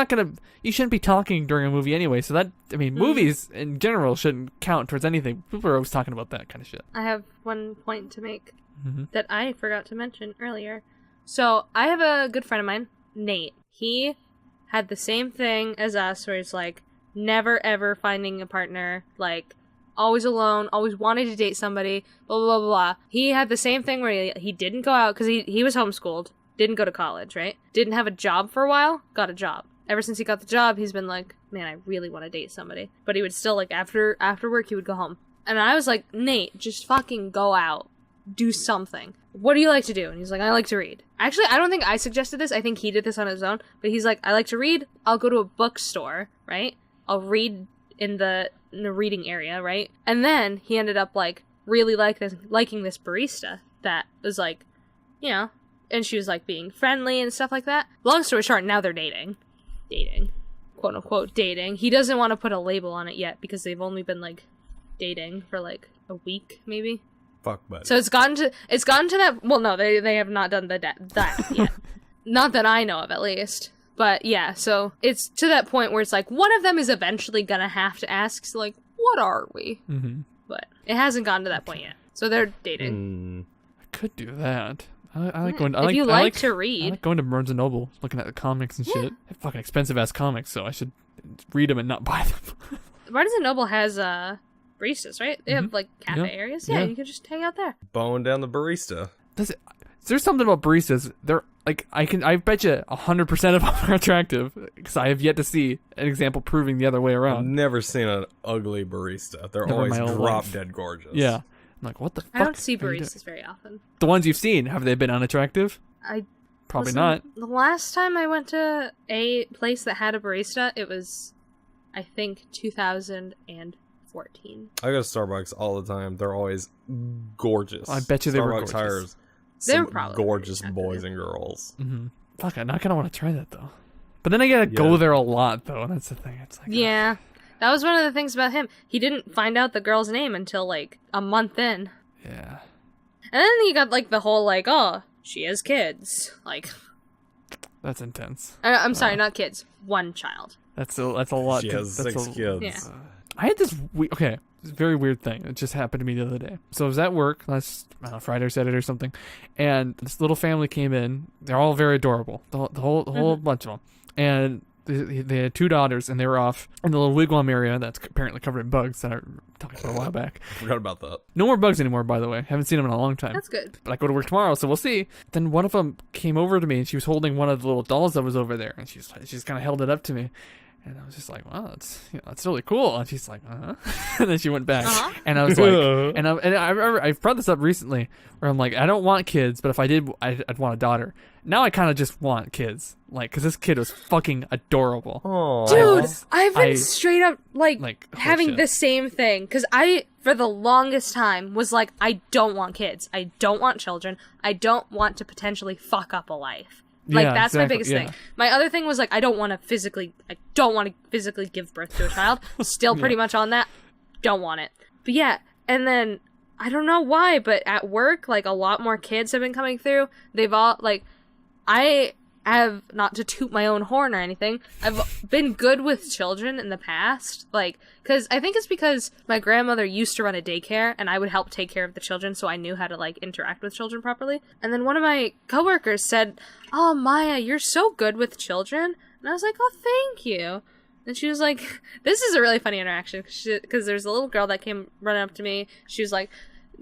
shouldn't be talking during a movie anyway, so that, I mean, movies in general shouldn't count towards anything. People are always talking about that kind of shit. I have one point to make Mm-hmm. that I forgot to mention earlier. So I have a good friend of mine, Nate. He had the same thing as us, where it's like never ever finding a partner, like always alone, always wanted to date somebody, blah blah blah blah. He had the same thing where he didn't go out because he was homeschooled, didn't go to college, right? Didn't have a job for a while, got a job. Ever since he got the job, he's been like, man, I really want to date somebody. But he would still, like, after work, he would go home. And I was like, Nate, just fucking go out. Do something. What do you like to do? And he's like, I like to read. Actually, I don't think I suggested this. I think he did this on his own. But he's like, I like to read. I'll go to a bookstore, right? I'll read in the reading area, right? And then he ended up, like, really liking this barista that was like, you know, and she was, like, being friendly and stuff like that. Long story short, now they're dating. Quote unquote dating. He doesn't want to put a label on it yet because they've only been, like, dating for, like, a week, maybe. Fuck buddy. So it's gotten to that. Well, no, they have not done that yet. Not that I know of, at least. But yeah, so it's to that point where it's like one of them is eventually gonna have to ask, so like, what are we? Mm-hmm. But it hasn't gotten to that point yet. So they're dating. I could do that. I like going. If you like to I read, like going to Barnes and Noble, looking at the comics and shit. They're fucking expensive ass comics, so I should read them and not buy them. Barnes and Noble has baristas, right? They have like cafe Yeah. areas. Yeah. Yeah, you can just hang out there. Bowing down the barista. There's something about baristas. They're like, I bet you 100% of them are attractive, because I have yet to see an example proving the other way I've around. never seen an ugly barista. They're Never always in my whole drop life. dead gorgeous. Yeah, I'm like, what the fuck? I don't see are you doing? baristas very often. The ones you've seen, have they been unattractive? Probably Listen, not. The last time I went to a place that had a barista, it was, I think, 2014. I go to Starbucks all the time. They're always gorgeous. I bet you they were Starbucks gorgeous. hires They're some probably gorgeous pretty boys attractive. and girls. Mm-hmm. Fuck, I kind of want to try that though. But then I gotta go there a lot though, and that's the thing. It's like, Yeah. That was one of the things about him. He didn't find out the girl's name until, like, a month in. yeah. And then he got, like, the whole, like, oh, she has kids. Like, That's intense. I'm sorry, not kids. One child. That's a lot. She has that's 6 kids. Yeah. I had this very weird thing. It just happened to me the other day. So I was at work last Friday or Saturday or something, and this little family came in. They're all very adorable. The whole bunch of them, and they had 2 daughters, and they were off in the little wigwam area that's apparently covered in bugs that I talked about a while back. I forgot about that. No more bugs anymore, by the way. Haven't seen them in a long time. That's good. But I go to work tomorrow, so we'll see. Then one of them came over to me, and she was holding one of the little dolls that was over there, and she's kind of held it up to me. And I was just like, wow, that's really cool. And she's like, and then she went back. Uh-huh. And I was like, and I remember I've brought this up recently, where I'm like, I don't want kids, but if I did, I'd want a daughter. Now I kind of just want kids, like, because this kid was fucking adorable. Oh, Dude, I've been straight up, like oh, having shit. the same thing. Because I, for the longest time, was like, I don't want kids. I don't want children. I don't want to potentially fuck up a life. Like, Yeah, that's my exactly, biggest yeah. thing. My other thing was, like, I don't want to physically give birth to a child. Still pretty much on that. Don't want it. But yeah, and then, I don't know why, but at work, like, a lot more kids have been coming through. They've all, like, I have, not to toot my own horn or anything, I've been good with children in the past, like, because I think it's because my grandmother used to run a daycare, and I would help take care of the children, so I knew how to, like, interact with children properly. And then one of my coworkers said, "Oh, Maya, you're so good with children." And I was like, "Oh, thank you." And she was like, this is a really funny interaction, because there's a little girl that came running up to me. She was, like,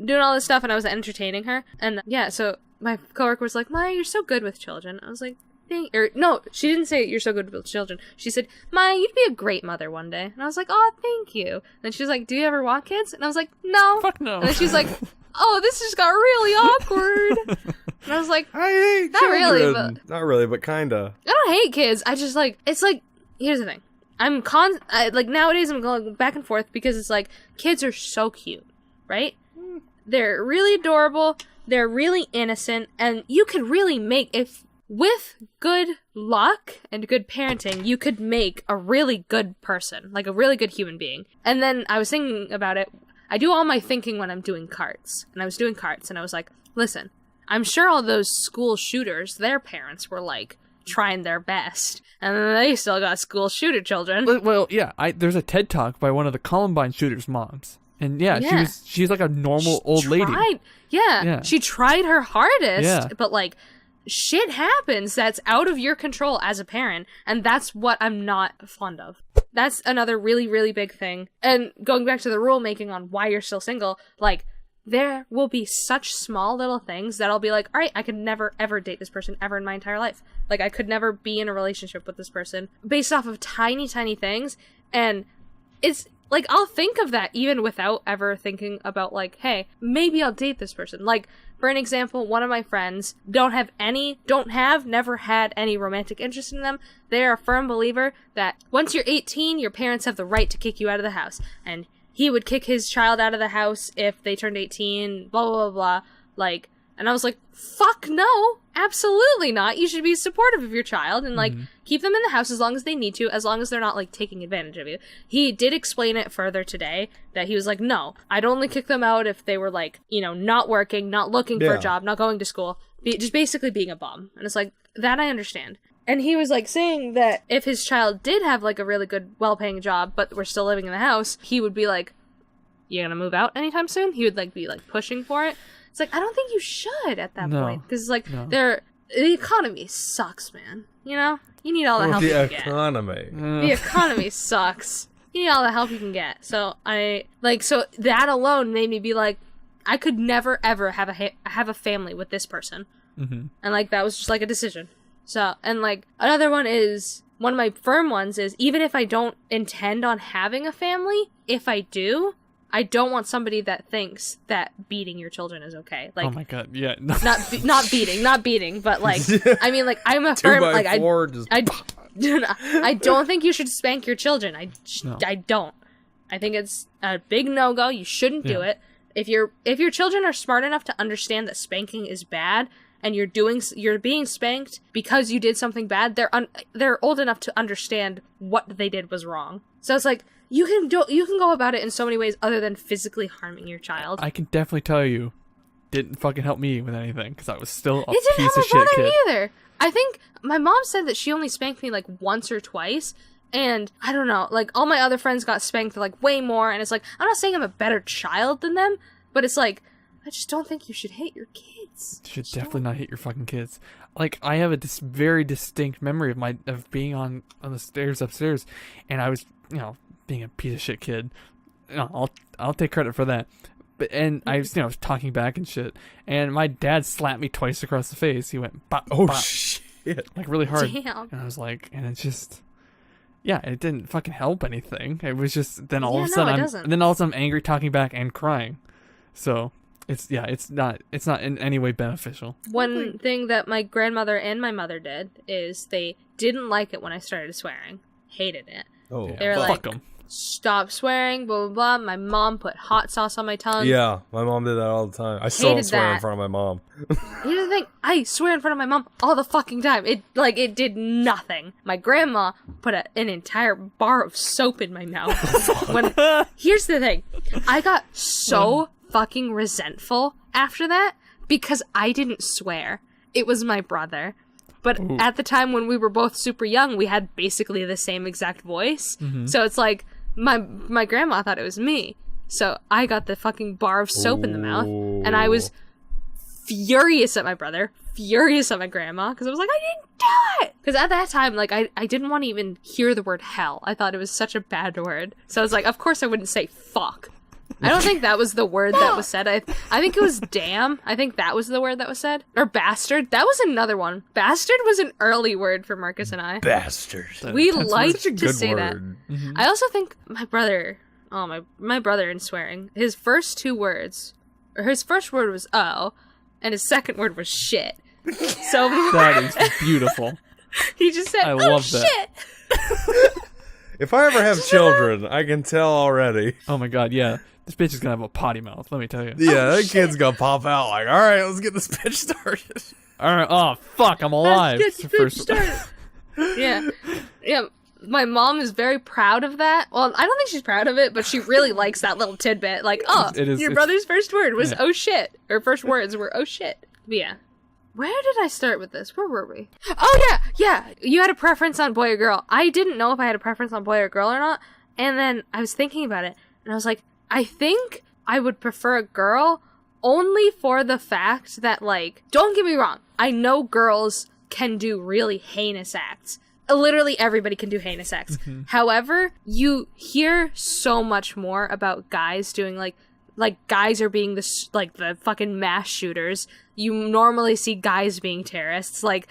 doing all this stuff, and I was entertaining her. And, yeah, so my coworker was like, "Maya, you're so good with children." I was like, no, she didn't say you're so good with children. She said, "Maya, you'd be a great mother one day." And I was like, "Oh, thank you." And then she was like, "Do you ever want kids?" And I was like, "No." Fuck no. And then she's like, "Oh, this just got really awkward." And I was like, I hate Not children. really, but- Not really, but kinda. I don't hate kids. I just, like, it's like, here's the thing. Like, nowadays I'm going back and forth because it's like, kids are so cute, right? They're really adorable, they're really innocent, and you could really with good luck and good parenting, you could make a really good person, like a really good human being. And then I was thinking about it. I do all my thinking when I'm doing carts. And I was doing carts, and I was like, listen, I'm sure all those school shooters, their parents were, like, trying their best. And they still got school shooter children. Well, yeah, there's a TED Talk by one of the Columbine shooters' moms. And Yeah. she's like a normal old lady. Yeah, she tried her hardest, Yeah. but, like, shit happens that's out of your control as a parent, and that's what I'm not fond of. That's another really, really big thing. And going back to the rule making on why you're still single, like, there will be such small little things that I'll be like, all right, I could never, ever date this person ever in my entire life. Like, I could never be in a relationship with this person based off of tiny, tiny things. And it's, like, I'll think of that even without ever thinking about, like, hey, maybe I'll date this person. Like, for an example, one of my friends never had any romantic interest in them. They are a firm believer that once you're 18, your parents have the right to kick you out of the house. And he would kick his child out of the house if they turned 18, blah, blah, blah, blah. Like, and I was like, fuck no, absolutely not. You should be supportive of your child and, like, keep them in the house as long as they need to, as long as they're not, like, taking advantage of you. He did explain it further today, that he was like, no, I'd only kick them out if they were, like, you know, not working, not looking for a job, not going to school, just basically being a bum. And it's like, that I understand. And he was, like, saying that if his child did have, like, a really good, well-paying job, but we're still living in the house, he would be like, you gonna move out anytime soon? He would, like, be, like, pushing for it. It's like, I don't think you should at that point. Because, like, the economy sucks, man. You know? You need all the help you can get. The economy sucks. You need all the help you can get. So, so that alone made me be like, I could never, ever have a family with this person. Mm-hmm. And, like, that was just, like, a decision. So, and, like, another one is, one of my firm ones is, even if I don't intend on having a family, if I do, I don't want somebody that thinks that beating your children is okay. Like, oh my god, yeah. not beating, but, like, I mean, like, I'm a firm, like, I don't think you should spank your children. I don't. I think it's a big no-go. You shouldn't do it. If your children are smart enough to understand that spanking is bad, and you're being spanked because you did something bad, they're old enough to understand what they did was wrong. So it's like, you can go about it in so many ways other than physically harming your child. I can definitely tell you, didn't fucking help me with anything because I was still a it didn't piece help of my shit brother kid. either. I think my mom said that she only spanked me like once or twice, and I don't know, like, all my other friends got spanked like way more, and it's like, I'm not saying I'm a better child than them, but it's like, I just don't think you should hate your kids. You should definitely not hate your fucking kids. Like, I have a very distinct memory of being on the stairs upstairs, and I was, you know, being a piece of shit kid. You know, I'll take credit for that. But I was, you know, talking back and shit, and my dad slapped me twice across the face. He went, bop, bop, shit, like really hard. Damn. And I was like, and it's just, yeah, it didn't fucking help anything. It was just then all of a sudden I'm angry, talking back, and crying. So it's not in any way beneficial. One thing that my grandmother and my mother did is they didn't like it when I started swearing. Hated it. Oh, They were fuck like, 'em. stop swearing, blah, blah, blah. My mom put hot sauce on my tongue. Yeah, my mom did that all the time. I still don't swear in that. front of my mom. Here's the thing. I swear in front of my mom all the fucking time. It did nothing. My grandma put an entire bar of soap in my mouth. Here's the thing. I got so fucking resentful after that because I didn't swear. It was my brother. But at the time when we were both super young, we had basically the same exact voice. Mm-hmm. So it's like, my grandma thought it was me. So I got the fucking bar of soap in the mouth. And I was furious at my brother, furious at my grandma, because I was like, I didn't do it! Because at that time, like, I didn't want to even hear the word hell. I thought it was such a bad word. So I was like, of course I wouldn't say fuck. I don't think that was the word that was said. I think it was damn. I think that was the word that was said. Or bastard. That was another one. Bastard was an early word for Marcus and I. Bastard. We liked to good say word. that. Mm-hmm. I also think my brother, my brother in swearing, his first two words, or his first word was oh, and his second word was shit. So That is beautiful. he just said, I oh love shit. that. If I ever have children, I can tell already. Oh my god, yeah. This bitch is gonna have a potty mouth, let me tell you. Yeah, that kid's gonna pop out like, all right, let's get this bitch started. Alright, oh fuck, I'm alive. Let's get It's this the bitch started. Yeah. My mom is very proud of that. Well, I don't think she's proud of it, but she really likes that little tidbit. Like, oh, your brother's first word was oh shit. Or first words were oh shit. But yeah. Where did I start with this? Where were we? Oh, yeah. You had a preference on boy or girl. I didn't know if I had a preference on boy or girl or not. And then I was thinking about it. And I was like, I think I would prefer a girl only for the fact that, like, don't get me wrong. I know girls can do really heinous acts. Literally everybody can do heinous acts. Mm-hmm. However, you hear so much more about guys doing, like guys are being the fucking mass shooters. You normally see guys being terrorists. Like,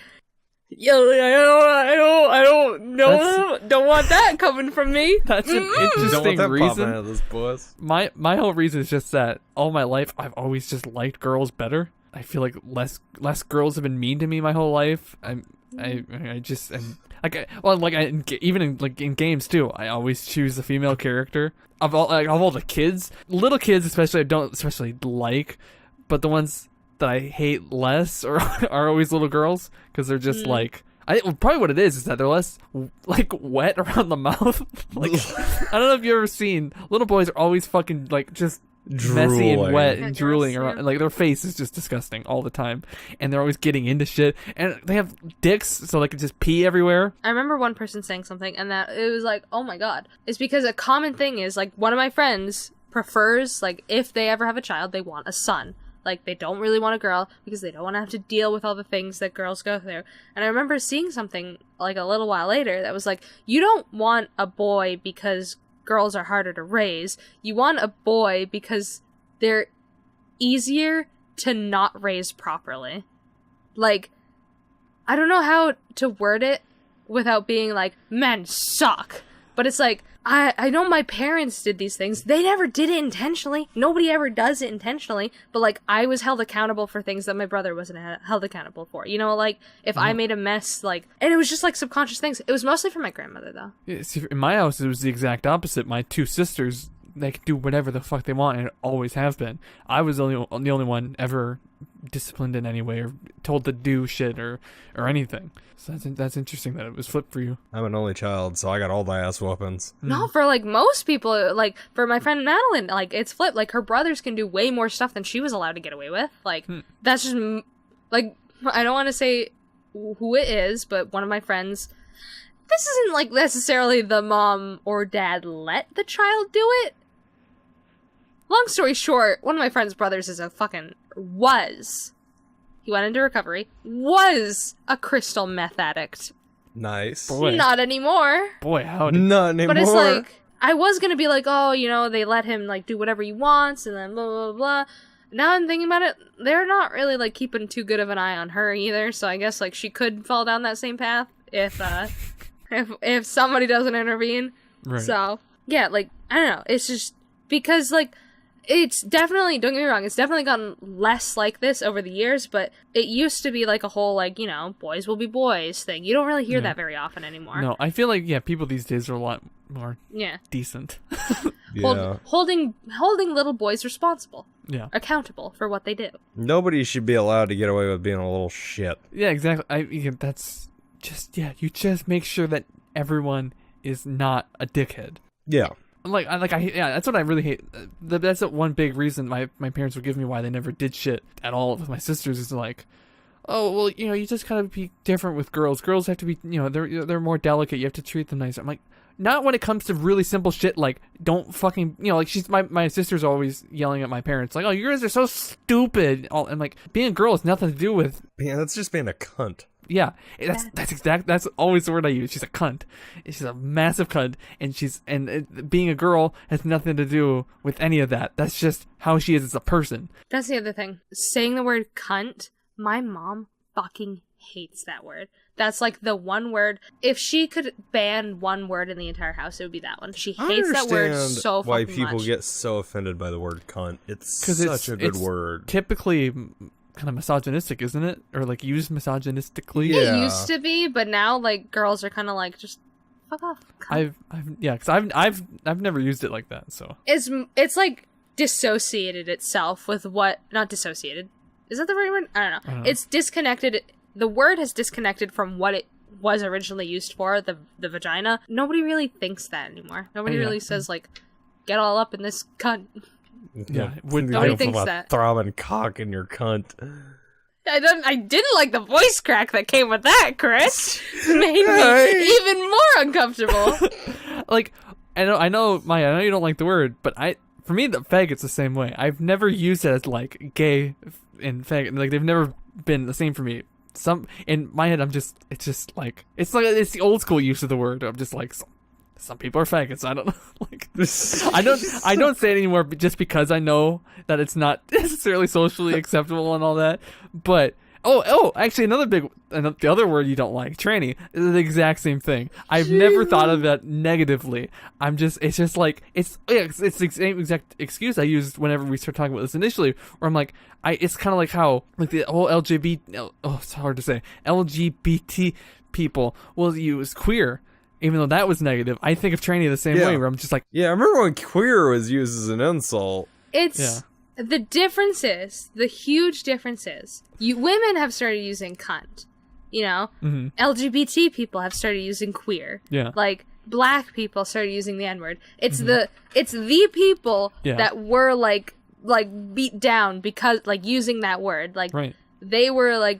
yo, I don't know. Don't want that coming from me. That's an interesting Don't want that reason. popping out of this puss. My whole reason is just that all my life I've always just liked girls better. I feel like less girls have been mean to me my whole life. I just am even in games too. I always choose the female character of all the kids, little kids especially. I don't especially like, but the ones that I hate less are always little girls because they're just probably what it is that they're less like wet around the mouth. Like I don't know if you've ever seen little boys are always fucking like just messy and wet and drooling around. And, like their face is just disgusting all the time, and they're always getting into shit. And they have dicks, so they can just pee everywhere. I remember one person saying something, and that it was like, oh my god, it's because a common thing is like one of my friends prefers like if they ever have a child, they want a son. Like, they don't really want a girl because they don't want to have to deal with all the things that girls go through. And I remember seeing something, like, a little while later that was like, you don't want a boy because girls are harder to raise. You want a boy because they're easier to not raise properly. Like, I don't know how to word it without being like, men suck. But it's like, I know my parents did these things. They never did it intentionally. Nobody ever does it intentionally. But, like, I was held accountable for things that my brother wasn't held accountable for. You know, like, if I made a mess, like... And it was just, like, subconscious things. It was mostly for my grandmother, though. Yeah, see, in my house, it was the exact opposite. My two sisters, they can do whatever the fuck they want, and always have been. I was the only one ever disciplined in any way or told to do shit or anything. So that's interesting that it was flipped for you. I'm an only child, so I got all the ass weapons. No, for, like, most people, like, for my friend Madeline, like, it's flipped. Like, her brothers can do way more stuff than she was allowed to get away with. Like, that's just, like, I don't want to say who it is, but one of my friends, this isn't, like, necessarily the mom or dad let the child do it. Long story short, one of my friend's brothers is he went into recovery, was a crystal meth addict. Nice. Boy. Not anymore. Boy, howdy. Not anymore. But it's like, I was gonna be like, oh, you know, they let him, like, do whatever he wants, and then blah, blah, blah. Now I'm thinking about it, they're not really, like, keeping too good of an eye on her either, so I guess, like, she could fall down that same path if somebody doesn't intervene. Right. So, yeah, like, I don't know, it's just, because, like, It's definitely, don't get me wrong, it's definitely gotten less like this over the years, but it used to be like a whole, like, you know, boys will be boys thing. You don't really hear that very often anymore. No, I feel like, people these days are a lot more decent. Holding little boys responsible. Yeah. Accountable for what they do. Nobody should be allowed to get away with being a little shit. Yeah, exactly. That's just, you just make sure that everyone is not a dickhead. Yeah. That's what I really hate. That's one big reason my parents would give me why they never did shit at all with my sisters is like, oh, well, you know, you just gotta be different with girls. Girls have to be, you know, they're more delicate. You have to treat them nicer. I'm like, not when it comes to really simple shit like don't fucking, you know, like my sister's always yelling at my parents like, oh, you guys are so stupid. And like being a girl has nothing to do with. Yeah, that's just being a cunt. Yeah, that's always the word I use. She's a cunt. She's a massive cunt, and being a girl has nothing to do with any of that. That's just how she is as a person. That's the other thing. Saying the word cunt, my mom fucking hates that word. That's like the one word. If she could ban one word in the entire house, it would be that one. She hates that word so fucking much. Why people get so offended by the word cunt. It's such a good word. Typically kind of misogynistic, isn't it? Or like used misogynistically. Yeah. It used to be, but now like girls are kind of like just fuck off. Because I've never used it like that. So it's like dissociated itself with what, not dissociated. Is that the right word? I don't know. It's disconnected. The word has disconnected from what it was originally used for, the vagina. Nobody really thinks that anymore. Nobody really says like, get all up in this cunt. Yeah, nobody thinks that. Throbbing cock in your cunt. I didn't like the voice crack that came with that, Chris. Made me even more uncomfortable. Like, I know, Maya, I know you don't like the word, but for me, the faggot's the same way. I've never used it as like gay and faggot. Like they've never been the same for me. In my head, it's the old school use of the word. I'm just like, some people are faggots. I don't know. Like, I don't say it anymore just because I know that it's not necessarily socially acceptable and all that. But actually, the other word you don't like, tranny, is the exact same thing. I've never thought of that negatively. it's the same exact excuse I used whenever we started talking about this initially, where I'm like, it's kind of like how like the whole it's hard to say, LGBT people will use queer. Even though that was negative, I think of tranny the same way, where I'm just like... Yeah, I remember when queer was used as an insult. The difference is, the huge difference is, women have started using cunt, you know? Mm-hmm. LGBT people have started using queer. Yeah. Like, black people started using the N-word. It's the people that were, like beat down because, like, using that word. Like, right. They were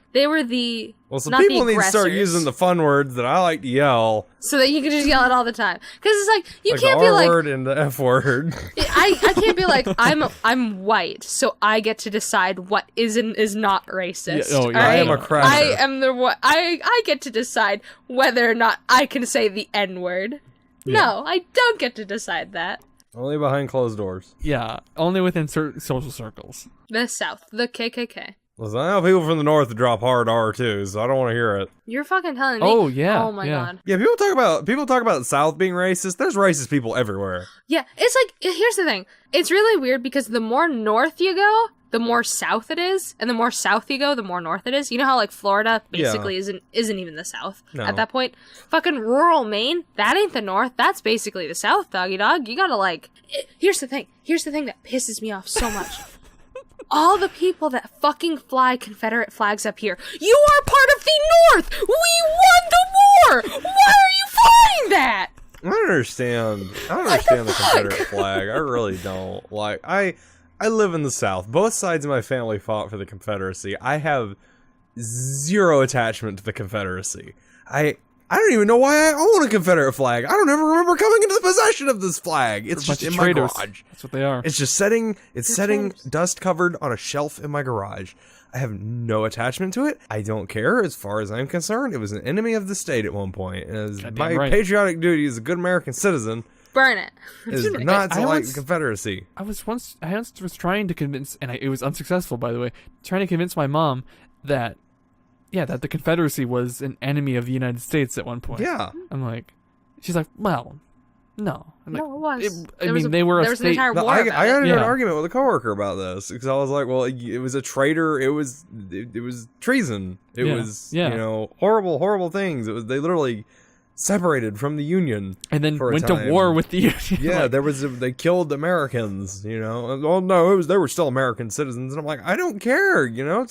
the... Well, some people need to start using the fun words that I like to yell. So that you can just yell it all the time. Because it's like, you like can't the be like... R word and the F word. I can't be like, I'm white, so I get to decide what is and is not racist. Yeah, I am a cracker. I am the... I get to decide whether or not I can say the N-word. Yeah. No, I don't get to decide that. Only behind closed doors. Yeah, only within certain social circles. The South, the KKK. Listen, I know people from the north that drop hard R too, so I don't want to hear it. You're fucking telling me. Oh yeah. Oh my god. Yeah, people talk about the South being racist. There's racist people everywhere. Yeah, it's like, here's the thing. It's really weird because the more north you go, the more south it is, and the more south you go, the more north it is. You know how like Florida basically isn't even the South at that point. Fucking rural Maine, that ain't the north. That's basically the South, doggy dog. You gotta like. Here's the thing. Here's the thing that pisses me off so much. All the people that fucking fly Confederate flags up here, you are part of the North! We won the war! Why are you flying that? I don't understand the Confederate flag. I really don't. Like, I live in the South. Both sides of my family fought for the Confederacy. I have zero attachment to the Confederacy. I don't even know why I own a Confederate flag. I don't ever remember coming into the possession of this flag. It's just in my garage. That's what they are. It's just setting dust covered on a shelf in my garage. I have no attachment to it. I don't care as far as I'm concerned. It was an enemy of the state at one point. As my patriotic duty as a good American citizen, burn it. Is not to like the Confederacy. I once was trying to convince, and it was unsuccessful, by the way, trying to convince my mom that the Confederacy was an enemy of the United States at one point. Yeah. I'm like, she's like, well, No. No, it was. They were there a was an state. entire No, war I about got it. into an Yeah. argument with a coworker about this because I was like, well, it was a traitor. It was treason. It Yeah. was, Yeah. you know, horrible things. They literally separated from the Union. And then for a went to time. war with the Union. Yeah, Like, they killed Americans, you know. And, well, no, they were still American citizens, and I'm like, I don't care, you know.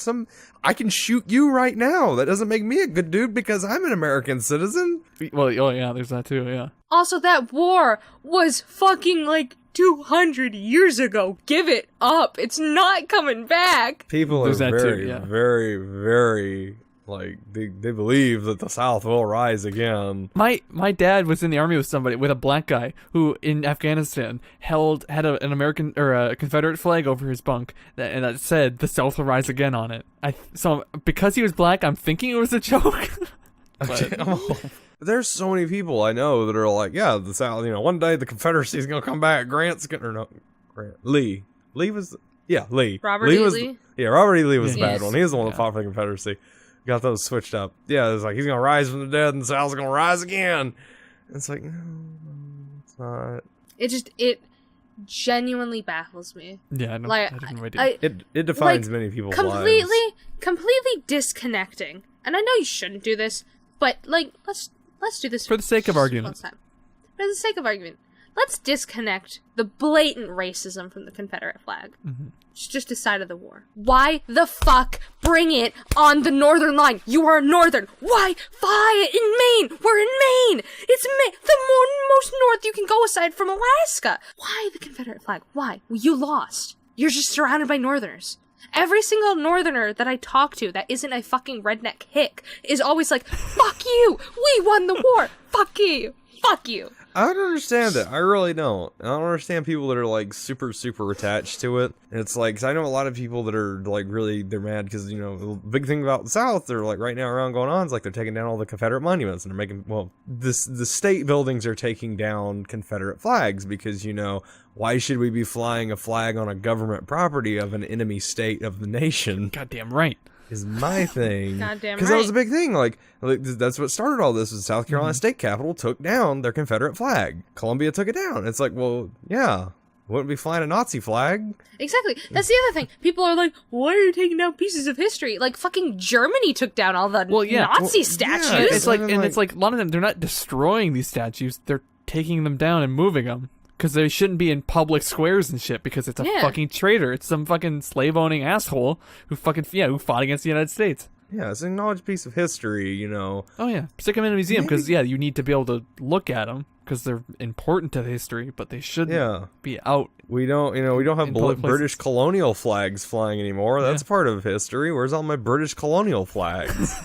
I can shoot you right now. That doesn't make me a good dude because I'm an American citizen. well, oh yeah, there's that too. Yeah. Also, that war was fucking like 200 years ago. Give it up. It's not coming back. People There's are that too, very, yeah. very, very like they believe that the South will rise again. My dad was in the army with somebody, with a black guy who in Afghanistan had an American or a Confederate flag over his bunk that said "The South will rise again" on it. So because he was black, I'm thinking it was a joke. But- There's so many people I know that are like, yeah, the South, you know, one day the Confederacy is gonna come back. Lee was, yeah, Lee. Robert Lee E. was, Lee? Yeah, Robert E. Lee was the Yes. bad one. He was the one that Yeah. fought for the Confederacy. Got those switched up. Yeah, it's like he's gonna rise from the dead and the South's gonna rise again. It's like, no, it's not. It genuinely baffles me. yeah, no, Like, I have no idea. It defines many people's lives. completely disconnecting. And I know you shouldn't do this, but like let's do this For the sake of argument. one time. For the sake of argument, let's disconnect the blatant racism from the Confederate flag. It's just a side of the war. Why the fuck bring it on the northern line? You are northern. Why fly it in Maine? We're in Maine. It's the most north you can go aside from Alaska. Why the Confederate flag? Why? Well, you lost. You're just surrounded by northerners. Every single northerner that I talk to that isn't a fucking redneck hick is always like, fuck you! We won the war! Fuck you! Fuck you! I don't understand it. I really don't. I don't understand people that are like super attached to it. And it's like, 'cause I know a lot of people that are like really, they're mad because, you know, the big thing about the South, they're like right now around going on is like they're taking down all the Confederate monuments and they're making, well, the state buildings are taking down Confederate flags because, you know, why should we be flying a flag on a government property of an enemy state of the nation? Goddamn right. Is my thing. Goddamn Because that was right. a big thing. Like that's what started all this. Was South Carolina State Capitol took down their Confederate flag. Columbia took it down. It's like, well, yeah, wouldn't be flying a Nazi flag. Exactly. That's the other thing. People are like, why are you taking down pieces of history? Like, fucking Germany took down all the Nazi statues. yeah, It's like, even and like- it's like a lot of them. They're not destroying these statues. They're taking them down and moving them because they shouldn't be in public squares and shit. Because it's a Yeah. fucking traitor. It's some fucking slave owning asshole who who fought against the United States. Yeah, it's an acknowledged piece of history, you know. Oh yeah, stick them in a museum because you need to be able to look at them because they're important to the history, but they shouldn't Yeah. be out. We don't have In public British places. colonial flags flying anymore. That's Yeah. part of history. Where's all my British colonial flags?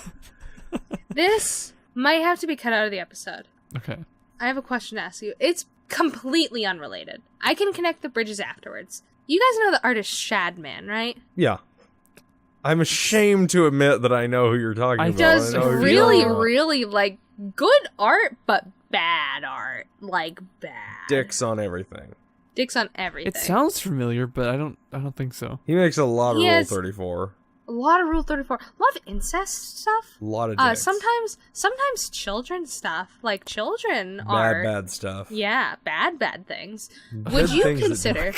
This might have to be cut out of the episode. Okay. I have a question to ask you. It's completely unrelated. I can connect the bridges afterwards. You guys know the artist Shadman, right? Yeah. I'm ashamed to admit that I know who you're talking I about. Does I know who you're really, talking about. really like good art, but bad art. Like bad. Dicks on everything. Dicks on everything. It sounds familiar, but I don't think so. He makes a lot of He Rule has- 34. a lot of Rule 34. A lot of incest stuff. A lot of dicks. Sometimes children stuff. Like children are bad stuff. Yeah, bad things. Bad Would you things that consider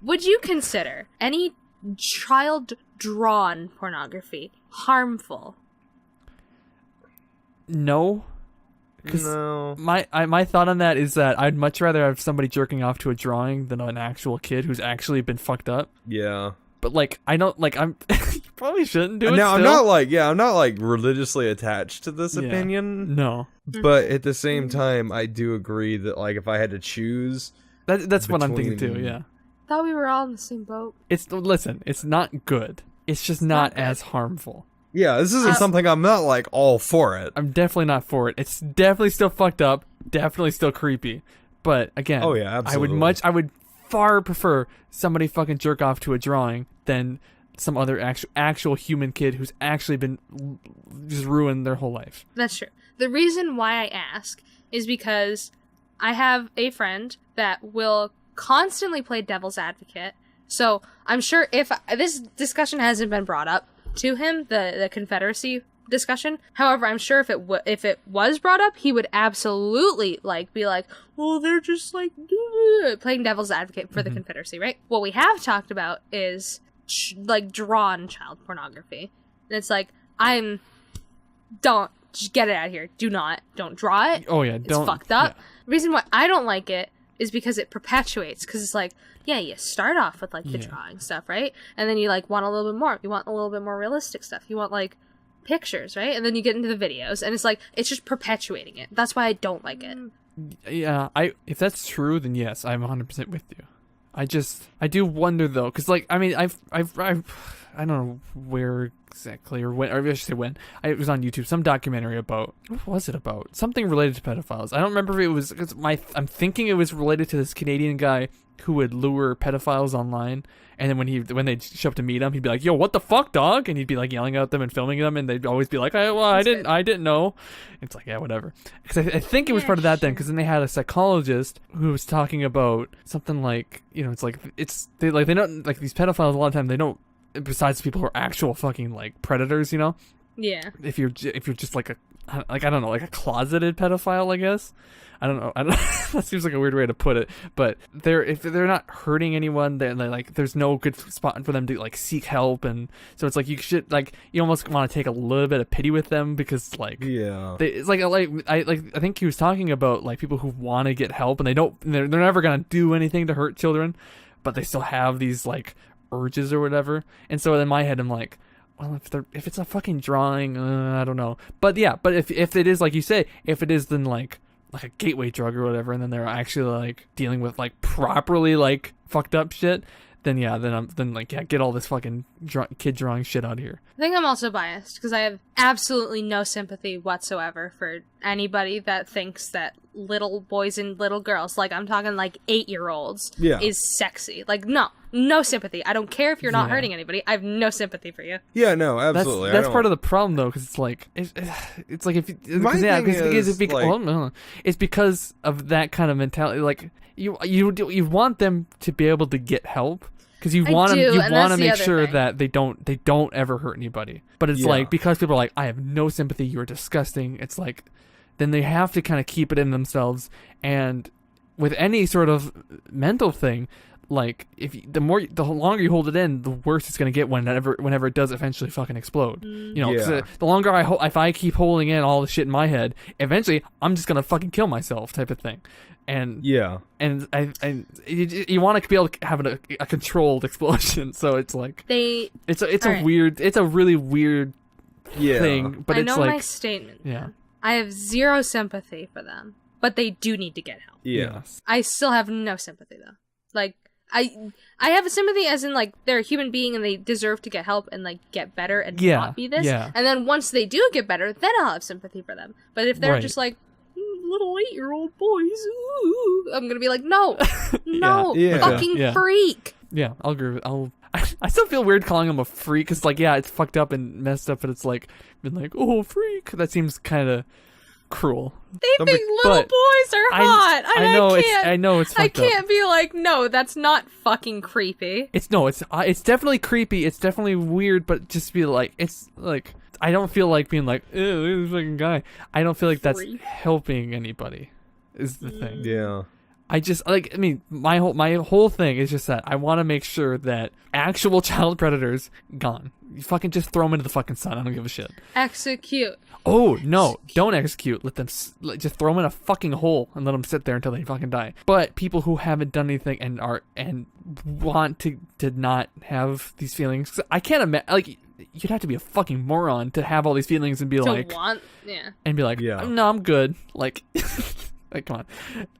would you consider any child drawn pornography harmful? No. Because No. my thought on that is that I'd much rather have somebody jerking off to a drawing than an actual kid who's actually been fucked up. Yeah. But like I don't like I'm you probably shouldn't do it. Now still. I'm not like religiously attached to this Yeah. opinion, No. but at the same time, I do agree that like if I had to choose, That's what I'm thinking too, Between- yeah. Thought we were all in the same boat. Listen, it's not good. It's just not not good. as harmful. yeah, this isn't something I'm not like all for it. I'm definitely not for it. It's definitely still fucked up, definitely still creepy. But again, Oh, yeah, absolutely. I would far prefer somebody fucking jerk off to a drawing than some other actual human kid who's actually been just ruined their whole life. That's true. The reason why I ask is because I have a friend that will constantly play devil's advocate. So I'm sure if this discussion hasn't been brought up to him, the Confederacy discussion. However, I'm sure if it was brought up, he would absolutely like be like, well, they're just like playing devil's advocate for the Confederacy, right? What we have talked about is like drawn child pornography, and it's like, don't just get it out of here. Don't draw it. Oh yeah, it's fucked up. Yeah. The reason why I don't like it is because it perpetuates, because it's like, yeah, you start off with like the drawing stuff, right? And then you like want a little bit more. You want a little bit more realistic stuff. You want like pictures, right? And then you get into the videos, and it's like, it's just perpetuating it. That's why I don't like it. Yeah, if that's true, then yes, I'm 100% with you. I do wonder though, because like, I mean, I've I don't know where exactly, or when, or I should say when. It was on YouTube, some documentary about, what was it about? Something related to pedophiles. I don't remember if it was, cause I'm thinking it was related to this Canadian guy who would lure pedophiles online, and then when they'd show up to meet him, he'd be like, yo, what the fuck, dog? And he'd be like yelling at them and filming them, and they'd always be like, I didn't know. It's like, yeah, whatever. Because I think it was part of that then, because then they had a psychologist who was talking about something like, you know, it's like, they don't, like these pedophiles a lot of time, they don't, besides people who are actual fucking like predators, you know? Yeah. If you're just like I don't know, like a closeted pedophile, I guess. I don't know. That seems like a weird way to put it, but if they're not hurting anyone, then like there's no good spot for them to like seek help, and so it's like you should like, you almost want to take a little bit of pity with them, because like, yeah, it's like I think he was talking about like people who want to get help and they're never gonna do anything to hurt children, but they still have these like urges or whatever. And so in my head I'm like, well, if it's a fucking drawing, I don't know. But yeah, but if it is like you say, if it is then like a gateway drug or whatever, and then they're actually like dealing with like properly like fucked up shit, then yeah, then get all this fucking kid drawing shit out of here. I think I'm also biased because I have absolutely no sympathy whatsoever for anybody that thinks that little boys and little girls, like I'm talking like 8-year-olds, is sexy. Like, no sympathy. I don't care if you're not hurting anybody. I have no sympathy for you. Yeah, no, absolutely. That's part of the problem though, because it's like it's like it's because of that kind of mentality. Like you want them to be able to get help, because you want to make sure that they don't ever hurt anybody. But it's like, because people are like, I have no sympathy, you're disgusting. It's like, then they have to kind of keep it in themselves. And with any sort of mental thing, like the longer you hold it in, the worse it's going to get whenever it does eventually fucking explode. You know, 'cause the longer if I keep holding in all the shit in my head, eventually I'm just going to fucking kill myself, type of thing. And you want to be able to have a controlled explosion. So it's like it's a really weird thing. But I it's know like, my statement. Yeah, I have zero sympathy for them, but they do need to get help. Yes, I still have no sympathy though. Like, I have a sympathy as in like they're a human being and they deserve to get help and like get better and not be this. Yeah. And then once they do get better, then I'll have sympathy for them. But if they're just like little 8-year-old boys, I'm gonna be like, no, fucking freak. Yeah, I'll agree with. I still feel weird calling him a freak, because like, yeah, it's fucked up and messed up, but it's like, been like, oh, freak. That seems kind of cruel. They think little boys are hot. I know it's fucked up. I can't be like, no, that's not fucking creepy. It's definitely creepy. It's definitely weird, but just be like, it's like, I don't feel like being like, ew, this fucking guy. I don't feel like that's helping anybody, is the thing. Yeah. I just, like, I mean, my whole thing is just that I want to make sure that actual child predators, gone. You fucking just throw them into the fucking sun. I don't give a shit. Execute. Oh, no. Don't execute. Let them, just throw them in a fucking hole and let them sit there until they fucking die. But people who haven't done anything and want to not have these feelings, I can't imagine, like, you'd have to be a fucking moron to have all these feelings and be and be like, no, I'm good. Like, like, come on.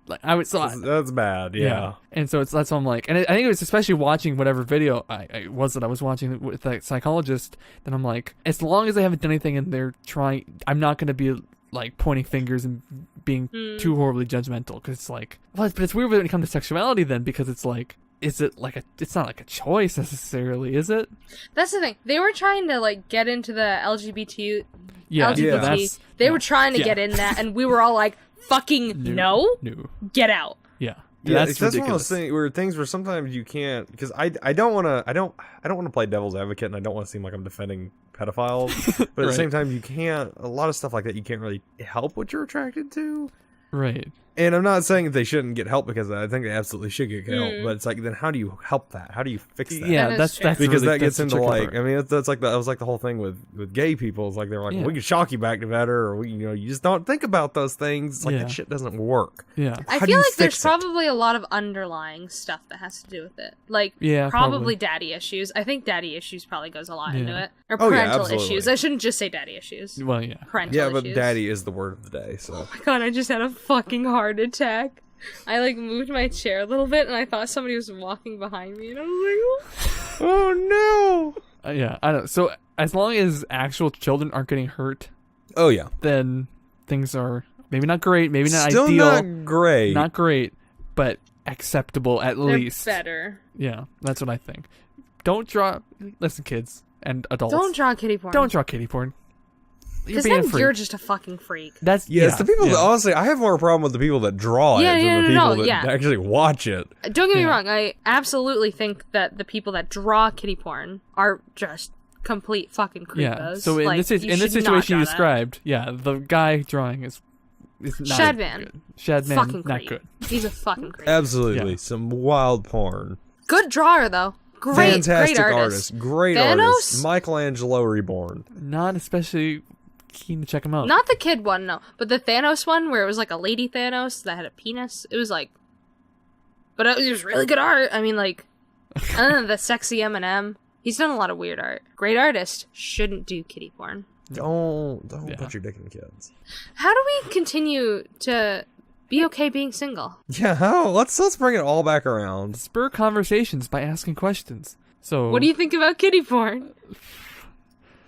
Like, that's bad. Yeah. And so that's what I'm like, and I think it was especially watching whatever video I was watching with that psychologist, that I'm like, as long as they haven't done anything and they're trying, I'm not going to be like pointing fingers and being too horribly judgmental, because it's like, well, but it's weird when it comes to sexuality then, because it's like, is it like it's not like a choice necessarily, is it? That's the thing. They were trying to like get into the LGBT. They were trying to get in that, and we were all like, fucking no. Get out. Yeah. Yeah, That's that's one of ridiculous. those weird things where sometimes you can't, because I don't want to play devil's advocate, and I don't want to seem like I'm defending pedophiles, but at the Right. same time you can't, a lot of stuff like that you can't really help what you're attracted to. Right. And I'm not saying that they shouldn't get help, because I think they absolutely should get help, Mm. but it's like, then how do you help that? How do you fix that? Yeah, That is that's true. Because really, that gets that's the into tricky like, part. I mean, that was like the whole thing with gay people. It's like they were like, Yeah. we can shock you back to better, or we, you just don't think about those things. It's like Yeah. that shit doesn't work. Yeah. I How do feel you like there's fix it? probably a lot of underlying stuff that has to do with it. Like, Yeah, probably probably. daddy issues. I think daddy issues probably goes a lot Yeah. into it. Or Oh, yeah, parental absolutely. issues. I shouldn't just say daddy issues. Well, yeah. Parental Yeah, but issues. daddy is the word of the day. So Oh my god, I just had a fucking heart attack. I like moved my chair a little bit and I thought somebody was walking behind me and I was like, oh no. Yeah, I don't. So as long as actual children aren't getting hurt, Oh yeah. then things are maybe not great, maybe not Still ideal, not great. not great, but acceptable at they're least. better. Yeah, that's what I think. Don't draw. Listen, kids and adults. Don't draw kitty porn. Don't draw kitty porn. You're Because being a then freak. you're just a fucking freak. That's Yeah, it's the people that, yeah. honestly, I have more problem with the people that draw Yeah, it than yeah, the no, people no, that yeah. actually watch it. Don't get me Yeah. wrong, I absolutely think that the people that draw kitty porn are just complete fucking creepos. Yeah. So in Like, this you in this should not situation you draw that. described, yeah, the guy drawing is not Shadman. good. Shadman, Fucking not creep. good. He's a fucking creep. Absolutely. Yeah. Some wild porn. Good drawer though. Great, Fantastic great artist. Great Thanos? artist. Michelangelo reborn. Not especially keen to check him out. Not the kid one, no, but the Thanos one where it was like a lady Thanos that had a penis. It was like, but it was really good art. I mean, like, other than the sexy Eminem, he's done a lot of weird art. Great artist. Shouldn't do kitty porn. Don't Yeah. put your dick in kids. How do we continue to be okay being single? Yeah, how? Let's bring it all back around. Spur conversations by asking questions. So What do you think about kitty porn?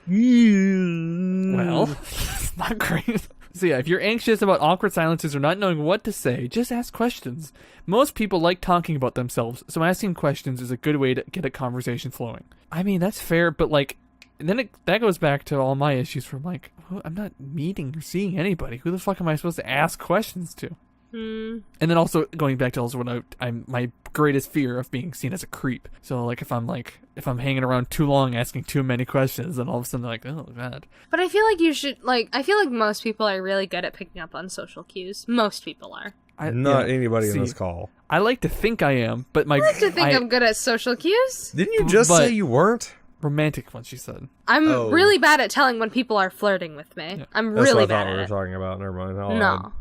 Well, it's not great. So yeah, if you're anxious about awkward silences or not knowing what to say, just ask questions. Most people like talking about themselves, so asking questions is a good way to get a conversation flowing. I mean, that's fair, but like, then that goes back to all my issues from like, I'm not meeting or seeing anybody. Who the fuck am I supposed to ask questions to? And then also going back to also what I'm my greatest fear of being seen as a creep. So like if I'm hanging around too long asking too many questions, then all of a sudden they're like, oh god. But I feel like you should, like, I feel like most people are really good at picking up on social cues. Most people are. Not anybody See, in this call. I like to think I am, but my I like to think I'm good at social cues. Didn't you just but- say you weren't? romantic one, she said. I'm Oh. really bad at telling when people are flirting with me. Yeah. I'm That's really what I bad thought we were at it. talking about. Never mind. No.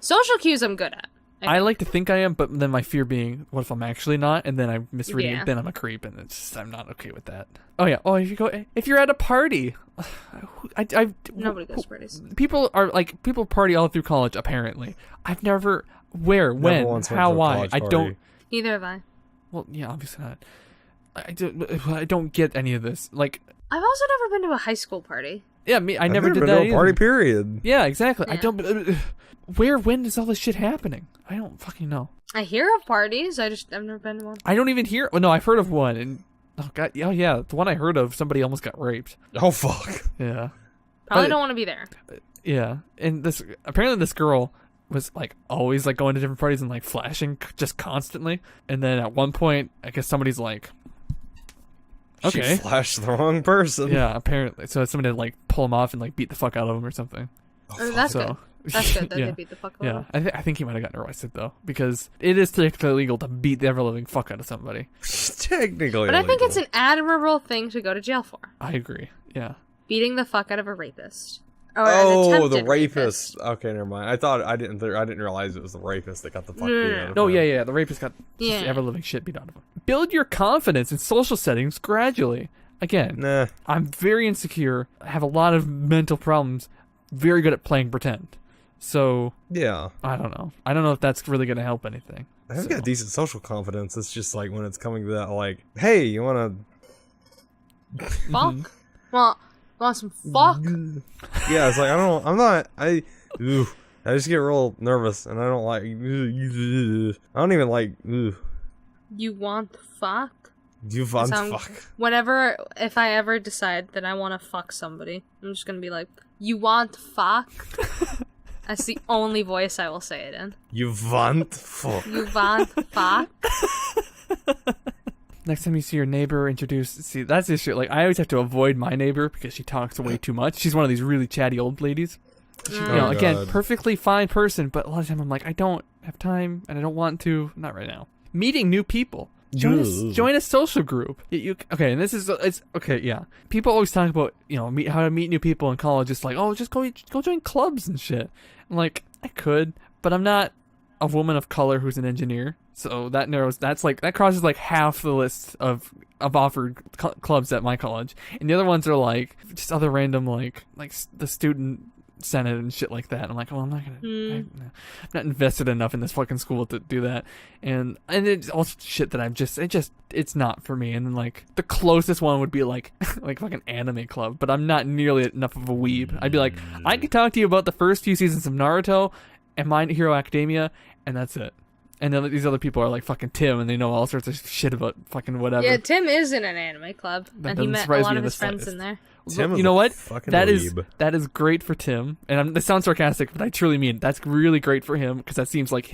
Social cues I'm good at. I like to think I am, but then my fear being, what if I'm actually not? And then I'm misreading Yeah. it, then I'm a creep, and it's just, I'm not okay with that. Oh yeah. Oh, if you're at a party, Nobody goes to parties. people party all through college. Apparently, I've never Never when, once went how, to a why. college I party. don't. Neither have I. Well, yeah, obviously not. I don't get any of this. Like, I've also never been to a high school party. yeah, me. I I've never did been that. to a party. either. Period. Yeah, exactly. I Yeah. don't. When is all this shit happening? I don't fucking know. I hear of parties. I've never been to one. I don't even hear. Oh no, I've heard of one, and oh god, oh yeah, the one I heard of, somebody almost got raped. Oh fuck. Yeah, Probably But- don't want to be there. yeah, and this girl was like always like going to different parties and like flashing just constantly, and then at one point, I guess somebody's like, okay, She flashed the wrong person. yeah, apparently, so somebody had like pull him off and like beat the fuck out of him or something. Oh, that's So. good. That's good that yeah. they beat the fuck out Yeah, of them. I think he might have gotten arrested though, because it is technically illegal to beat the ever living fuck out of somebody. Technically. But I think illegal. it's an admirable thing to go to jail for. I agree. Yeah. Beating the fuck out of a rapist. Or Oh, an the attempted rapist. Okay, never mind. I didn't realize it was the rapist that got the fuck beat out of No, him. yeah, the rapist got Yeah. ever living shit beat out of him. Build your confidence in social settings gradually. Again, Nah. I'm very insecure. I have a lot of mental problems. Very good at playing pretend. So Yeah. I don't know. I don't know if that's really going to help anything. I've So- got decent social confidence. It's just like when it's coming to that, like, hey, you want Fuck? Want some fuck? to? Yeah, it's like I just get real nervous, and I don't like. I don't even like. You want fuck? You want Sound- fuck? Whenever, if I ever decide that I want to fuck somebody, I'm just gonna be like, you want fuck? That's the only voice I will say it in. You want fuck. You want fuck? Next time you see your neighbor see, that's the issue. Like, I always have to avoid my neighbor because she talks way too much. She's one of these really chatty old ladies. Again, God. perfectly fine person, but a lot of time I'm like, I don't have time and I don't want to. Not right now. Meeting new people. Join a social group. Okay, and it's okay. Yeah, people always talk about how to meet new people in college. It's like, oh, just go join clubs and shit. I'm like, I could, but I'm not a woman of color who's an engineer, so that crosses like half the list of offered clubs at my college, and the other ones are like just other random like the student senate and shit like that. I'm like, well, I'm not not invested enough in this fucking school to do that, and it's all shit that it's not for me. And then like the closest one would be like like fucking anime club, but I'm not nearly enough of a weeb. I'd be like, I could talk to you about the first few seasons of Naruto and My Hero Academia, and that's it. And then these other people are like fucking Tim, and they know all sorts of shit about fucking whatever. Yeah, Tim is in an anime club, and he met a lot of his friends in there. Tim you know what? That weeb. is great for Tim, and this sounds sarcastic, but I truly mean that's really great for him because that seems like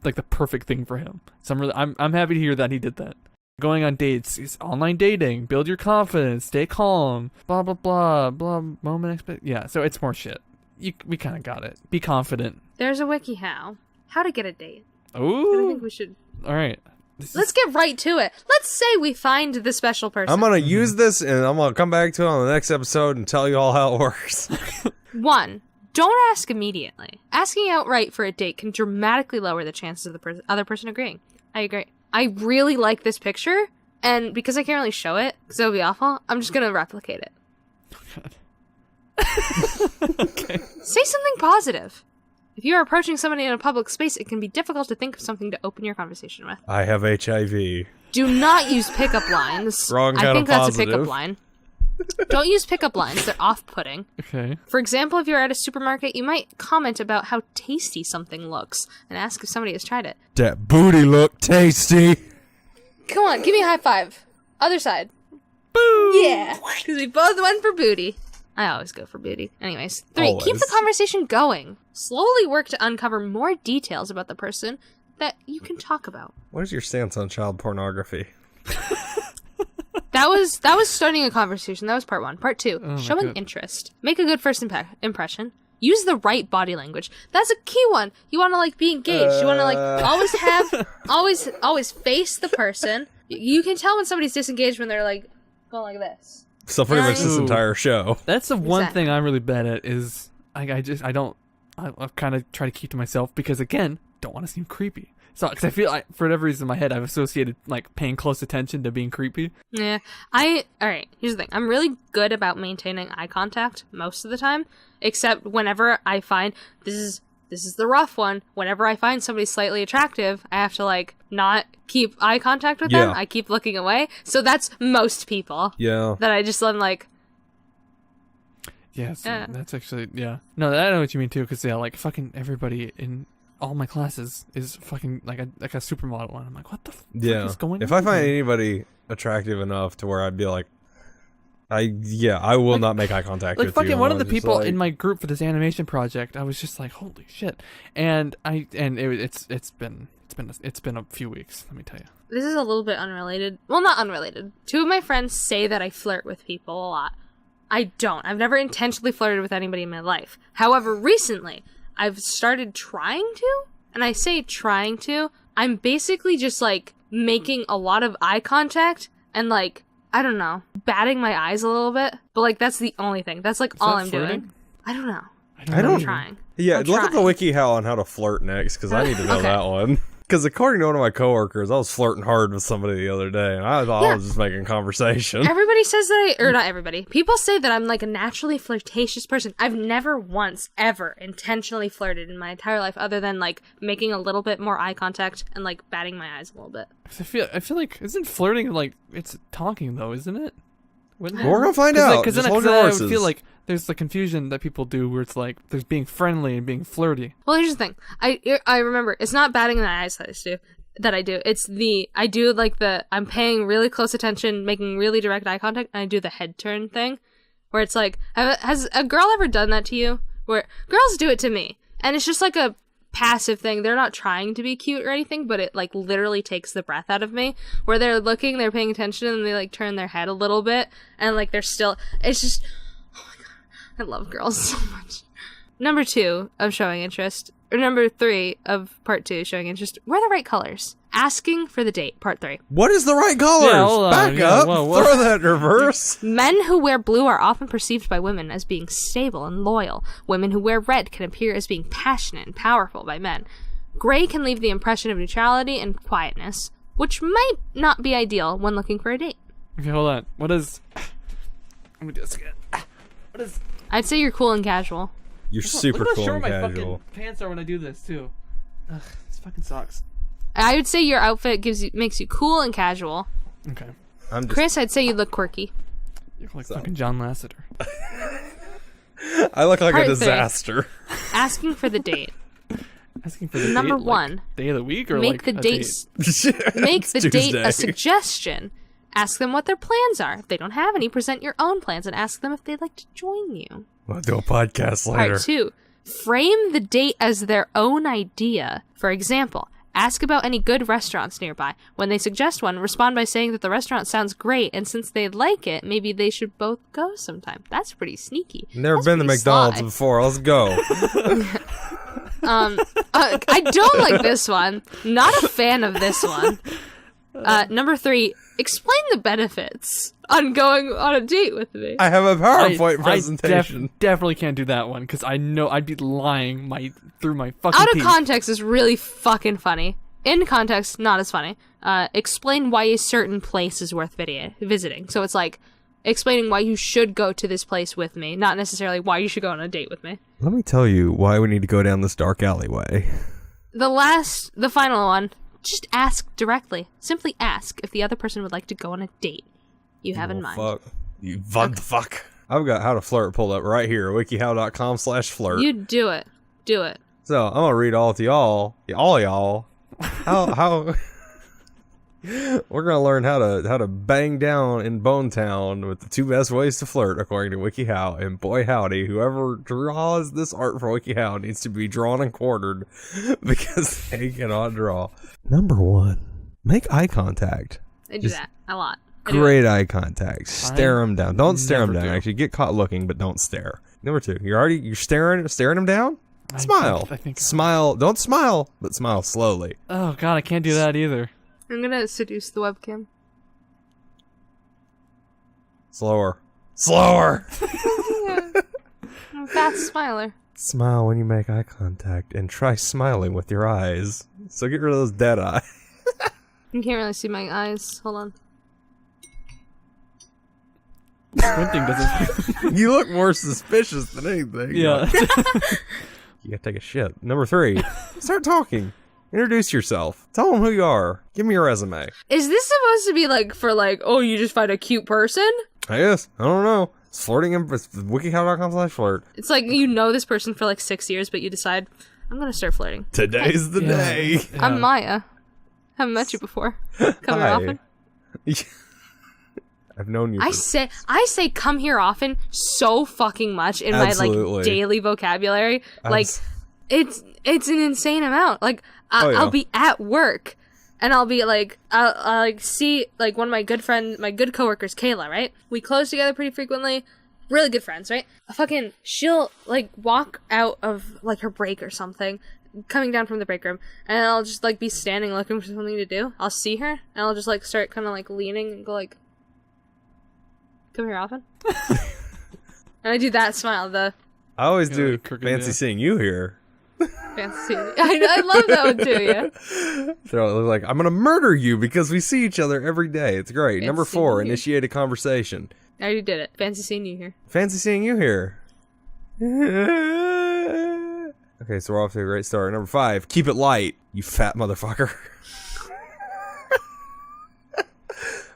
the perfect thing for him. So I'm happy to hear that he did that. Going on dates is online dating. Build your confidence. Stay calm. Blah blah blah blah. Yeah. So it's more shit. We kind of got it. Be confident. There's a WikiHow. How to get a date. Ooh. I think we should. All right. Let's get right to it. Let's say we find the special person. I'm gonna use this, and I'm gonna come back to it on the next episode and tell you all how it works. 1. Don't ask immediately. Asking outright for a date can dramatically lower the chances of the other person agreeing. I agree. I really like this picture, and because I can't really show it, because it would be awful, I'm just gonna replicate it. Okay. Say something positive. If you are approaching somebody in a public space, it can be difficult to think of something to open your conversation with. I have HIV. Do not use pickup lines. Wrong kind I think of that's positive. a pickup line. Don't use pickup lines. They're off-putting. Okay. For example, if you're at a supermarket, you might comment about how tasty something looks and ask if somebody has tried it. That booty look tasty. Come on, give me a high five. Other side. Boo! Yeah, because we both went for booty. I always go for booty. Anyways, 3, Always. Keep the conversation going. Slowly work to uncover more details about the person that you can talk about. What is your stance on child pornography? That was starting a conversation. That was part 1. Part 2, showing interest. Make a good first impression. Use the right body language. That's a key one. You want to like be engaged. You want to like always face the person. You can tell when somebody's disengaged when they're like going like this. So pretty much this entire show. That's the one Exactly. thing I'm really bad at is I kind of try to keep to myself because again, don't want to seem creepy. So because I feel for whatever reason in my head I've associated like paying close attention to being creepy. Yeah. Alright, here's the thing. I'm really good about maintaining eye contact most of the time, except whenever I find this is the rough one. Whenever I find somebody slightly attractive, I have to like not keep eye contact with them. Yeah. I keep looking away. So that's most people. Yeah. That I just let them like Yes, Yeah. that's actually No, I know what you mean too because like fucking everybody in all my classes is fucking like a supermodel and I'm like, what the fuck is going on? If I find anybody attractive enough to where I'd be like, I will not make eye contact like with fucking you. one of the I'm just people like- in my group for this animation project, I was just like, holy shit, and it's been a few weeks, let me tell you. this is a little bit unrelated. Well, not unrelated. 2 of my friends say that I flirt with people a lot. I don't. I've never intentionally flirted with anybody in my life. However, recently, I've started trying to, and I say trying to, I'm basically just like making a lot of eye contact and like, I don't know, batting my eyes a little bit. But like, that's the only thing. That's like all that I'm flirting? doing. I don't know. I don't- I'm trying. Yeah, I'm look up the trying. WikiHow on how to flirt next, because I need to know Okay. that one. Because according to one of my coworkers, I was flirting hard with somebody the other day, and I thought I Yeah. was just making conversation. Everybody says that or not everybody. People say that I'm like a naturally flirtatious person. I've never once ever intentionally flirted in my entire life other than like making a little bit more eye contact and like batting my eyes a little bit. 'Cause I feel like isn't flirting like it's talking though, isn't it? Wouldn't it? We're gonna find out. Because Just then hold your I would horses. feel like there's the confusion that people do where it's like there's being friendly and being flirty. Well, here's the thing. I remember it's not batting my eyes that I do. It's I do like I'm paying really close attention, making really direct eye contact, and I do the head turn thing, where it's like, has a girl ever done that to you? Where girls do it to me, And it's just like a passive thing. They're not trying to be cute or anything, but it like literally takes the breath out of me. Where they're looking, they're paying attention, and they like turn their head a little bit, and like they're still. It's just, oh my god, I love girls so much. Number 2 of showing interest, or number 3 of part 2 showing interest. Wear the right colors. Asking for the date, part 3. What is the right colors? Yeah, hold on. Back Yeah, up. whoa. Throw that in reverse. Men who wear blue are often perceived by women as being stable and loyal. Women who wear red can appear as being passionate and powerful by men. Gray can leave the impression of neutrality and quietness, which might not be ideal when looking for a date. Okay, hold on. What is... Let me do this again. What is... I'd say you're cool and casual. You're super Look how cool short and my casual. fucking pants are when I do this, too. Ugh, this fucking sucks. I would say your outfit makes you cool and casual. Okay. I'm just, Chris, I'd say you look quirky. You're like fucking John Lasseter. I look like Part a 3. disaster. Asking for the date. Asking for the Number date, 1. Like, day of the week or Make like the a date. Make It's the date Tuesday. a suggestion. Ask them what their plans are. If they don't have any, present your own plans and ask them if they'd like to join you. We'll do a podcast later. Part 2. Frame the date as their own idea. For example, ask about any good restaurants nearby. When they suggest one, respond by saying that the restaurant sounds great, and since they like it, maybe they should both go sometime. That's pretty sneaky. Never That's been to pretty McDonald's sly. before. Let's go. I don't like this one. Not a fan of this one. Number 3, explain the benefits on going on a date with me. I have a PowerPoint presentation. I definitely can't do that one because I know I'd be lying through my fucking Out of teeth. context is really fucking funny. In context, not as funny. Explain why a certain place is worth visiting. So it's like explaining why you should go to this place with me, not necessarily why you should go on a date with me. Let me tell you why we need to go down this dark alleyway. The final one, just ask directly. Simply ask if the other person would like to go on a date you have in mind. Fuck. You fuck. I've got how to flirt pulled up right here. wikihow.com/flirt. You do it. Do it. So I'm gonna read all to y'all. All y'all. How we're gonna learn how to bang down in Bone Town with the 2 best ways to flirt according to WikiHow. And boy howdy, whoever draws this art for WikiHow needs to be drawn and quartered because they cannot draw. Number 1, make eye contact. I do Just that a lot. I do it. Great eye contact. Stare them down. Don't stare them never down. do. Actually, get caught looking, but don't stare. Number 2, you're staring them down. Smile. I think Smile. Don't smile, but smile slowly. Oh god, I can't do that either. I'm gonna seduce the webcam. Slower. I'm a fast smiler. Smile when you make eye contact, and try smiling with your eyes. So get rid of those dead eyes. You can't really see my eyes. Hold on. Squinting doesn't. You look more suspicious than anything. Yeah. You gotta take a shit. Number 3, start talking. Introduce yourself. Tell them who you are. Give me your resume. Is this supposed to be like for like, oh, you just find a cute person? I guess. I don't know. It's flirting. It's wikihow.com/flirt. It's like you know this person for like 6 years, but you decide, I'm gonna start flirting. Today's the Yeah. day. I'm Maya. Haven't met you before. Come here often. I've known you. I say come here often so fucking much in Absolutely. my like daily vocabulary. Like it's an insane amount. Like Oh, yeah. I'll be at work and I'll be like I'll like see like one of my good coworkers, Kayla, right? We close together pretty frequently. Really good friends, right? She'll like walk out of like her break or something, coming down from the break room, and I'll just like be standing looking for something to do. I'll see her and I'll just like start kind of like leaning and go like, come here often. And I do that smile, the I always Yeah, do. like crooked, Fancy yeah. seeing you here. fancy. I love that one too, yeah. So like, I'm gonna murder you because we see each other every day. It's great. Fancy Number 4, seeing you. initiate a conversation. I already did it. Fancy seeing you here. Fancy seeing you here. Okay, so we're off to a great start. Number 5, keep it light, you fat motherfucker.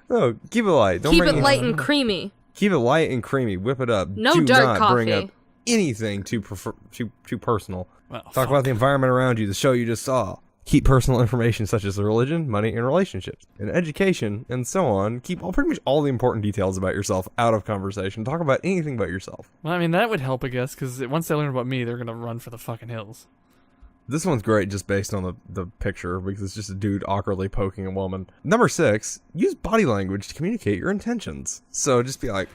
No, keep it light. Don't Keep bring it light and creamy. Keep it light and creamy. Whip it up. No Do dark not bring coffee. up anything too personal. Well, Talk about the environment around you, the show you just saw. Keep personal information such as religion, money, and relationships, and education, and so on. Keep pretty much all the important details about yourself out of conversation. Talk about anything but yourself. Well, I mean, that would help, I guess, because once they learn about me, they're going to run for the fucking hills. This one's great just based on the picture because it's just a dude awkwardly poking a woman. Number 6, use body language to communicate your intentions. So just be like...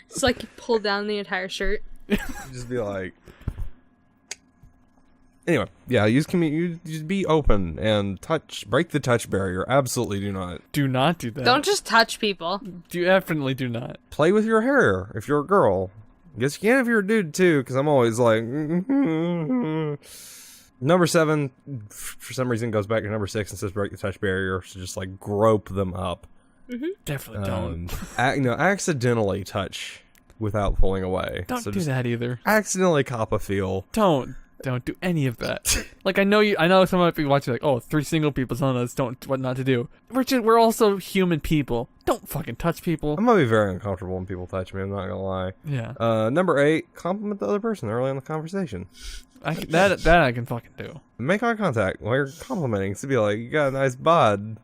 It's like you pull down the entire shirt. Just be like... Anyway, yeah, you just be open and break the touch barrier. Absolutely do not. Do not do that. Don't just touch people. You definitely do not. Play with your hair if you're a girl. Guess you can if you're a dude too, because I'm always like... Number 7, for some reason, goes back to number 6 and says break the touch barrier, so just like grope them up. Definitely don't. Accidentally touch without pulling away. Don't so do that either. Accidentally cop a feel. Don't do any of that. Like, I know someone might be watching like, oh, 3 single people telling us what not to do. We're also human people. Don't fucking touch people. I'm gonna be very uncomfortable when people touch me, I'm not gonna lie. Yeah. Number 8, compliment the other person early in the conversation. That I can fucking do. Make eye contact while you're complimenting. To be like, you got a nice bod.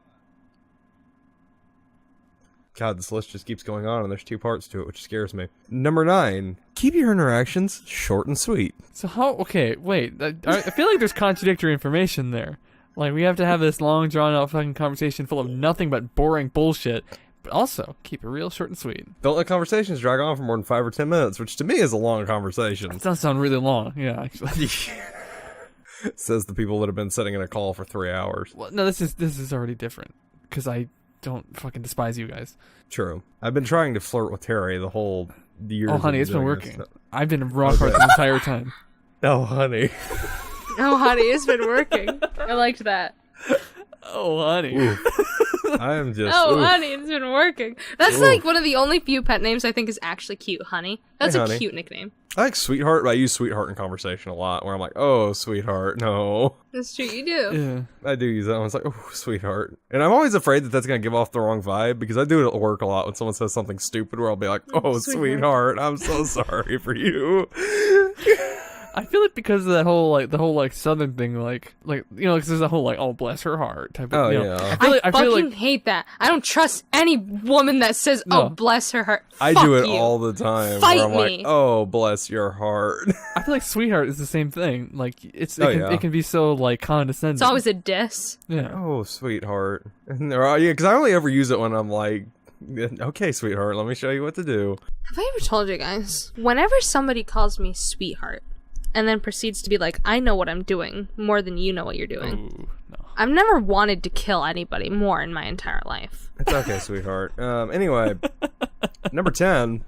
God, this list just keeps going on, and there's 2 parts to it, which scares me. Number 9, keep your interactions short and sweet. So okay, wait. I feel like there's contradictory information there. Like, we have to have this long, drawn-out fucking conversation full of nothing but boring bullshit, but also keep it real short and sweet. Don't let conversations drag on for more than 5 or 10 minutes, which to me is a long conversation. It does sound really long, yeah, actually. Says the people that have been sitting in a call for 3 hours. Well, no, this is already different, because I don't fucking despise you guys. True. I've been trying to flirt with Terry the whole year. Oh, honey, it's been working. I've been rock hard the entire time. Oh, honey. Oh, honey, it's been working. I liked that. Oh, honey. I am just... Oh, honey, it's been working. That's like one of the only few pet names I think is actually cute, honey. That's Hey, a honey. cute nickname. I like sweetheart, but I use sweetheart in conversation a lot, where I'm like, oh, sweetheart, no. That's true, you do. Yeah. I do use that one. It's like, oh, sweetheart. And I'm always afraid that that's going to give off the wrong vibe, because I do it at work a lot when someone says something stupid, where I'll be like, oh, sweetheart, I'm so sorry for you. I feel like because of that whole southern thing, like because there's a whole oh, bless her heart type of. Oh, you know. yeah. I fucking hate that. I don't trust any woman that says, "Oh, bless her heart." I Fuck do it you. all the time. Fight where I'm me. like, oh, bless your heart. I feel like sweetheart is the same thing. Like it can be so like condescending. It's always a diss. Yeah. Oh, sweetheart. Yeah, because I only ever use it when I'm like, okay, sweetheart, let me show you what to do. Have I ever told you guys? Whenever somebody calls me sweetheart, and then proceeds to be like, I know what I'm doing more than you know what you're doing. Ooh, no. I've never wanted to kill anybody more in my entire life. It's okay, sweetheart. Anyway, number 10,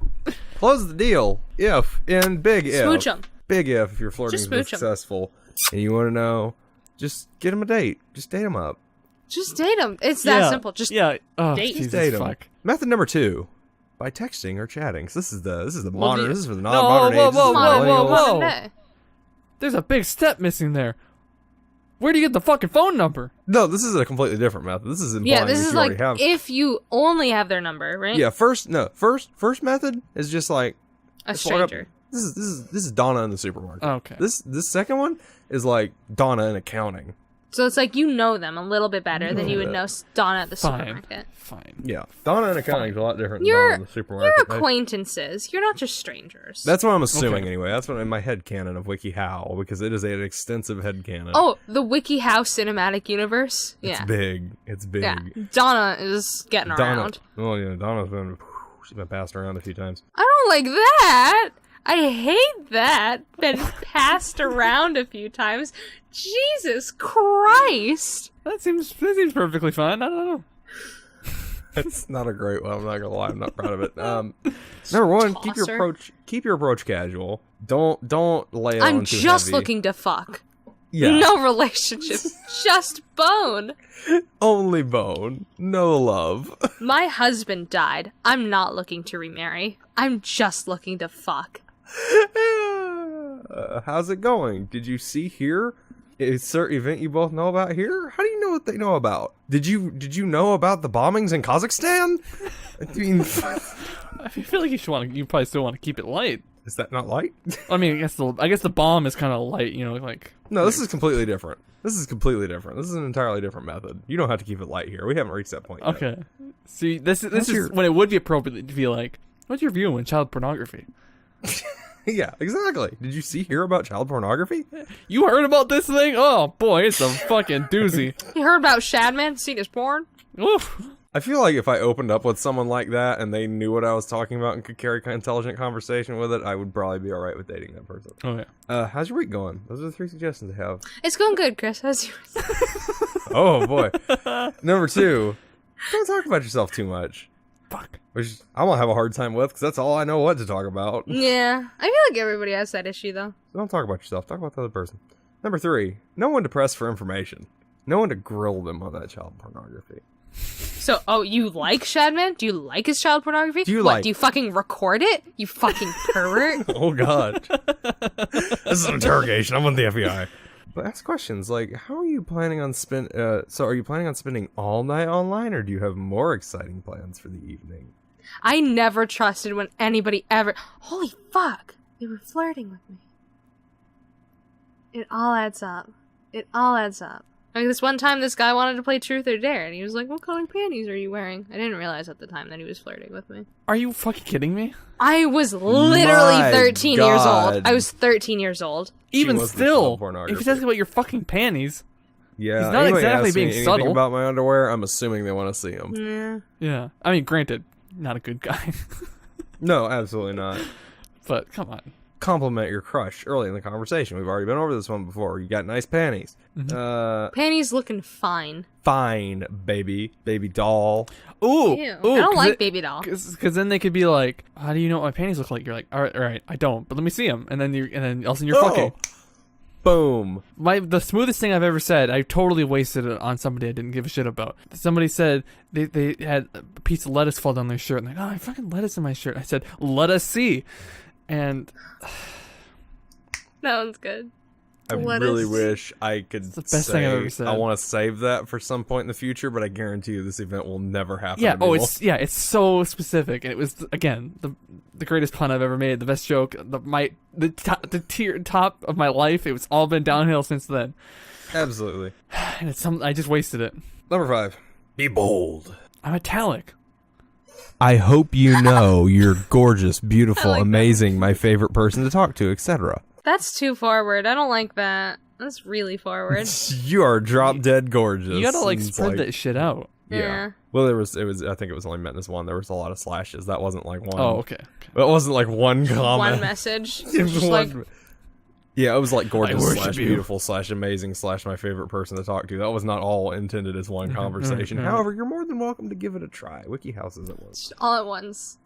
close the deal. If, in big if. Smooch 'em. Big if you're flirting Just with smooch 'em. successful. And you want to know, just get him a date. Just date him up. Just date them. It's that simple. Just Oh, date. Jesus, Date him. fuck. Method number 2, by texting or chatting. So this is the Well, modern. the- This is for the non-modern whoa, age. This whoa, is the whoa, millennials. whoa. Day. There's a big step missing there. Where do you get the fucking phone number? No, this is a completely different method. This is implying Yeah, this that is you already like have. if you only have their number, right? Yeah, first method is just like A just walk up- stranger. This is Donna in the supermarket. Okay. This second one is like Donna in accounting. So it's like you know them a little bit better than you would know Donna at the supermarket. Fine. Yeah, Donna in accounting is a lot different than You're- Donna in the supermarket. You're acquaintances. You're not just strangers. That's what I'm assuming Okay. anyway. That's what in my head canon of WikiHow, because it is an extensive head canon. Oh, the WikiHow cinematic universe? It's Yeah. big. It's big. Yeah. Donna is getting Donna. around. Oh yeah, she's been passed around a few times. I don't like that. I hate that. Been passed around a few times. Jesus Christ. That seems perfectly fine. I don't know. It's not a great one. I'm not gonna lie. I'm not proud of it. Number 1, Tosser. keep your approach casual. Don't lay on I'm too just heavy. looking to fuck. Yeah. No relationship. Just bone. Only bone. No love. My husband died. I'm not looking to remarry. I'm just looking to fuck. How's it going? Did you see here? A certain event you both know about here? How do you know what they know about? Did you know about the bombings in Kazakhstan? I mean, I feel like you probably still want to keep it light. Is that not light? I mean, I guess the bomb is kind of light, you know, like. No, this is completely different. This is an entirely different method. You don't have to keep it light here. We haven't reached that point yet. Okay. See, this is when it would be appropriate to be like, what's your view on child pornography? Yeah, exactly. Did you hear about child pornography? You heard about this thing? Oh boy, it's a fucking doozy. You heard about Shadman? Seen his porn? Oof. I feel like if I opened up with someone like that and they knew what I was talking about and could carry an intelligent conversation with it, I would probably be all right with dating that person. Oh yeah. How's your week going? Those are the 3 suggestions I have. It's going good, Chris. How's yours? Oh boy. Number 2, don't talk about yourself too much. Fuck. Which I'm gonna have a hard time with because that's all I know what to talk about. Yeah. I feel like everybody has that issue, though. So don't talk about yourself. Talk about the other person. Number 3, no one to press for information. No one to grill them on that child pornography. So, you like Shadman? Do you like his child pornography? Do you fucking record it? You fucking pervert. Oh god. This is an interrogation. I'm with the FBI. But ask questions like, how are you planning on are you planning on spending all night online, or do you have more exciting plans for the evening? I never trusted when anybody ever... Holy fuck. They were flirting with me. It all adds up. Like this one time, this guy wanted to play Truth or Dare, and he was like, what color panties are you wearing? I didn't realize at the time that he was flirting with me. Are you fucking kidding me? I was literally My 13 years God. old. I was 13 years old. Even was the still, child pornography. if he's asking about your fucking panties, Yeah, He's not anybody exactly asks me being anything subtle. about my underwear, I'm assuming they want to see them. Yeah. yeah. I mean, granted, not a good guy, No, absolutely not. but come on. Compliment your crush early in the conversation. We've already been over this one before. You got nice panties. Panties looking fine. Fine, baby doll. Ooh, Ew. ooh, I don't like baby doll. Because then they could be like, "How do you know what my panties look like?" You're like, "All right, I don't, but let me see them." And then all of a sudden you're fucking. Boom. The smoothest thing I've ever said, I totally wasted it on somebody I didn't give a shit about. Somebody said they had a piece of lettuce fall down their shirt, and like, oh, I fucking lettuce in my shirt. I said, let us see, and That one's good. I really wish I could the best thing I've ever said. I want to save that for some point in the future, but I guarantee you this event will never happen. yeah, anymore. it's so specific, and it was again the greatest pun I've ever made, the best joke, the tier top of my life. It was all been downhill since then, Absolutely. and I just wasted it. Number 5. Be bold. I'm italic. I hope you know you're gorgeous, beautiful, I like that. amazing, my favorite person to talk to, etc. That's too forward. I don't like that. That's really forward. You are drop dead gorgeous. You gotta like And it's spread that shit out. Yeah. Yeah. Well, it was. I think it was only meant as one. There was a lot of slashes. That wasn't like one. Oh, okay. That wasn't like one comment. One message. It was Just like, Yeah, it was like gorgeous worship / you. beautiful / amazing / my favorite person to talk to. That was not all intended as one conversation. However, you're more than welcome to give it a try. WikiHow says it was. all at once.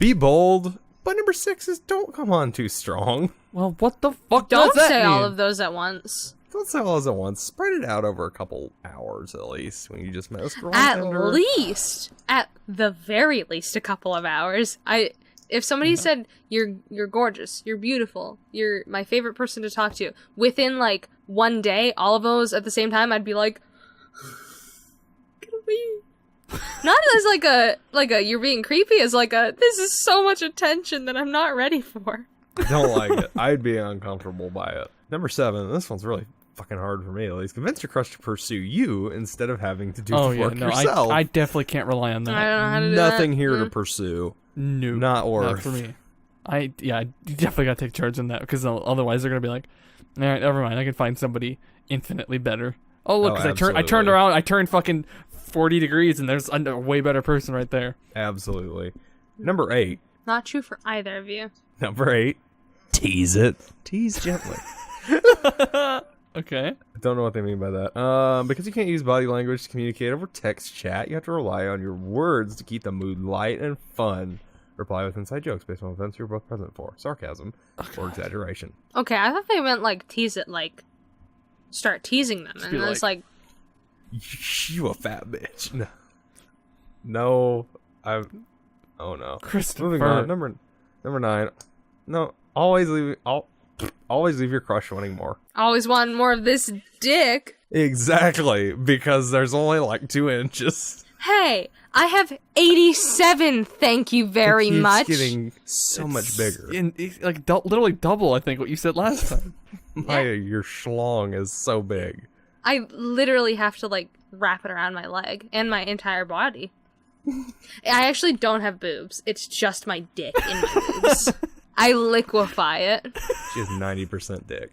Be bold. But number 6 is don't come on too strong. Well, what the fuck Don't does that say mean? all of those at once. Don't say all at once. Spread it out over a couple hours at least when you just met a scroll At tender. least, at the very least, a couple of hours. If somebody said you're gorgeous, you're beautiful, you're my favorite person to talk to, within like one day, all of those at the same time, I'd be like, can we? Not as like a you're being creepy, as like a this is so much attention that I'm not ready for. Don't like it. I'd be uncomfortable by it. Number 7. This one's really fucking hard for me at least. Convince your crush to pursue you instead of having to do the work yourself. I definitely can't rely on that. I don't know how to do that. Nothing here to pursue. No, Not worth. for me. I definitely gotta take charge on that because otherwise they're gonna be like, all right, never mind. I can find somebody infinitely better. Oh look, 'cause I turned absolutely. around, I turned fucking 40 degrees, and there's a way better person right there. Absolutely. Number 8. Not true for either of you. Number 8. Tease it. Tease gently. Okay. I don't know what they mean by that. Because you can't use body language to communicate over text chat, you have to rely on your words to keep the mood light and fun. Reply with inside jokes based on events you're both present for. Sarcasm or exaggeration. Okay, I thought they meant like tease it, like start teasing them, and be then it's like You a fat bitch. No. No. Oh no. Christopher. Moving on. Number 9. No. Always leave your crush wanting more. always want more of this dick. Exactly. Because there's only like 2 inches. Hey, I have 87. Thank you very much. It's getting so much bigger. Like literally double, I think, what you said last time. Maya, your schlong is so big. I literally have to like wrap it around my leg and my entire body. I actually don't have boobs. It's just my dick in my boobs. I liquefy it. She has 90% dick.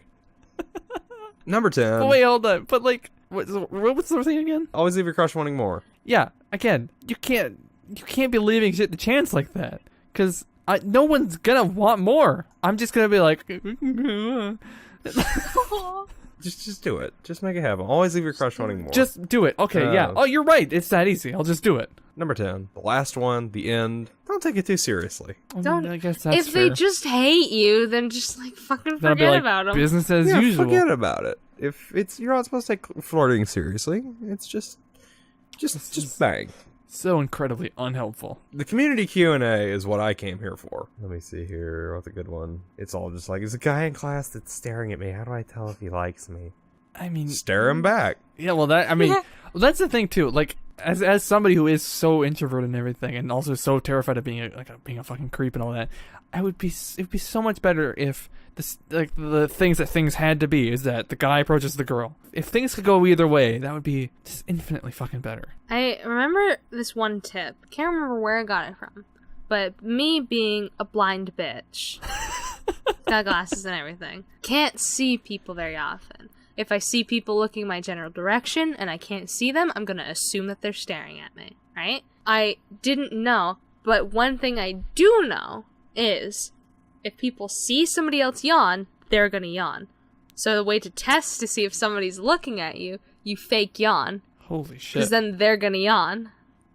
Number 10. Oh, wait, hold on. But like, what's the thing again? Always leave your crush wanting more. Yeah, again, you can't be leaving shit to chance like that, because no one's gonna want more. I'm just gonna be like, just do it. Just make it happen. Always leave your crush wanting more. just do it. Okay, yeah. Oh, you're right. It's that easy. I'll just do it. Number 10. The last one. The end. Don't take it too seriously. Don't. I guess that's if fair. they just hate you, then just like fucking Then I'll be forget like, about them. business as Yeah, usual. forget about it. If it's you're not supposed to take flirting seriously. It's just bang. So incredibly unhelpful. The community Q&A is what I came here for. Let me see here. What's a good one? It's all just like, there's a guy in class that's staring at me. How do I tell if he likes me? I mean, Stare him back. yeah. Well, well, that's the thing too. Like, as somebody who is so introverted and everything, and also so terrified of being being a fucking creep and all that, it'd be so much better if the things that things had to be is that the guy approaches the girl. If things could go either way, that would be just infinitely fucking better. I remember this one tip. Can't remember where I got it from, but me being a blind bitch, got glasses and everything, can't see people very often. If I see people looking my general direction and I can't see them, I'm gonna assume that they're staring at me, right? I didn't know, but one thing I do know is if people see somebody else yawn, they're gonna yawn. So the way to test to see if somebody's looking at you, you fake yawn. Holy shit. Because then they're gonna yawn.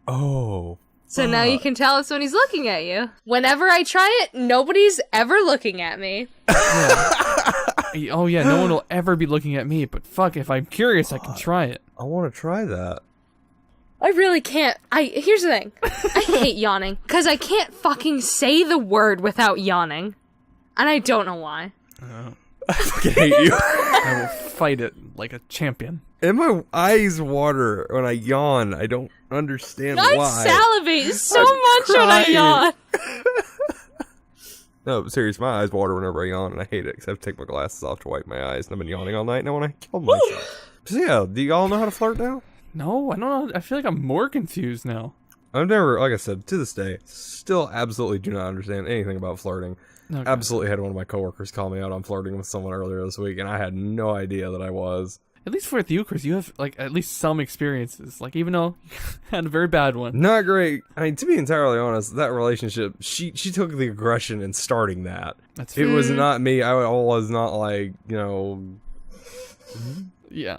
Oh. So now you can tell if somebody's looking at you. Whenever I try it, nobody's ever looking at me. Oh yeah, no one will ever be looking at me, but fuck, if I'm curious, I can try it. I want to try that. I really can't. Here's the thing. I hate yawning. Because I can't fucking say the word without yawning. And I don't know why. I fucking hate you. I will fight it like a champion. And my eyes water when I yawn. I don't understand I why. salivate so much when I crying. yawn. No, serious, my eyes water whenever I yawn, and I hate it, because I have to take my glasses off to wipe my eyes, and I've been yawning all night, and I want to kill myself. So yeah, do y'all know how to flirt now? No, I don't know. I feel like I'm more confused now. I've never, like I said, to this day, still absolutely do not understand anything about flirting. Okay. Absolutely had one of my coworkers call me out on flirting with someone earlier this week, and I had no idea that I was. At least with you, Chris, you have like at least some experiences. Like even though you had a very bad one. Not great. I mean, to be entirely honest, that relationship, she took the aggression in starting that. That's It was not me. I was not like, you know. Yeah.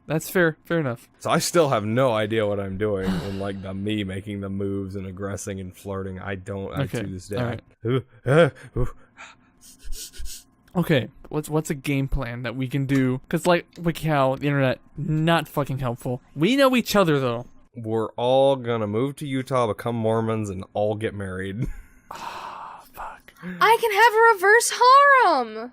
That's fair. Fair enough. So I still have no idea what I'm doing in like the me making the moves and aggressing and flirting. I don't Okay. to this day. All right. Okay, what's a game plan that we can do? Because like WikiHow, the internet, not fucking helpful. We know each other though. We're all gonna move to Utah, become Mormons, and all get married. Oh, fuck. I can have a reverse harem.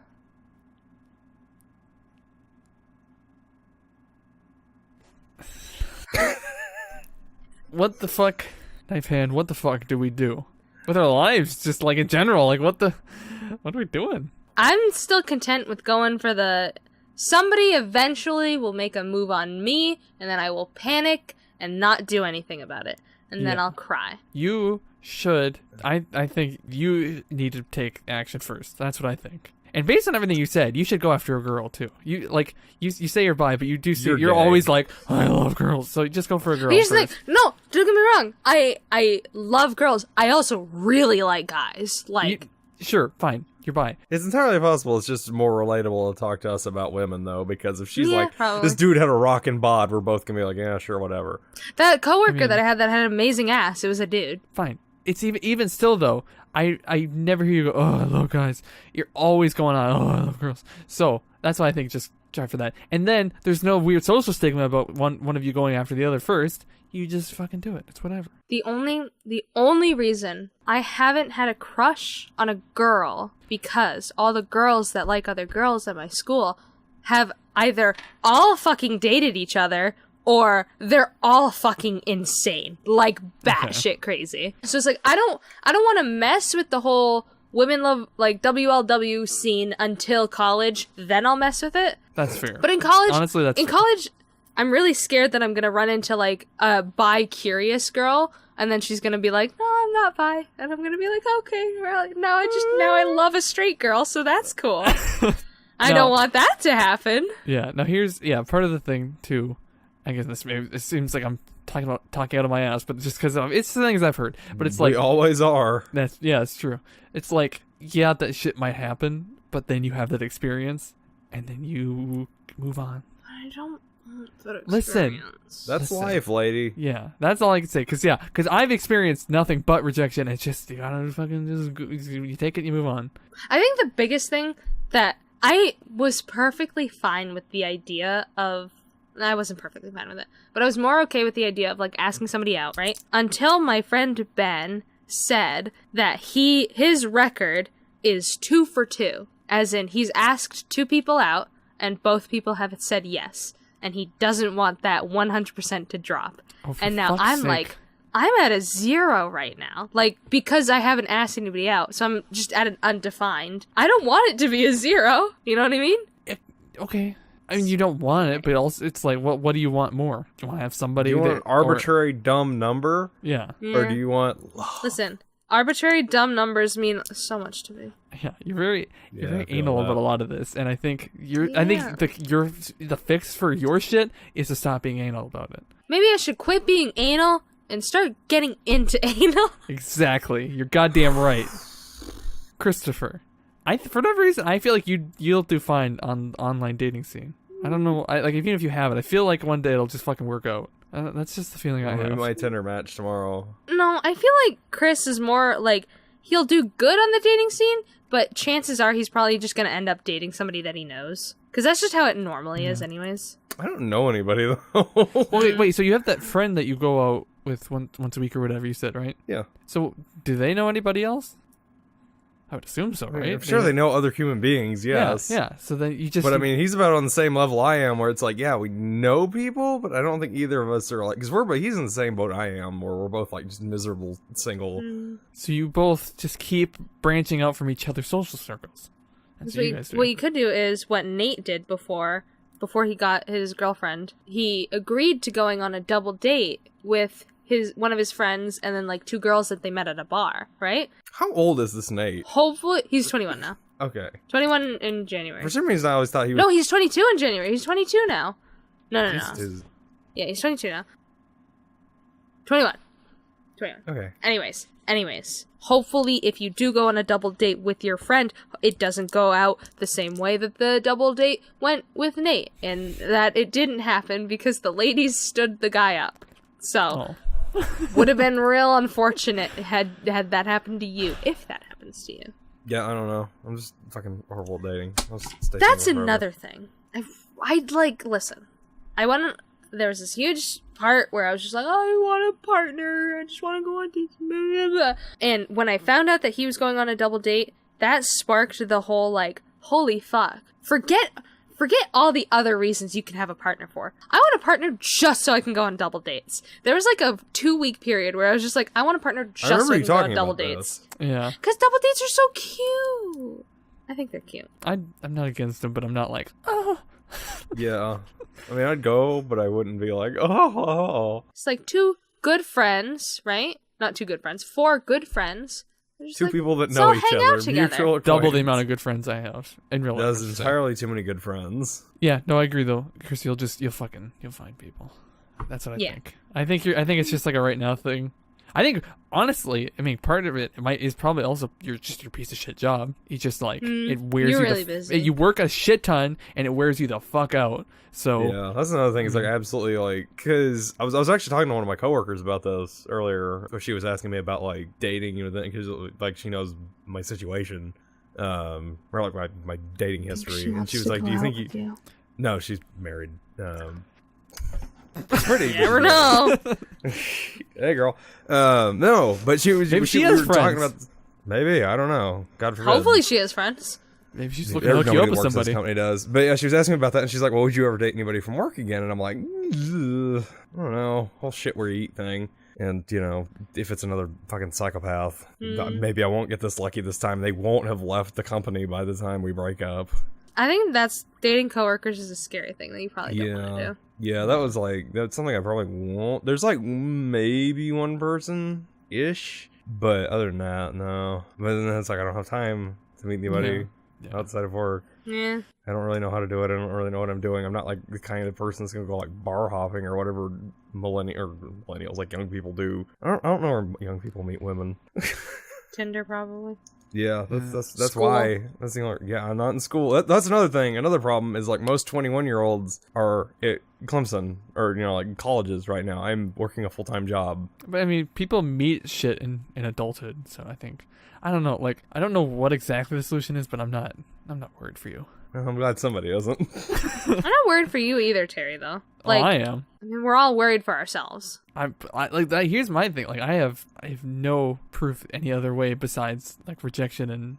What the fuck, Knife Hand? What the fuck do we do with our lives? Just like in general, like what are we doing? I'm still content with going for the somebody eventually will make a move on me, and then I will panic and not do anything about it. And then Yeah. I'll cry. You should. I think you need to take action first. That's what I think. And based on everything you said, you should go after a girl too. You like you say you're bi, but you do see You're you're gay. always like I love girls. So just go for a girl. Here's the thing. first. No, don't get me wrong. I love girls. I also really like guys. Like, Sure, fine. You're bi. It's entirely possible it's just more relatable to talk to us about women, though, because if she's Yeah, like, probably. this dude had a rockin' bod, we're both gonna be like, yeah, sure, whatever. that coworker mean- that I had that had an amazing ass, it was a dude. Fine. It's even still though. I never hear you go, oh, I love guys. You're always going on, oh, I love girls. So that's why I think just try for that. And then there's no weird social stigma about one of you going after the other first. You just fucking do it. It's whatever. The only reason I haven't had a crush on a girl because all the girls that like other girls at my school have either all fucking dated each other or they're all fucking insane, like batshit crazy. So it's like I don't want to mess with the whole women love like WLW scene until college. Then I'll mess with it. That's fair. But in college, honestly, that's in fair. college, I'm really scared that I'm gonna run into like a bi-curious girl, and then she's gonna be like, "No, I'm not bi," and I'm gonna be like, "Okay, well, now I love a straight girl, so that's cool." I don't want that to happen. Yeah. Now here's part of the thing too. I guess it seems like I'm talking out of my ass, but just because it's the things I've heard. But it's like we always are. it's true. It's like that shit might happen, but then you have that experience, and then you move on. I don't want that Listen. experience. That's life, lady. Yeah, that's all I can say. Because I've experienced nothing but rejection. It's just you gotta fucking you take it, you move on. I think the biggest thing that I was perfectly fine with the idea of. I wasn't perfectly fine with it, but I was more okay with the idea of like asking somebody out, right? Until my friend Ben said that his record is 2 for 2, as in he's asked 2 people out and both people have said yes, and he doesn't want that 100% to drop. Oh, for and now fuck's I'm sake. like, I'm at a 0 right now, like because I haven't asked anybody out, so I'm just at an undefined. I don't want it to be a 0. You know what I mean? Okay. I mean, you don't want it, but also it's like, what do you want more? Do you want to have somebody? Do you want that, an arbitrary dumb number? Yeah. Or do you want... Listen, arbitrary dumb numbers mean so much to me. Yeah, you're very I feel anal that. about a lot of this, and I think the fix for your shit is to stop being anal about it. Maybe I should quit being anal and start getting into anal. Exactly, you're goddamn right, Christopher. For whatever reason, I feel like you'll do fine on the online dating scene. I don't know, even if you have it, I feel like one day it'll just fucking work out. That's just the feeling I Maybe have. my Tinder match tomorrow. No, I feel like Chris is more like he'll do good on the dating scene, but chances are he's probably just going to end up dating somebody that he knows. Because that's just how it normally is anyways. I don't know anybody, though. Wait, so you have that friend that you go out with once a week or whatever you said, right? Yeah. So do they know anybody else? I would assume so, right? I'm sure they know other human beings, yes. Yeah. So then you just. But I mean, he's about on the same level I am, where it's like, yeah, we know people, but I don't think either of us are like, because he's in the same boat I am, where we're both like just miserable single. So you both just keep branching out from each other's social circles. That's what you guys do. What you could do is what Nate did before he got his girlfriend. He agreed to going on a double date with one of his friends and then like 2 girls that they met at a bar, right? How old is this Nate? Hopefully, he's 21 now. Okay. 21 in January. For some reason, I always thought he was. No, he's 22 in January. He's 22 now. No. His- Yeah, he's 22 now. 21. Okay. Anyways. Hopefully, if you do go on a double date with your friend, it doesn't go out the same way that the double date went with Nate. And that it didn't happen because the ladies stood the guy up. So, would have been real unfortunate had that happened to you, if that happens to you. Yeah, I don't know. I'm just fucking horrible at dating. I'll stay That's single forever. another thing. I'd like, listen. There was this huge part where I was just like, oh, I want a partner. I just want to go on dates. Blah, blah, blah. And when I found out that he was going on a double date, that sparked the whole, like, holy fuck. Forget all the other reasons you can have a partner for. I want a partner just so I can go on double dates. There was like a 2-week period where I was just like, I want a partner just so I can go on double dates. Yeah. Because double dates are so cute. I think they're cute. I'm not against them, but I'm not like, oh. Yeah. I mean, I'd go, but I wouldn't be like, oh. It's like 2 good friends, right? Not 2 good friends. 4 good friends. 2 people that so know each hang other. out together. Mutual Double the acquaintance. amount of good friends I have in real life. That's I should say. entirely too many good friends. Yeah, no, I agree though, Chris. You'll find people. That's what I think. I think it's just like a right now thing. I think honestly, I mean, part of it is probably also your piece of shit job. It's just like it wears you. You're really busy. You work a shit ton and it wears you the fuck out. So yeah, that's another thing. It's like absolutely like because I was actually talking to one of my coworkers about this earlier. Where she was asking me about like dating, because like she knows my situation, or like my dating history, and she was like, "Do you think you?" No, she's married. Pretty. You never know. Hey, girl. No, but she was. Maybe she we has were talking friends. about. Maybe I don't know. God forbid. Hopefully she has friends. Maybe she's looking to hook you up with somebody. This company does. But yeah, she was asking me about that, and she's like, well, would you ever date anybody from work again? And I'm like, ugh, I don't know, whole shit where you eat thing. And, you know, if it's another fucking psychopath, maybe I won't get this lucky this time. They won't have left the company by the time we break up. I think that's dating coworkers is a scary thing that you probably don't want to do. Yeah, that's something I probably won't. There's like maybe one person-ish, but other than that, no. But then it's like I don't have time to meet anybody outside of work. Yeah. I don't really know how to do it. I don't really know what I'm doing. I'm not like the kind of person that's gonna go like bar hopping or whatever millennials like young people do. I don't know where young people meet women. Tinder probably. Yeah, that's why. That's the only. Yeah, I'm not in school. That's another thing. Another problem is like most 21-year-olds are at Clemson or like colleges right now. I'm working a full-time job. But I mean, people meet shit in adulthood, so I think I don't know. Like I don't know what exactly the solution is, but I'm not worried for you. I'm glad somebody isn't. I'm not worried for you either, Terry. Though. Like, I am. I mean, we're all worried for ourselves. I like that. Here's my thing. Like, I have no proof any other way besides like rejection and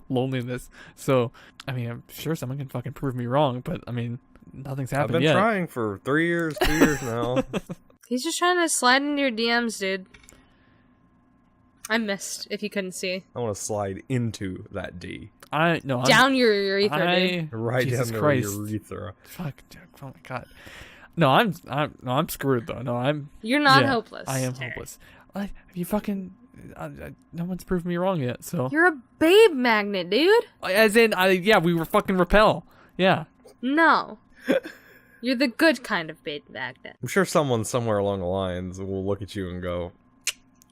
loneliness. So, I mean, I'm sure someone can fucking prove me wrong, but I mean, nothing's happened yet. I've been trying for 2 years now. He's just trying to slide into your DMs, dude. I missed. If you couldn't see, I want to slide into that D. Down your urethra, dude. Right Jesus down Christ. your urethra. Fuck, dude. Oh my god. No, I'm screwed though. No, You're not hopeless. I am Terry. hopeless. You fucking. No one's proved me wrong yet. So You're a babe magnet, dude. as in, we were fucking repel. Yeah. No. You're the good kind of babe magnet. I'm sure someone somewhere along the lines will look at you and go,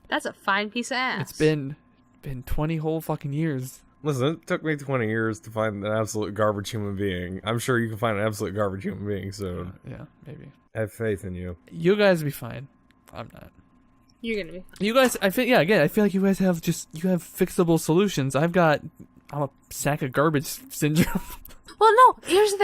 That's a fine piece of ass. It's been 20 whole fucking years. listen, it took me 20 years to find an absolute garbage human being. I'm sure you can find an absolute garbage human being soon. Yeah, maybe. I have faith in you. You guys will be fine. I'm not. You're gonna be. You guys, I feel like you guys have fixable solutions. I'm a sack of garbage syndrome. Well, no. Here's the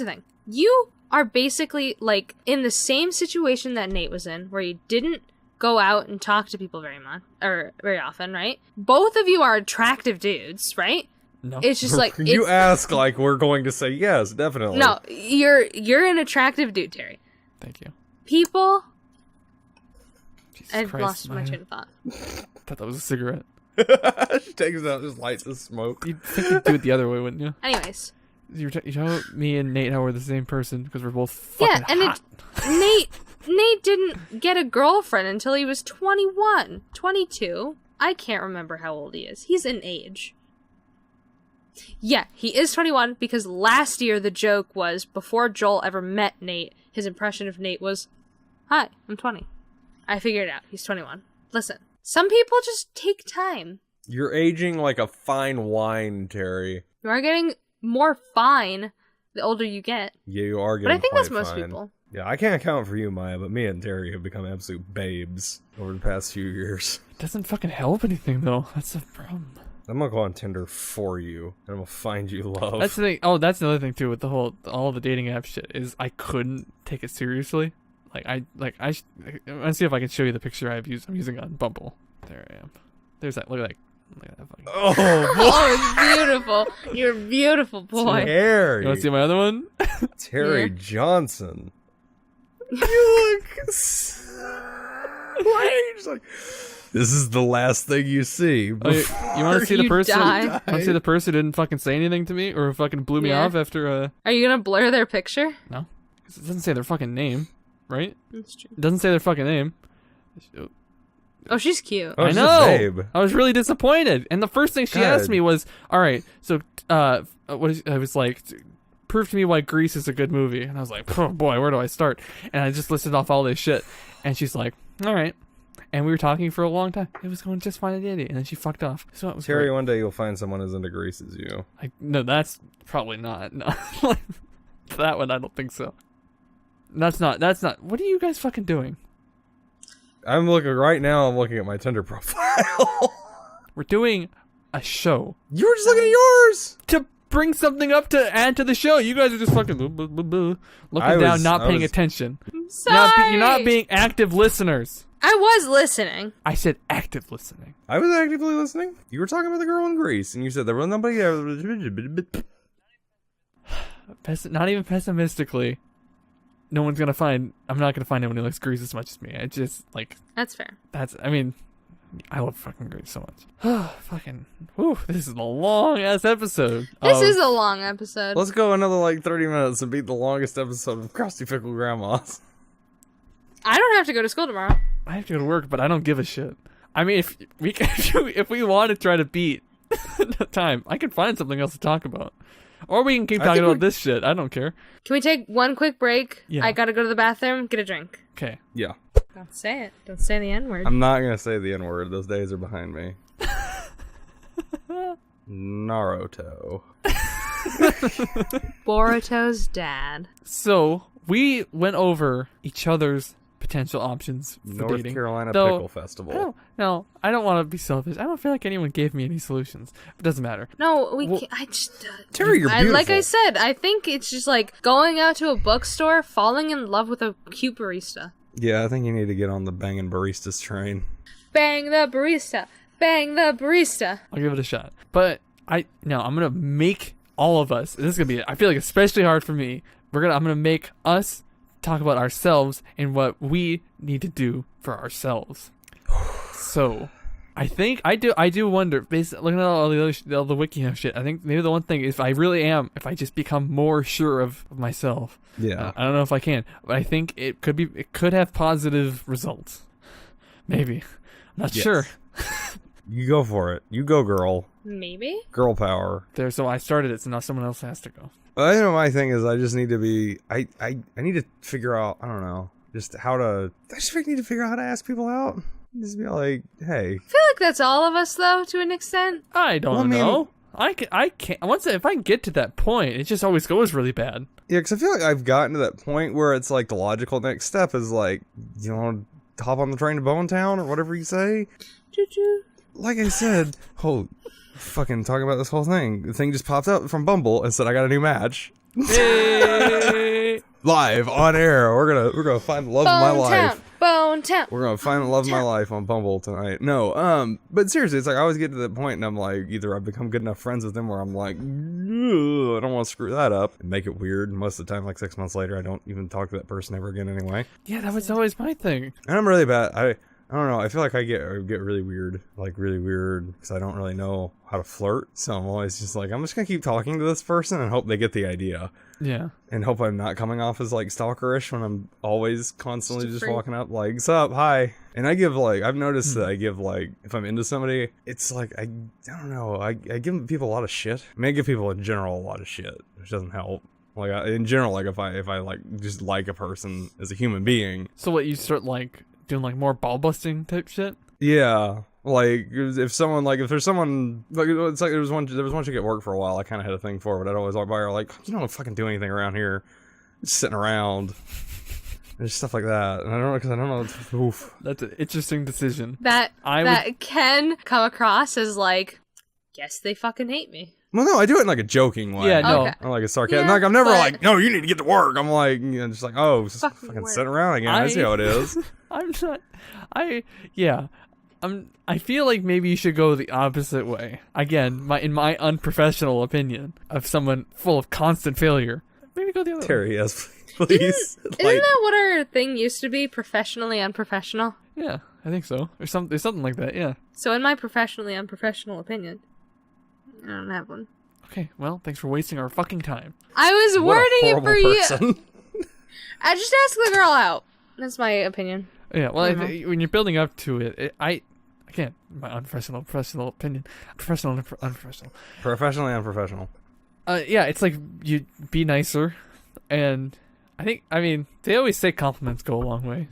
thing. You are basically like in the same situation that Nate was in, where you didn't go out and talk to people very much or very often, right? Both of you are attractive dudes, right? No. It's just like you ask like we're going to say yes, definitely. No, you're an attractive dude, Terry. Thank you. People. Jesus I've Christ, lost my Maya. train of thought. Thought that was a cigarette. She takes it out, just lights the smoke. You'd think you'd do it the other way, wouldn't you? Anyways. You're talking about me and Nate how we're the same person because we're both fucking hot. Nate didn't get a girlfriend until he was 21, 22. I can't remember how old he is. He's in age. Yeah, he is 21 because last year the joke was before Joel ever met Nate, his impression of Nate was, "Hi, I'm 20." I figured it out. He's 21. Listen, some people just take time. You're aging like a fine wine, Terry. You are getting more fine the older you get. Yeah, you are getting But I think that's quite most fine. people. Yeah, I can't account for you, Maya, but me and Terry have become absolute babes over the past few years. It doesn't fucking help anything though. That's the problem. I'm gonna go on Tinder for you, and I'm gonna find you love. That's the thing. Oh, that's another thing too with the whole all the dating app shit is I couldn't take it seriously. I'm gonna see if I can show you the picture I'm using on Bumble. There I am. There's that. Look at that fucking. Oh, Oh, it's beautiful. You're a beautiful boy. Terry. You want to see my other one? Terry Yeah. Johnson. You look strange. Like, this is the last thing you see. Oh, you want to see the You person? die. Want to see the person who didn't fucking say anything to me or fucking blew me Yeah. off after Are you gonna blur their picture? No, 'cause it doesn't say their fucking name, right? That's true. It doesn't say their fucking name. Oh, she's cute. Oh, I it's know. just babe. I was really disappointed. And the first thing she asked God. me was, "All right, so I was like, prove to me why Grease is a good movie." And I was like, "Oh boy, where do I start?" And I just listed off all this shit. And she's like, "All right." And we were talking for a long time. It was going just fine and dandy. And then she fucked off. So it was Terry, great. one day you'll find someone as into Grease as you. No, that's probably not. No. That one, I don't think so. That's not. What are you guys fucking doing? I'm looking right now. I'm looking at my Tinder profile. We're doing a show. You were just looking at yours. To bring something up to add to the show. You guys are just fucking looking down, not paying attention. Sorry. You're not being active listeners. I was listening. I said active listening. I was actively listening. You were talking about the girl in Greece, and you said there was nobody. Not even pessimistically. No one's gonna find. I'm not gonna find anyone who likes Grease as much as me. I just like. That's fair. I mean, I love fucking Grease so much. Fucking. Whew, this is a long ass episode. This is a long episode. Let's go another like 30 minutes and beat the longest episode of Krusty Pickle Grandmas. I don't have to go to school tomorrow. I have to go to work, but I don't give a shit. I mean, if we want to try to beat the time, I can find something else to talk about. Or we can keep talking about this shit. I don't care. Can we take one quick break? Yeah. I gotta go to the bathroom, get a drink. Okay. Yeah. Don't say it. Don't say the N-word. I'm not gonna say the N-word. Those days are behind me. Naruto. Boruto's dad. So, we went over each other's potential options for North dating. Carolina Though, Pickle Festival. I don't want to be selfish. I don't feel like anyone gave me any solutions. It doesn't matter. No, I just... Terry, you're beautiful. Like I said, I think it's just like going out to a bookstore, falling in love with a cute barista. Yeah, I think you need to get on the banging baristas train. Bang the barista. Bang the barista. I'll give it a shot. But I'm gonna make all of us. This is gonna be. I feel like especially hard for me. I'm gonna make us talk about ourselves and what we need to do for ourselves. So, I think I do wonder. Based looking at all the WikiHow shit, I think maybe the one thing is if I just become more sure of myself. Yeah. I don't know if I can, but I think it could have positive results. Maybe. I'm not sure. You go for it. You go, girl. Maybe. Girl power. So I started it, so now someone else has to go. I know my thing is I just need to be. I need to figure out. I don't know. Just how to. I just need to figure out how to ask people out. Just be like, hey. I feel like that's all of us, though, to an extent. I don't know. I can't. If I get to that point, it just always goes really bad. Yeah, because I feel like I've gotten to that point where it's like the logical next step is like, you know, hop on the train to Bonetown or whatever you say. Choo-choo. Like I said, fucking talking about this whole thing. The thing just popped up from Bumble and said I got a new match. Hey. Live on air. We're gonna find the love of my life. Bonetown. We're gonna find the love of my life on Bumble tonight. No, but seriously, it's like I always get to that point and I'm like, either I've become good enough friends with them where I'm like, I don't want to screw that up and make it weird. Most of the time, like 6 months later, I don't even talk to that person ever again anyway. Yeah, that was always my thing. And I'm really bad. I don't know. I feel like I get really weird, because I don't really know how to flirt. So I'm always just like, I'm just gonna keep talking to this person and hope they get the idea. Yeah. And hope I'm not coming off as like stalkerish when I'm always constantly just walking up like, "Sup, hi." And I give like, I've noticed that I give like, if I'm into somebody, it's like I don't know. I give people a lot of shit. I mean, I give people in general a lot of shit, which doesn't help. Like in general, like if I like just like a person as a human being. So what, you start like doing like more ball busting type shit? Yeah, like if there's someone like it's like there was one chick at work for a while I kind of had a thing for, but I'd always walk by her like, you don't fucking do anything around here, just sitting around, and stuff like that. And I don't know. Oof. That's an interesting decision. That can come across as like, guess they fucking hate me. Well, no, I do it in like a joking way. Yeah, no. Okay. I'm like a sarcastic. Yeah, like I'm never but- like, no, you need to get to work. I'm like, just like, oh, just Fucking fucking work. sitting around again. I see how it is. I'm not. I feel like maybe you should go the opposite way. Again, in my unprofessional opinion of someone full of constant failure. Maybe go the other way. Terry, yes, please. Isn't that what our thing used to be? Professionally unprofessional? Yeah, I think so. There's something like that, yeah. So in my professionally unprofessional opinion, I don't have one. Okay, well, thanks for wasting our fucking time. I was What a wording it for horrible person. you. I just asked the girl out. That's my opinion. Yeah, well, when you're building up to it, again, my unprofessional opinion. Professionally unprofessional. Yeah, it's like you be nicer, and I mean, they always say compliments go a long way,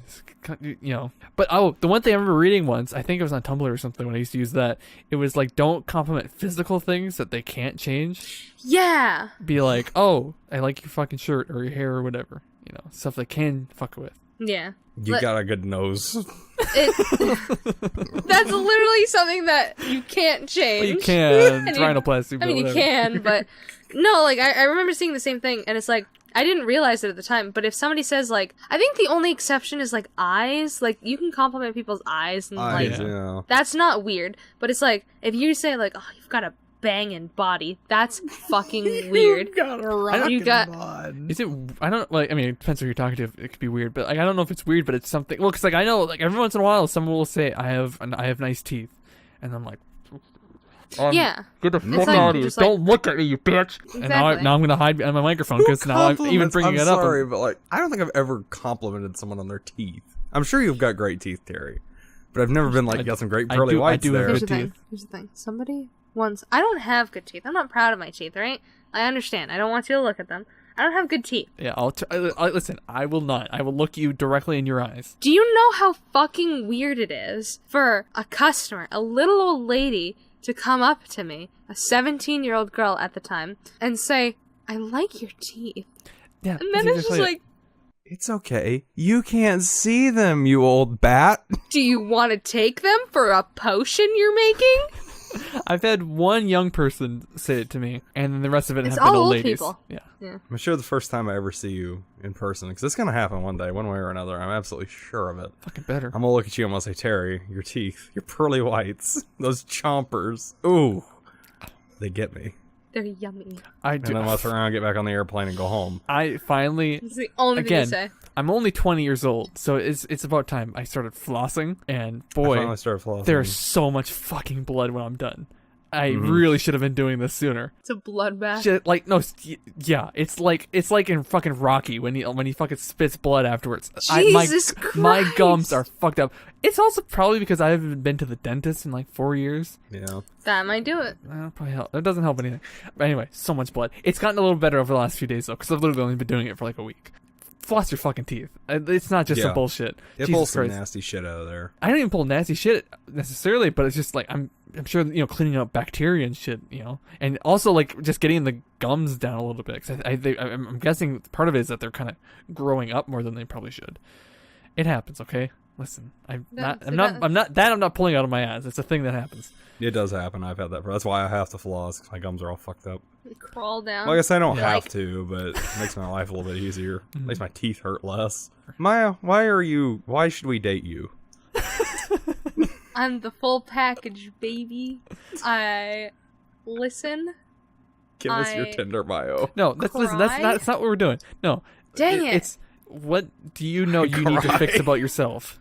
you know. But the one thing I remember reading once, I think it was on Tumblr or something when I used to use that, it was like, don't compliment physical things that they can't change. Yeah. Be like, oh, I like your fucking shirt or your hair or whatever, you know, stuff they can fuck with. Yeah. You got a good nose. That's literally something that you can't change. Well, you can. And Rhinoplasty, but I mean, you whatever. can, but no, like, I remember seeing the same thing, and it's like, I didn't realize it at the time, but if somebody says, like, I think the only exception is, like, eyes. Like, you can compliment people's eyes, and, like, yeah. that's not weird. But it's like, if you say, like, oh, you've got a banging body, that's fucking weird. You got a rockin' bod. Is it? I don't like. I mean, it depends who you're talking to. It could be weird, but like, I don't know if it's weird, but it's something. Well, because like I know, like every once in a while, someone will say, "I have nice teeth," and I'm like, yeah. Get the fuck like, out of here! just like- Don't look at me, you bitch! Exactly. And now I'm gonna hide behind my microphone because now I'm even bringing it up. I'm sorry, but like, I don't think I've ever complimented someone on their teeth. I'm sure you've got great teeth, Terry, but I've never been like, you got some great pearly whites there. Here's the thing. Somebody once. I don't have good teeth. I'm not proud of my teeth, right? I understand. I don't want you to look at them. I don't have good teeth. Yeah, listen. I will not. I will look you directly in your eyes. Do you know how fucking weird it is for a customer, a little old lady, to come up to me, a 17-year-old girl at the time, and say, "I like your teeth." Yeah, and then it's just like, it's okay. You can't see them, you old bat. do you want to take them for a potion you're making? I've had one young person say it to me, and then the rest of it It's have been all old old ladies. people. Yeah. I'm sure the first time I ever see you in person, because it's going to happen one day, one way or another. I'm absolutely sure of it. Fucking better. I'm going to look at you and I'm going to say, Terry, your teeth, your pearly whites, those chompers. Ooh, they get me. They're yummy. I And do. then I'll turn around, get back on the airplane, and go home. I finally. It's the only thing to Again, say. I'm only 20 years old, so it's about time I started flossing. And I boy, finally started flossing. there's so much fucking blood when I'm done. I really should have been doing this sooner. It's a bloodbath. Shit, like no, yeah, it's like in fucking Rocky when he fucking spits blood afterwards. Jesus Christ. My gums are fucked up. It's also probably because I haven't been to the dentist in like 4 years. Yeah. That might do it. That'll probably help. That doesn't help anything. But anyway, so much blood. It's gotten a little better over the last few days though, because I've literally only been doing it for like a week. Floss your fucking teeth. It's not just some bullshit. It Jesus pulls some Christ. nasty shit out of there. I don't even pull nasty shit necessarily, but it's just like I'm sure cleaning up bacteria and shit, and also like just getting the gums down a little bit. Cause I'm guessing part of it is that they're kind of growing up more than they probably should. It happens, okay? Listen, I'm not pulling out of my ass. It's a thing that happens. It does happen. I've had that. That's why I have to floss, because my gums are all fucked up. Crawl down. Well, I guess I don't Yeah. have to, but it makes my life a little bit easier. Makes my teeth hurt less. Maya, why should we date you? I'm the full package, baby. Listen. Give us your Tinder bio. No, listen. That's not what we're doing. No, Dang it. It's what do you know you need to fix about yourself?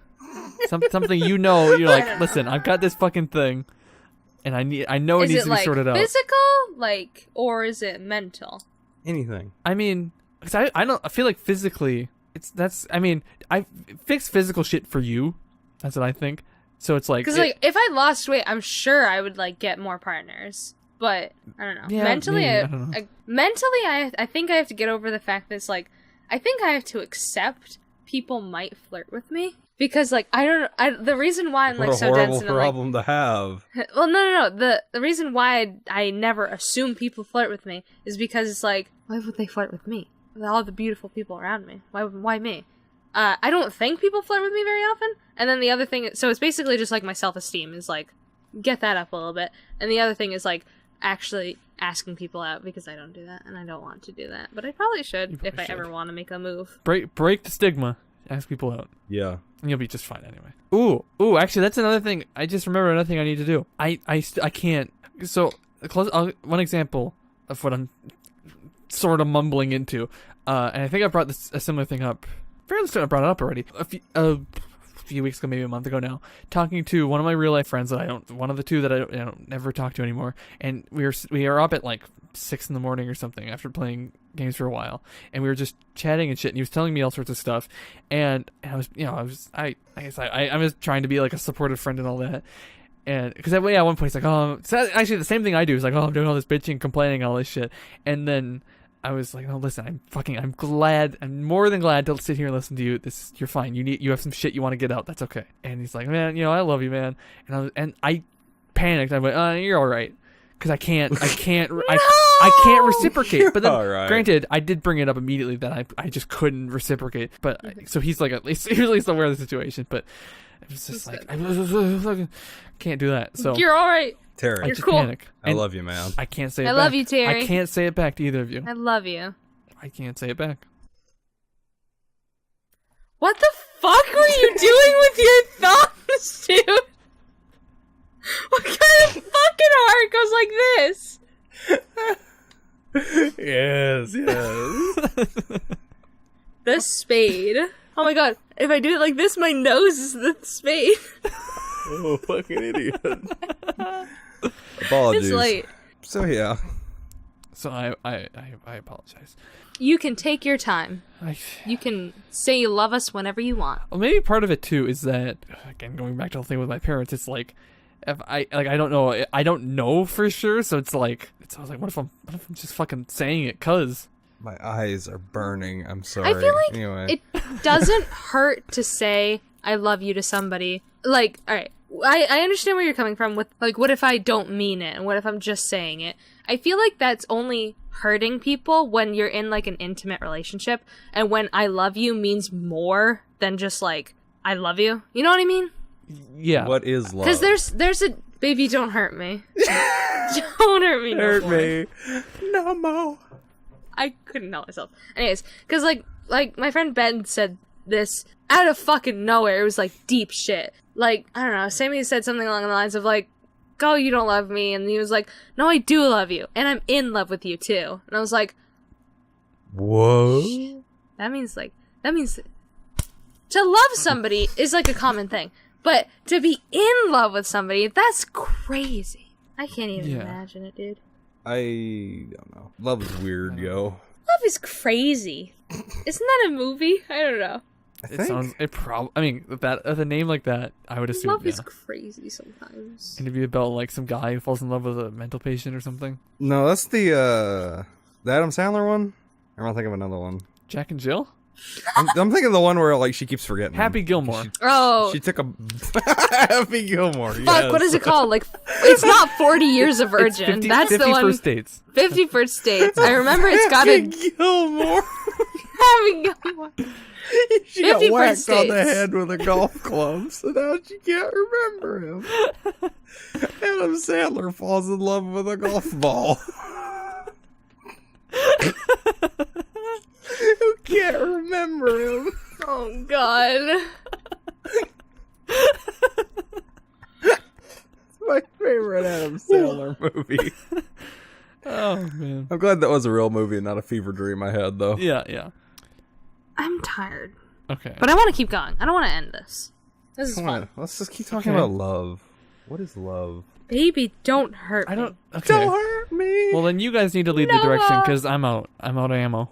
Something you're like. Listen, I've got this fucking thing, and I know it Is needs it to be like sorted out. physical, or is it mental? Anything. I mean, 'cause I feel like physically, I fix physical shit for you. That's what I think. So it's like, Because if I lost weight, I'm sure I would get more partners. But I don't know. Yeah, mentally, maybe, I don't know. I think I have to get over the fact that it's I think I have to accept people might flirt with me because the reason why I'm What a so horrible dense and I'm problem to have. well, no. The reason why I never assume people flirt with me is because it's why would they flirt with me? With all the beautiful people around me. Why me? I don't think people flirt with me very often. And then the other thing, so it's basically just my self-esteem is get that up a little bit. And the other thing is actually asking people out because I don't do that and I don't want to do that. But I probably should if I ever want to make a move. break the stigma. Ask people out. Yeah. And you'll be just fine anyway. Ooh, actually, that's another thing. I just remember another thing I need to do. I can't. So, one example of what I'm sort of mumbling into, and I think I brought a similar thing up. Fairly soon I brought it up already. A few weeks ago, maybe a month ago now, talking to one of my real life friends one of the two that I don't never talk to anymore, and we are up at 6 in the morning or something after playing games for a while, and we were just chatting and shit, and he was telling me all sorts of stuff, and I was trying to be a supportive friend and all that, and because at one point he's so actually the same thing I do is I'm doing all this bitching, complaining, all this shit, and then I was like, no, listen, I'm more than glad to sit here and listen to you. You're fine. You have some shit you want to get out. That's okay. And he's like, man, I love you, man. And I panicked. I went, you're all right. Cause I can't reciprocate. But then granted, I did bring it up immediately that I just couldn't reciprocate. But so he's at least aware of the situation, but it was just I can't do that. So you're all right. Terry, You're cool. Panic. I love you, man. I can't say it back. I love you, Terry. I can't say it back to either of you. I love you. I can't say it back. What the fuck were you doing with your thumbs, dude? What kind of fucking heart goes like this? Yes. The spade. Oh my god, if I do it like this, my nose is the spade. Oh, fucking idiot. Apologies. It's late. So yeah. So I apologize. You can take your time. I You can say you love us whenever you want. Well, maybe part of it too is that, again, going back to the thing with my parents, it's like, if I don't know for sure, so I was like, what if I'm just fucking saying it, cause My eyes are burning. I'm sorry. I feel like anyway. it doesn't hurt to say I love you to somebody. Like, alright, I understand where you're coming from with, like, what if I don't mean it, and what if I'm just saying it? I feel like that's only hurting people when you're in, like, an intimate relationship, and when I love you means more than just, like, I love you. You know what I mean? yeah. What is love? Because there's a... Baby, don't hurt me. Don't hurt me no more. me. No more. I couldn't help myself. Anyways, because, like my friend Ben said this out of fucking nowhere. It was, like, deep shit. Like, I don't know, Sammy said something along the lines of, like, oh, you don't love me. And he was like, no, I do love you. And I'm in love with you, too. And I was like, Whoa. that means to love somebody is, like, a common thing. But to be in love with somebody, that's crazy. I can't even imagine it, dude. I don't know. Love is weird, yo. Love is crazy. Isn't that a movie? I don't know. I mean, that with a name like that, I would assume. Love is crazy sometimes. Can it be about like some guy who falls in love with a mental patient or something? No, that's the Adam Sandler one. Or am I thinking of another one? Jack and Jill? I'm thinking of the one where like she keeps forgetting. Happy him. Gilmore. She took a Happy Gilmore. Fuck, Yes. what is it called? Like, it's not 40 Years of It's Virgin. 50, That's 50 the one. First Dates. 50 First Dates. I remember it's got Happy a Gilmore. Happy Gilmore. She got 50 whacked First on the Dates. head with a golf club, so now she can't remember him. Adam Sandler falls in love with a golf ball. Who can't remember him? Oh, God. My favorite Adam Sandler movie. Oh man. I'm glad that was a real movie and not a fever dream I had, though. Yeah. I'm tired. Okay. But I want to keep going. I don't want to end this. This is Come fun. on, let's just keep talking Okay. about love. What is love? Baby, don't hurt I don't. me. Okay. Don't hurt me. Well, then you guys need to lead the direction because I'm out. I'm out of ammo.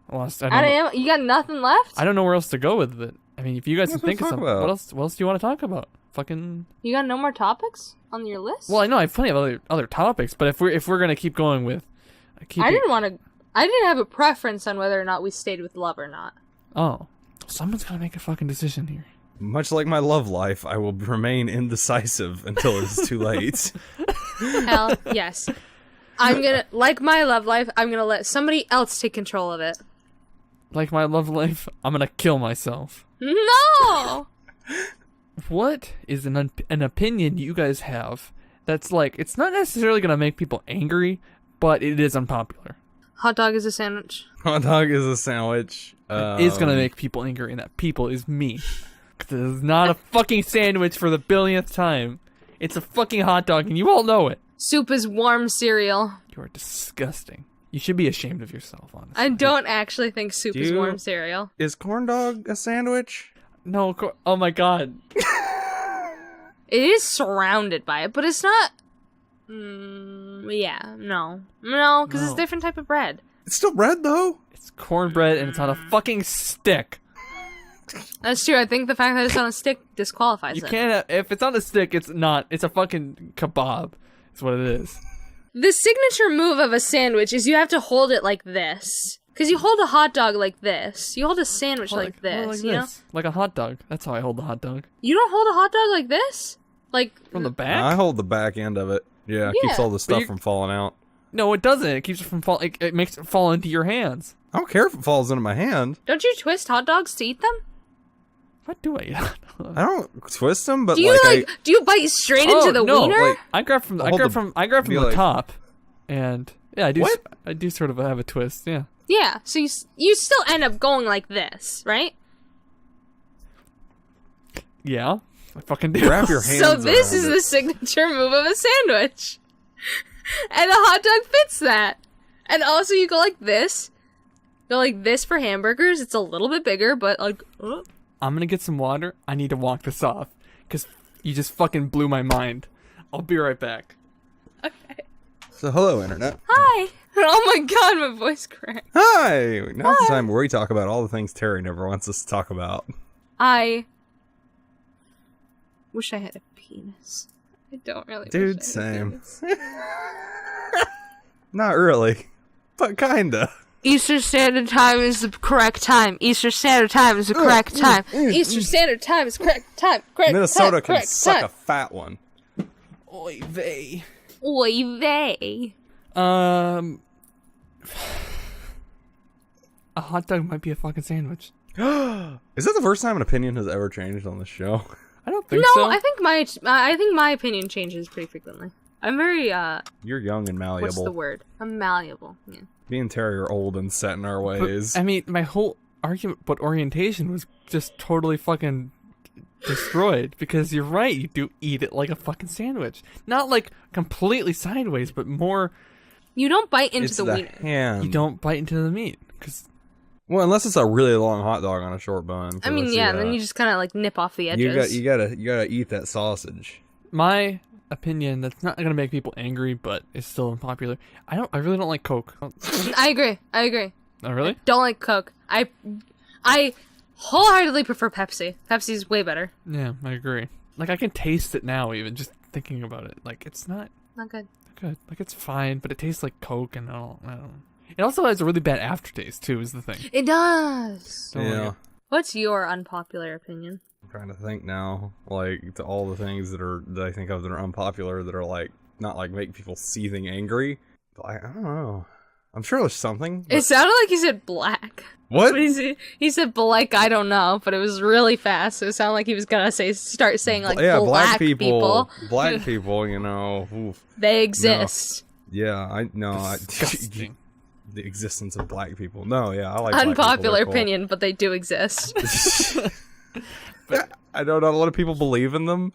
I lost. I don't know. You got nothing left? I don't know where else to go with it. I mean, if you guys can What think of to talk something, about? what else do you want to talk about? Fucking. You got no more topics on your list? Well, I know I have plenty of other topics, but if we're gonna keep going with, I didn't have a preference on whether or not we stayed with love or not. Oh, someone's gotta make a fucking decision here. Much like my love life, I will remain indecisive until it's too late. Hell, yes. Like my love life, I'm gonna let somebody else take control of it. Like my love life, I'm gonna kill myself. No! What is an opinion you guys have that's like, it's not necessarily gonna make people angry, but it is unpopular. Hot dog is a sandwich. Hot dog is a sandwich. It is gonna make people angry, and that people is me. 'Cause it is not a fucking sandwich for the billionth time. It's a fucking hot dog, and you all know it. Soup is warm cereal. You are disgusting. You should be ashamed of yourself, honestly. I don't actually think soup is warm cereal. Is corn dog a sandwich? No, oh my god. It is surrounded by it, but it's not... yeah, no. No, because it's a different type of bread. It's still bread, though. It's cornbread, and it's on a fucking stick. That's true. I think the fact that it's on a stick disqualifies You it. can't, if it's on a stick, it's not. It's a fucking kebab. That's what it is. The signature move of a sandwich is you have to hold it like this. Because you hold a hot dog like this. You hold a sandwich like this, you know? Like a hot dog. That's how I hold the hot dog. You don't hold a hot dog like this? Like... From the back? I hold the back end of it. Yeah, it keeps all the stuff from falling out. No, it doesn't. It keeps it from falling. It makes it fall into your hands. I don't care if it falls into my hand. Don't you twist hot dogs to eat them? What do I? I don't twist them, but Do you do you bite straight into the wiener? like, I grab from hold the be like- top, and yeah, I do. What? I do sort of have a twist. Yeah. Yeah, so you still end up going like this, right? Yeah, I fucking do. Wrap your hands So this around is it. the signature move of a sandwich. And a hot dog fits that. And also you go like this. Go like this for hamburgers. It's a little bit bigger, but like... I'm gonna get some water. I need to walk this off. Because you just fucking blew my mind. I'll be right back. Okay. So hello, internet. Hi! Oh my god, my voice cracked. Hi. Now's the time where we talk about all the things Terry never wants us to talk about. I wish I had a penis. I don't really Dude, wish I had a same. penis. Not really, but kinda. Eastern Standard Time is the correct time. Eastern Standard Time is the correct time. Eastern Standard Time is correct time. Correct Minnesota time, can correct suck time. a fat one. Oy vey. Oy vey. A hot dog might be a fucking sandwich. Is that the first time an opinion has ever changed on this show? I don't think No, so. I think my opinion changes pretty frequently. I'm very You're young and malleable. what's the word? I'm malleable. Yeah. Me and Terry are old and set in our ways. I mean, my whole argument about orientation was just totally fucking destroyed because you're right. You do eat it like a fucking sandwich, not like completely sideways, but more. You don't bite into It's the the wiener. hand. You don't bite into the meat because Well, unless it's a really long hot dog on a short bun. I mean, yeah, then you just kind of like nip off the edges. you gotta eat that sausage. my opinion that's not gonna make people angry, but it's still unpopular. I really don't like Coke. I agree. Oh, really? Don't like Coke. I wholeheartedly prefer Pepsi. Pepsi's way better. Yeah, I agree. Like I can taste it now, even just thinking about it. Like it's not Not good. good. Like it's fine, but it tastes like Coke, and I don't. It also has a really bad aftertaste too. Is the thing. It does. Don't like Yeah. it. What's your unpopular opinion? I'm trying to think now, like to all the things that I think of that are unpopular that are like not like make people seething angry. But I don't know. I'm sure there's something. It sounded like he said black. What? But he said black, I don't know, but it was really fast, so it sounded like he was gonna start saying like black people. Black people, you know. Oof. They exist. Yeah, I know. Disgusting. The existence of black people. No, yeah, I like black Unpopular people. They're opinion, but they do exist. But I know not a lot of people believe in them.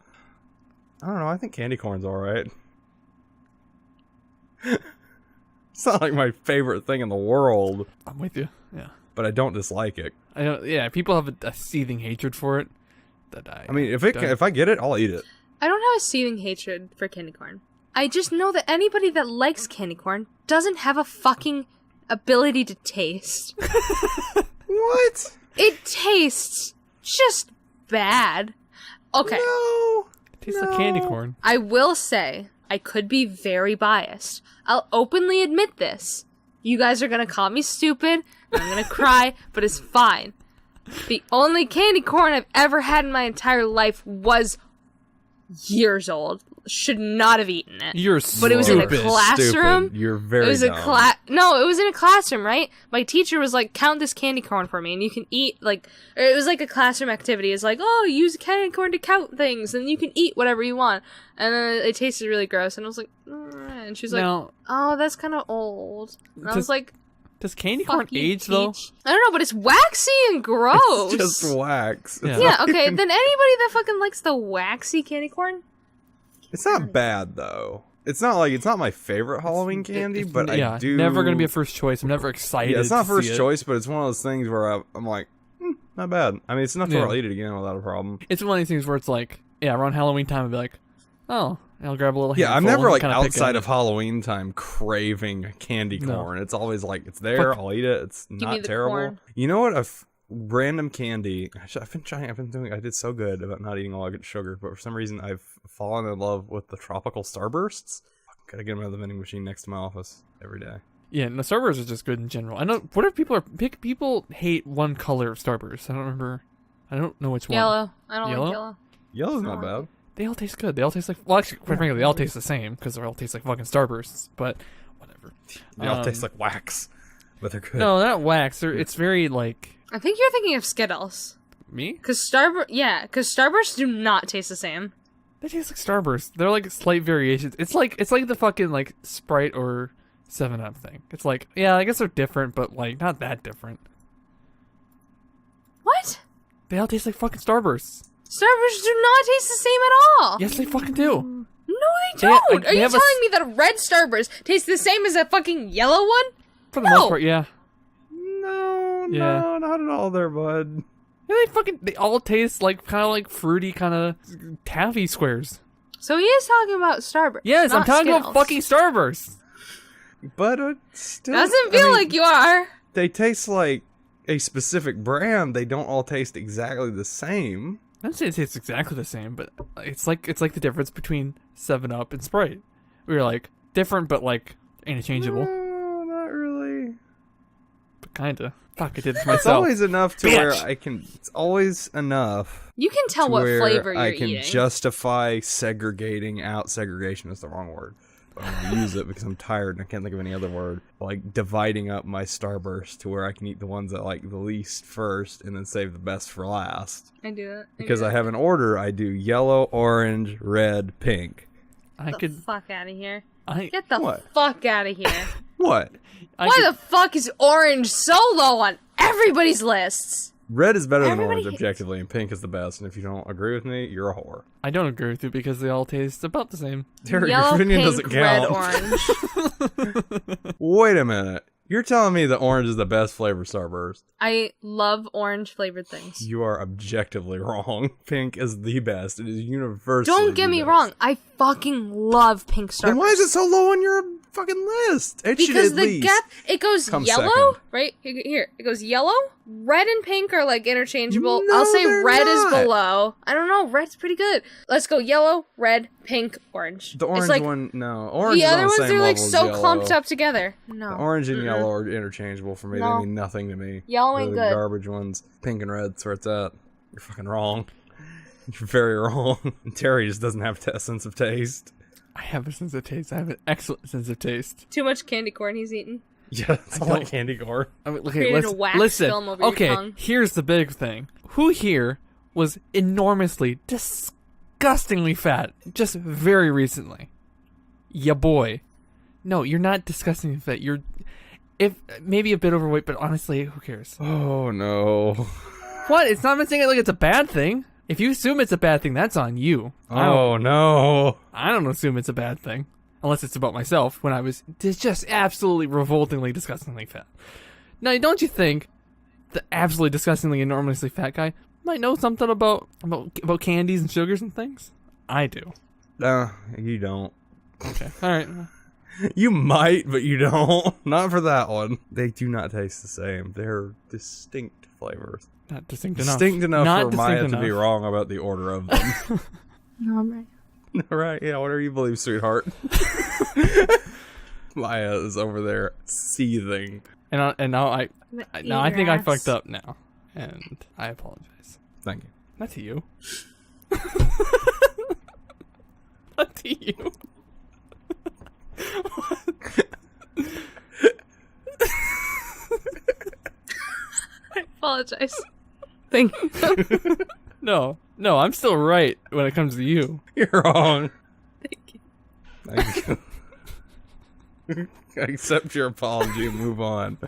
I don't know. I think candy corn's all right. It's not like my favorite thing in the world, I'm with you. Yeah. but I don't dislike it. I don't. Yeah. People have a seething hatred for it. That I mean, if I get it, I'll eat it. I don't have a seething hatred for candy corn. I just know that anybody that likes candy corn doesn't have a fucking ability to taste. What? It tastes just bad. Okay. No. It tastes like candy corn. I will say, I could be very biased. I'll openly admit this. You guys are gonna call me stupid, and I'm gonna cry, but it's fine. The only candy corn I've ever had in my entire life was years old. Should not have eaten it. You're But it was in a stupid. classroom. Stupid. You're very It was dumb. No, it was in a classroom, right? My teacher was like, count this candy corn for me, and you can eat, like, or it was like a classroom activity. It's like, oh, use candy corn to count things, and you can eat whatever you want. And then it tasted really gross, and I was like, and she was like, Now, oh, that's kind of old. And I was like, does candy fuck corn you, age though? Peach. I don't know, but it's waxy and gross. It's just wax. Yeah. Yeah, okay, then anybody that fucking likes the waxy candy corn, It's not bad though. It's not my favorite Halloween candy, but yeah, I do. never gonna be a first choice. I'm never excited. Yeah, it's not to first see it. choice, but it's one of those things where I'm like, not bad. I mean, it's enough to Yeah. where I'll eat it again without a problem. It's one of these things where it's like, yeah, around Halloween time, I'd be like, oh, I'll grab a little. Yeah, I'm handful never and like kinda pick outside at of it. Halloween time craving candy No. corn. It's always like it's there. I'll eat it. It's me not the terrible. corn. You know what? Random candy. I've been trying. I did so good about not eating a lot of sugar, but for some reason I've fallen in love with the tropical starbursts. Gotta get them out of the vending machine next to my office every day. Yeah, no, Starburst is just good in general. I know. What if people hate one color of Starburst? I don't remember. I don't know which one. yellow. I don't Yellow? like yellow. Yellow's not bad. They all taste good. They all taste like. Well, actually, quite frankly, they all taste the same because they all taste like fucking Starbursts. But whatever. They all taste like wax, but they're good. No, not wax. It's very like I think you're thinking of Skittles. me. Because Starbursts do not taste the same. They taste like Starburst. They're like slight variations. It's like the fucking like Sprite or 7-Up thing. It's like, yeah, I guess they're different, but like not that different. What? They all taste like fucking Starbursts. Starbursts do not taste the same at all. Yes, they fucking do. No, they don't. Are they you have telling me that a red Starburst tastes the same as a fucking yellow one? For the most part, yeah. No, Yeah. no, not at all there, bud. Yeah, they all taste like kind of like fruity kind of taffy squares. So he is talking about Starburst. Yes, I'm not talking Skittles. about fucking Starbursts. But still... Doesn't feel like you are. They taste like a specific brand. They don't all taste exactly the same. I don't say it tastes exactly the same, but it's like the difference between 7-Up and Sprite. We were like different, but like interchangeable. No, not really. But kinda. Fuck, I did it to It's myself. always enough to Bitch. where I can... It's always enough You can tell to what where flavor you're I can eating. justify segregating out. Segregation is the wrong word. But I'm going to use it because I'm tired and I can't think of any other word. Like dividing up my Starburst to where I can eat the ones that I like the least first and then save the best for last. I do that. Because I have an order. I do yellow, orange, red, pink. I Get could. the fuck out of here. I Get the What? fuck out of here. What? I Why could, the fuck is orange so low on everybody's lists? Red is better than Everybody orange hates- objectively, and pink is the best. And if you don't agree with me, you're a whore. I don't agree with you because they all taste about the same. Derek, Yellow, your opinion pink, doesn't red, count. orange. Wait a minute. You're telling me that orange is the best flavor Starburst? I love orange flavored things. You are objectively wrong. Pink is the best. It is universally. Don't get the me best. wrong. I fucking love pink Starburst. Then why is it so low on your fucking list? It should Because at the least gap, it goes come yellow, second. right? Here, it goes yellow. Red and pink are like interchangeable. No, I'll say they're red not. is below. I don't know. Red's pretty good. Let's go yellow, red, pink, orange. The orange it's like, one, no. Orange The is on other the ones same are like level as so yellow. clumped up together. No. The orange and yellow are interchangeable for me. No. They mean nothing to me. Yellow They're ain't the good. garbage ones. Pink and red's where it's at. You're fucking wrong. You're very wrong. Terry just doesn't have a sense of taste. I have a sense of taste. I have an excellent sense of taste. Too much candy corn he's eating. Yeah, that's a lot of candy corn. I mean, okay, Created a wax listen. film over your Okay, tongue. here's the big thing. Who here was enormously, disgustingly fat just very recently? Ya boy. No, you're not disgustingly fat. You're, if maybe a bit overweight, but honestly, who cares? Oh no. What? It's not saying it like it's a bad thing. If you assume it's a bad thing, that's on you. Oh no. I don't assume it's a bad thing. Unless it's about myself when I was just absolutely revoltingly, disgustingly fat. Now, don't you think the absolutely disgustingly, enormously fat guy might know something about candies and sugars and things? I do. You don't. Okay. All right. You might, but you don't. Not for that one. They do not taste the same. They're distinct flavors. Not distinct enough. Distinct enough Not for Maya distinct to be enough. wrong about the order of them. No, I'm right. Right, yeah, whatever you believe, sweetheart. Maya is over there seething. And now I think I fucked up now, and I apologize. Thank you. Not to you. Not to you. I apologize. Thank you. No, I'm still right when it comes to you. You're wrong. Thank you. Thank you. I accept your apology and move on.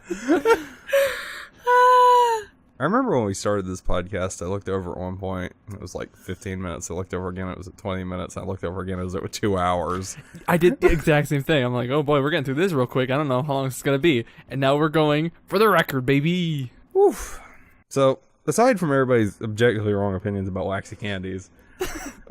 I remember when we started this podcast, I looked over at one point, and it was like 15 minutes. I looked over again, it was at 20 minutes. I looked over again, it was at 2 hours. I did the exact same thing. I'm like, oh boy, we're getting through this real quick. I don't know how long it's gonna be. And now we're going for the record, baby. Oof. So, aside from everybody's objectively wrong opinions about waxy candies,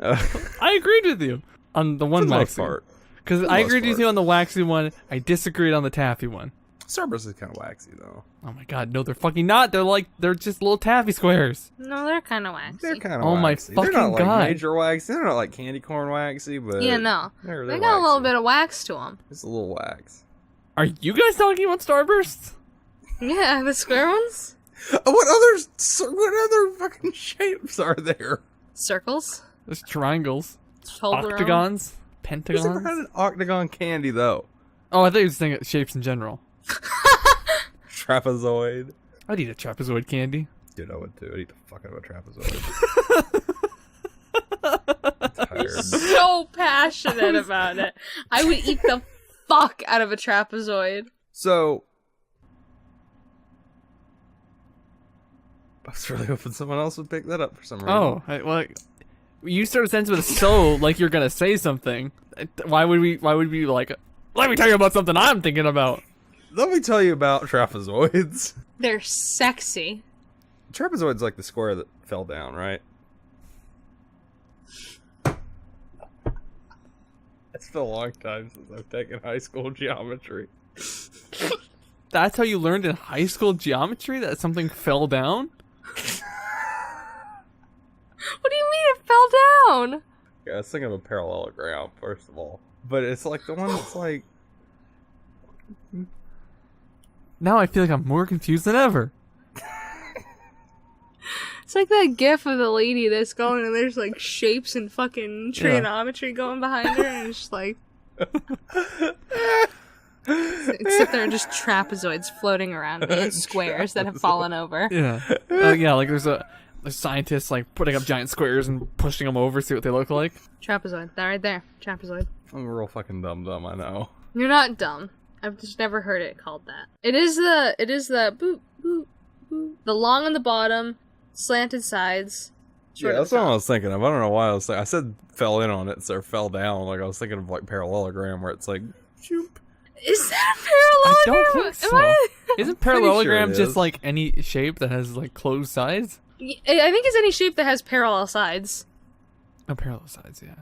I agreed with you on the one for the most waxy part, because For the I most agreed with part. you on the waxy one. I disagreed on the taffy one. Starburst is kind of waxy though. Oh my god, no, they're fucking not. They're just little taffy squares. No, they're kind of waxy. They're kind of Oh my waxy. They're not fucking like God. major waxy. They're not like candy corn waxy, but Yeah, no. they're They got a little waxy. bit of wax to them. It's a little wax. Are you guys talking about Starbursts? Yeah, the square ones? What other fucking shapes are there? Circles? There's triangles, Toblerone? octagons, I've never had pentagons. an octagon candy though. Oh, I thought you were saying shapes in general. Trapezoid. I'd eat a trapezoid candy. Dude, I would too. I'd eat the fuck out of a trapezoid. I'm tired. So passionate about it. I would eat the fuck out of a trapezoid. So, I was really hoping someone else would pick that up for some reason. Oh, well, you started a sentence with so like you're gonna say something. Why would we be like? Let me tell you about something I'm thinking about. Let me tell you about trapezoids. They're sexy. Trapezoid's like the square that fell down, right? It's been a long time since I've taken high school geometry. That's how you learned in high school geometry that something fell down? What do you mean it fell down? Yeah, I was thinking of a parallelogram, first of all. But it's like the one that's like... Now I feel like I'm more confused than ever. It's like that gif of the lady that's going and there's like shapes and fucking trigonometry going behind her and it's just like... Except there are just trapezoids floating around me and squares that have fallen over. Yeah. Yeah, like there's a scientist like putting up giant squares and pushing them over, see what they look like. Trapezoid. That right there. Trapezoid. I'm a real fucking dumb, I know. You're not dumb. I've just never heard it called that. It is the boop, boop, boop. The long on the bottom, slanted sides. Yeah, that's what I was thinking of. I don't know why I said fell in on it, so fell down. Like I was thinking of like parallelogram where it's like, shoop. Is that a parallelogram? I don't think so. Isn't parallelogram sure it just is. like any shape that has like closed sides? I think it's any shape that has parallel sides. Oh, parallel sides, yeah.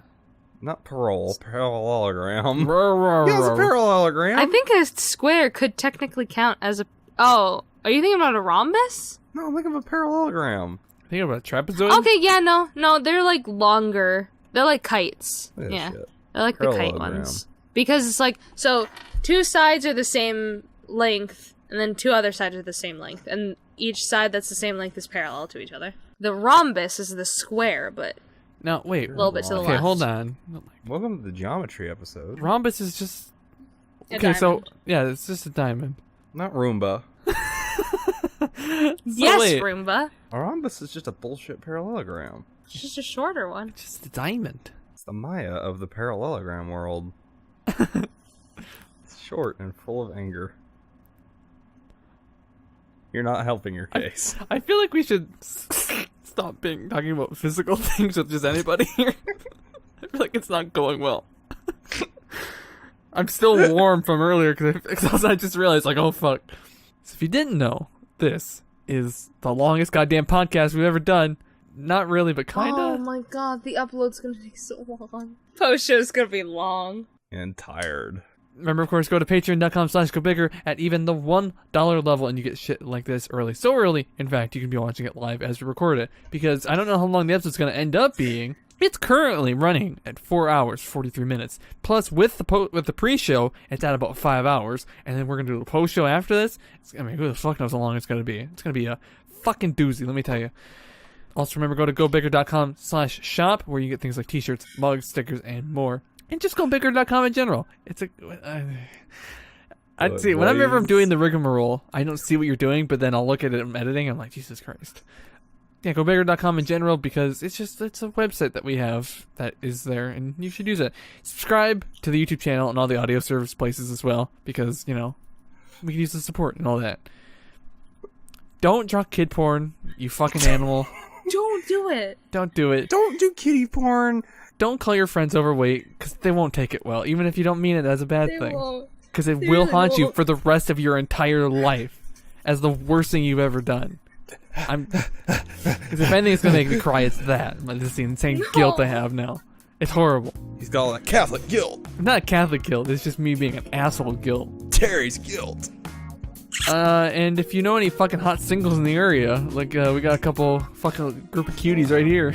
Not parallelogram. Yeah, Yeah, it's a parallelogram. I think a square could technically count as a... Oh, are you thinking about a rhombus? No, think of a parallelogram. Think about a trapezoid? Okay, yeah, no, they're like longer. They're like kites. Yeah, Shit. they're like the kite Parallelogram. ones. Because it's like, so two sides are the same length, and then two other sides are the same length, and each side that's the same length is parallel to each other. The rhombus is the square, but No, wait. a little bit to the Okay, left. hold on. Welcome to the geometry episode. Rhombus is just... A Okay, so, diamond. yeah, it's just a diamond. Not Roomba. Yes, wait. Roomba. A rhombus is just a bullshit parallelogram. It's just a shorter one. Just a diamond. It's the Maya of the parallelogram world. It's short and full of anger. You're not helping your case. I feel like we should stop talking about physical things with just anybody here. I feel like it's not going well. I'm still warm from earlier because I just realized, like, oh fuck. So if you didn't know, this is the longest goddamn podcast we've ever done. Not really, but kinda. Oh my god, the upload's gonna take so long. Post show's gonna be long. And tired. Remember, of course, go to patreon.com/GoBicker at even the $1 level, and you get shit like this early. So early, in fact, you can be watching it live as we record it. Because I don't know how long the episode's going to end up being. It's currently running at 4 hours, 43 minutes. Plus, with the pre-show, it's at about 5 hours. And then we're going to do a post-show after this. I mean, who the fuck knows how long it's going to be. It's going to be a fucking doozy, let me tell you. Also, remember, go to GoBicker.com/shop, where you get things like t-shirts, mugs, stickers, and more. And just GoBicker.com in general. It's a... I'd see, whenever I'm doing the rigmarole, I don't see what you're doing, but then I'll look at it in editing, I'm like, Jesus Christ. Yeah, GoBicker.com in general, because it's a website that we have that is there, and you should use it. Subscribe to the YouTube channel and all the audio service places as well, because, you know, we can use the support and all that. Don't draw kid porn, you fucking animal. Don't do it. Don't do it. Don't do kitty porn. Don't call your friends overweight, because they won't take it well, even if you don't mean it as a bad They thing. won't. Because it They will really haunt you won't. for the rest of your entire life as the worst thing you've ever done. Because if anything is going to make me cry, it's that. This is the insane guilt I have now. It's horrible. He's got all that Catholic guilt. Not Catholic guilt, it's just me being an asshole guilt. Terry's guilt. And if you know any fucking hot singles in the area, like, we got a couple fucking group of cuties right here.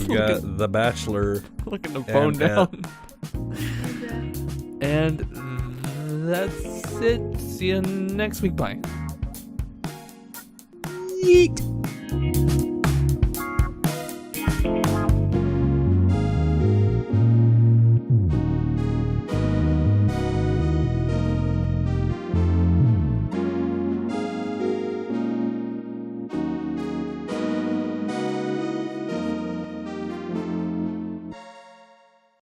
We got The Bachelor. Looking to bone And down. And that's it. See you next week. Bye. Yeet.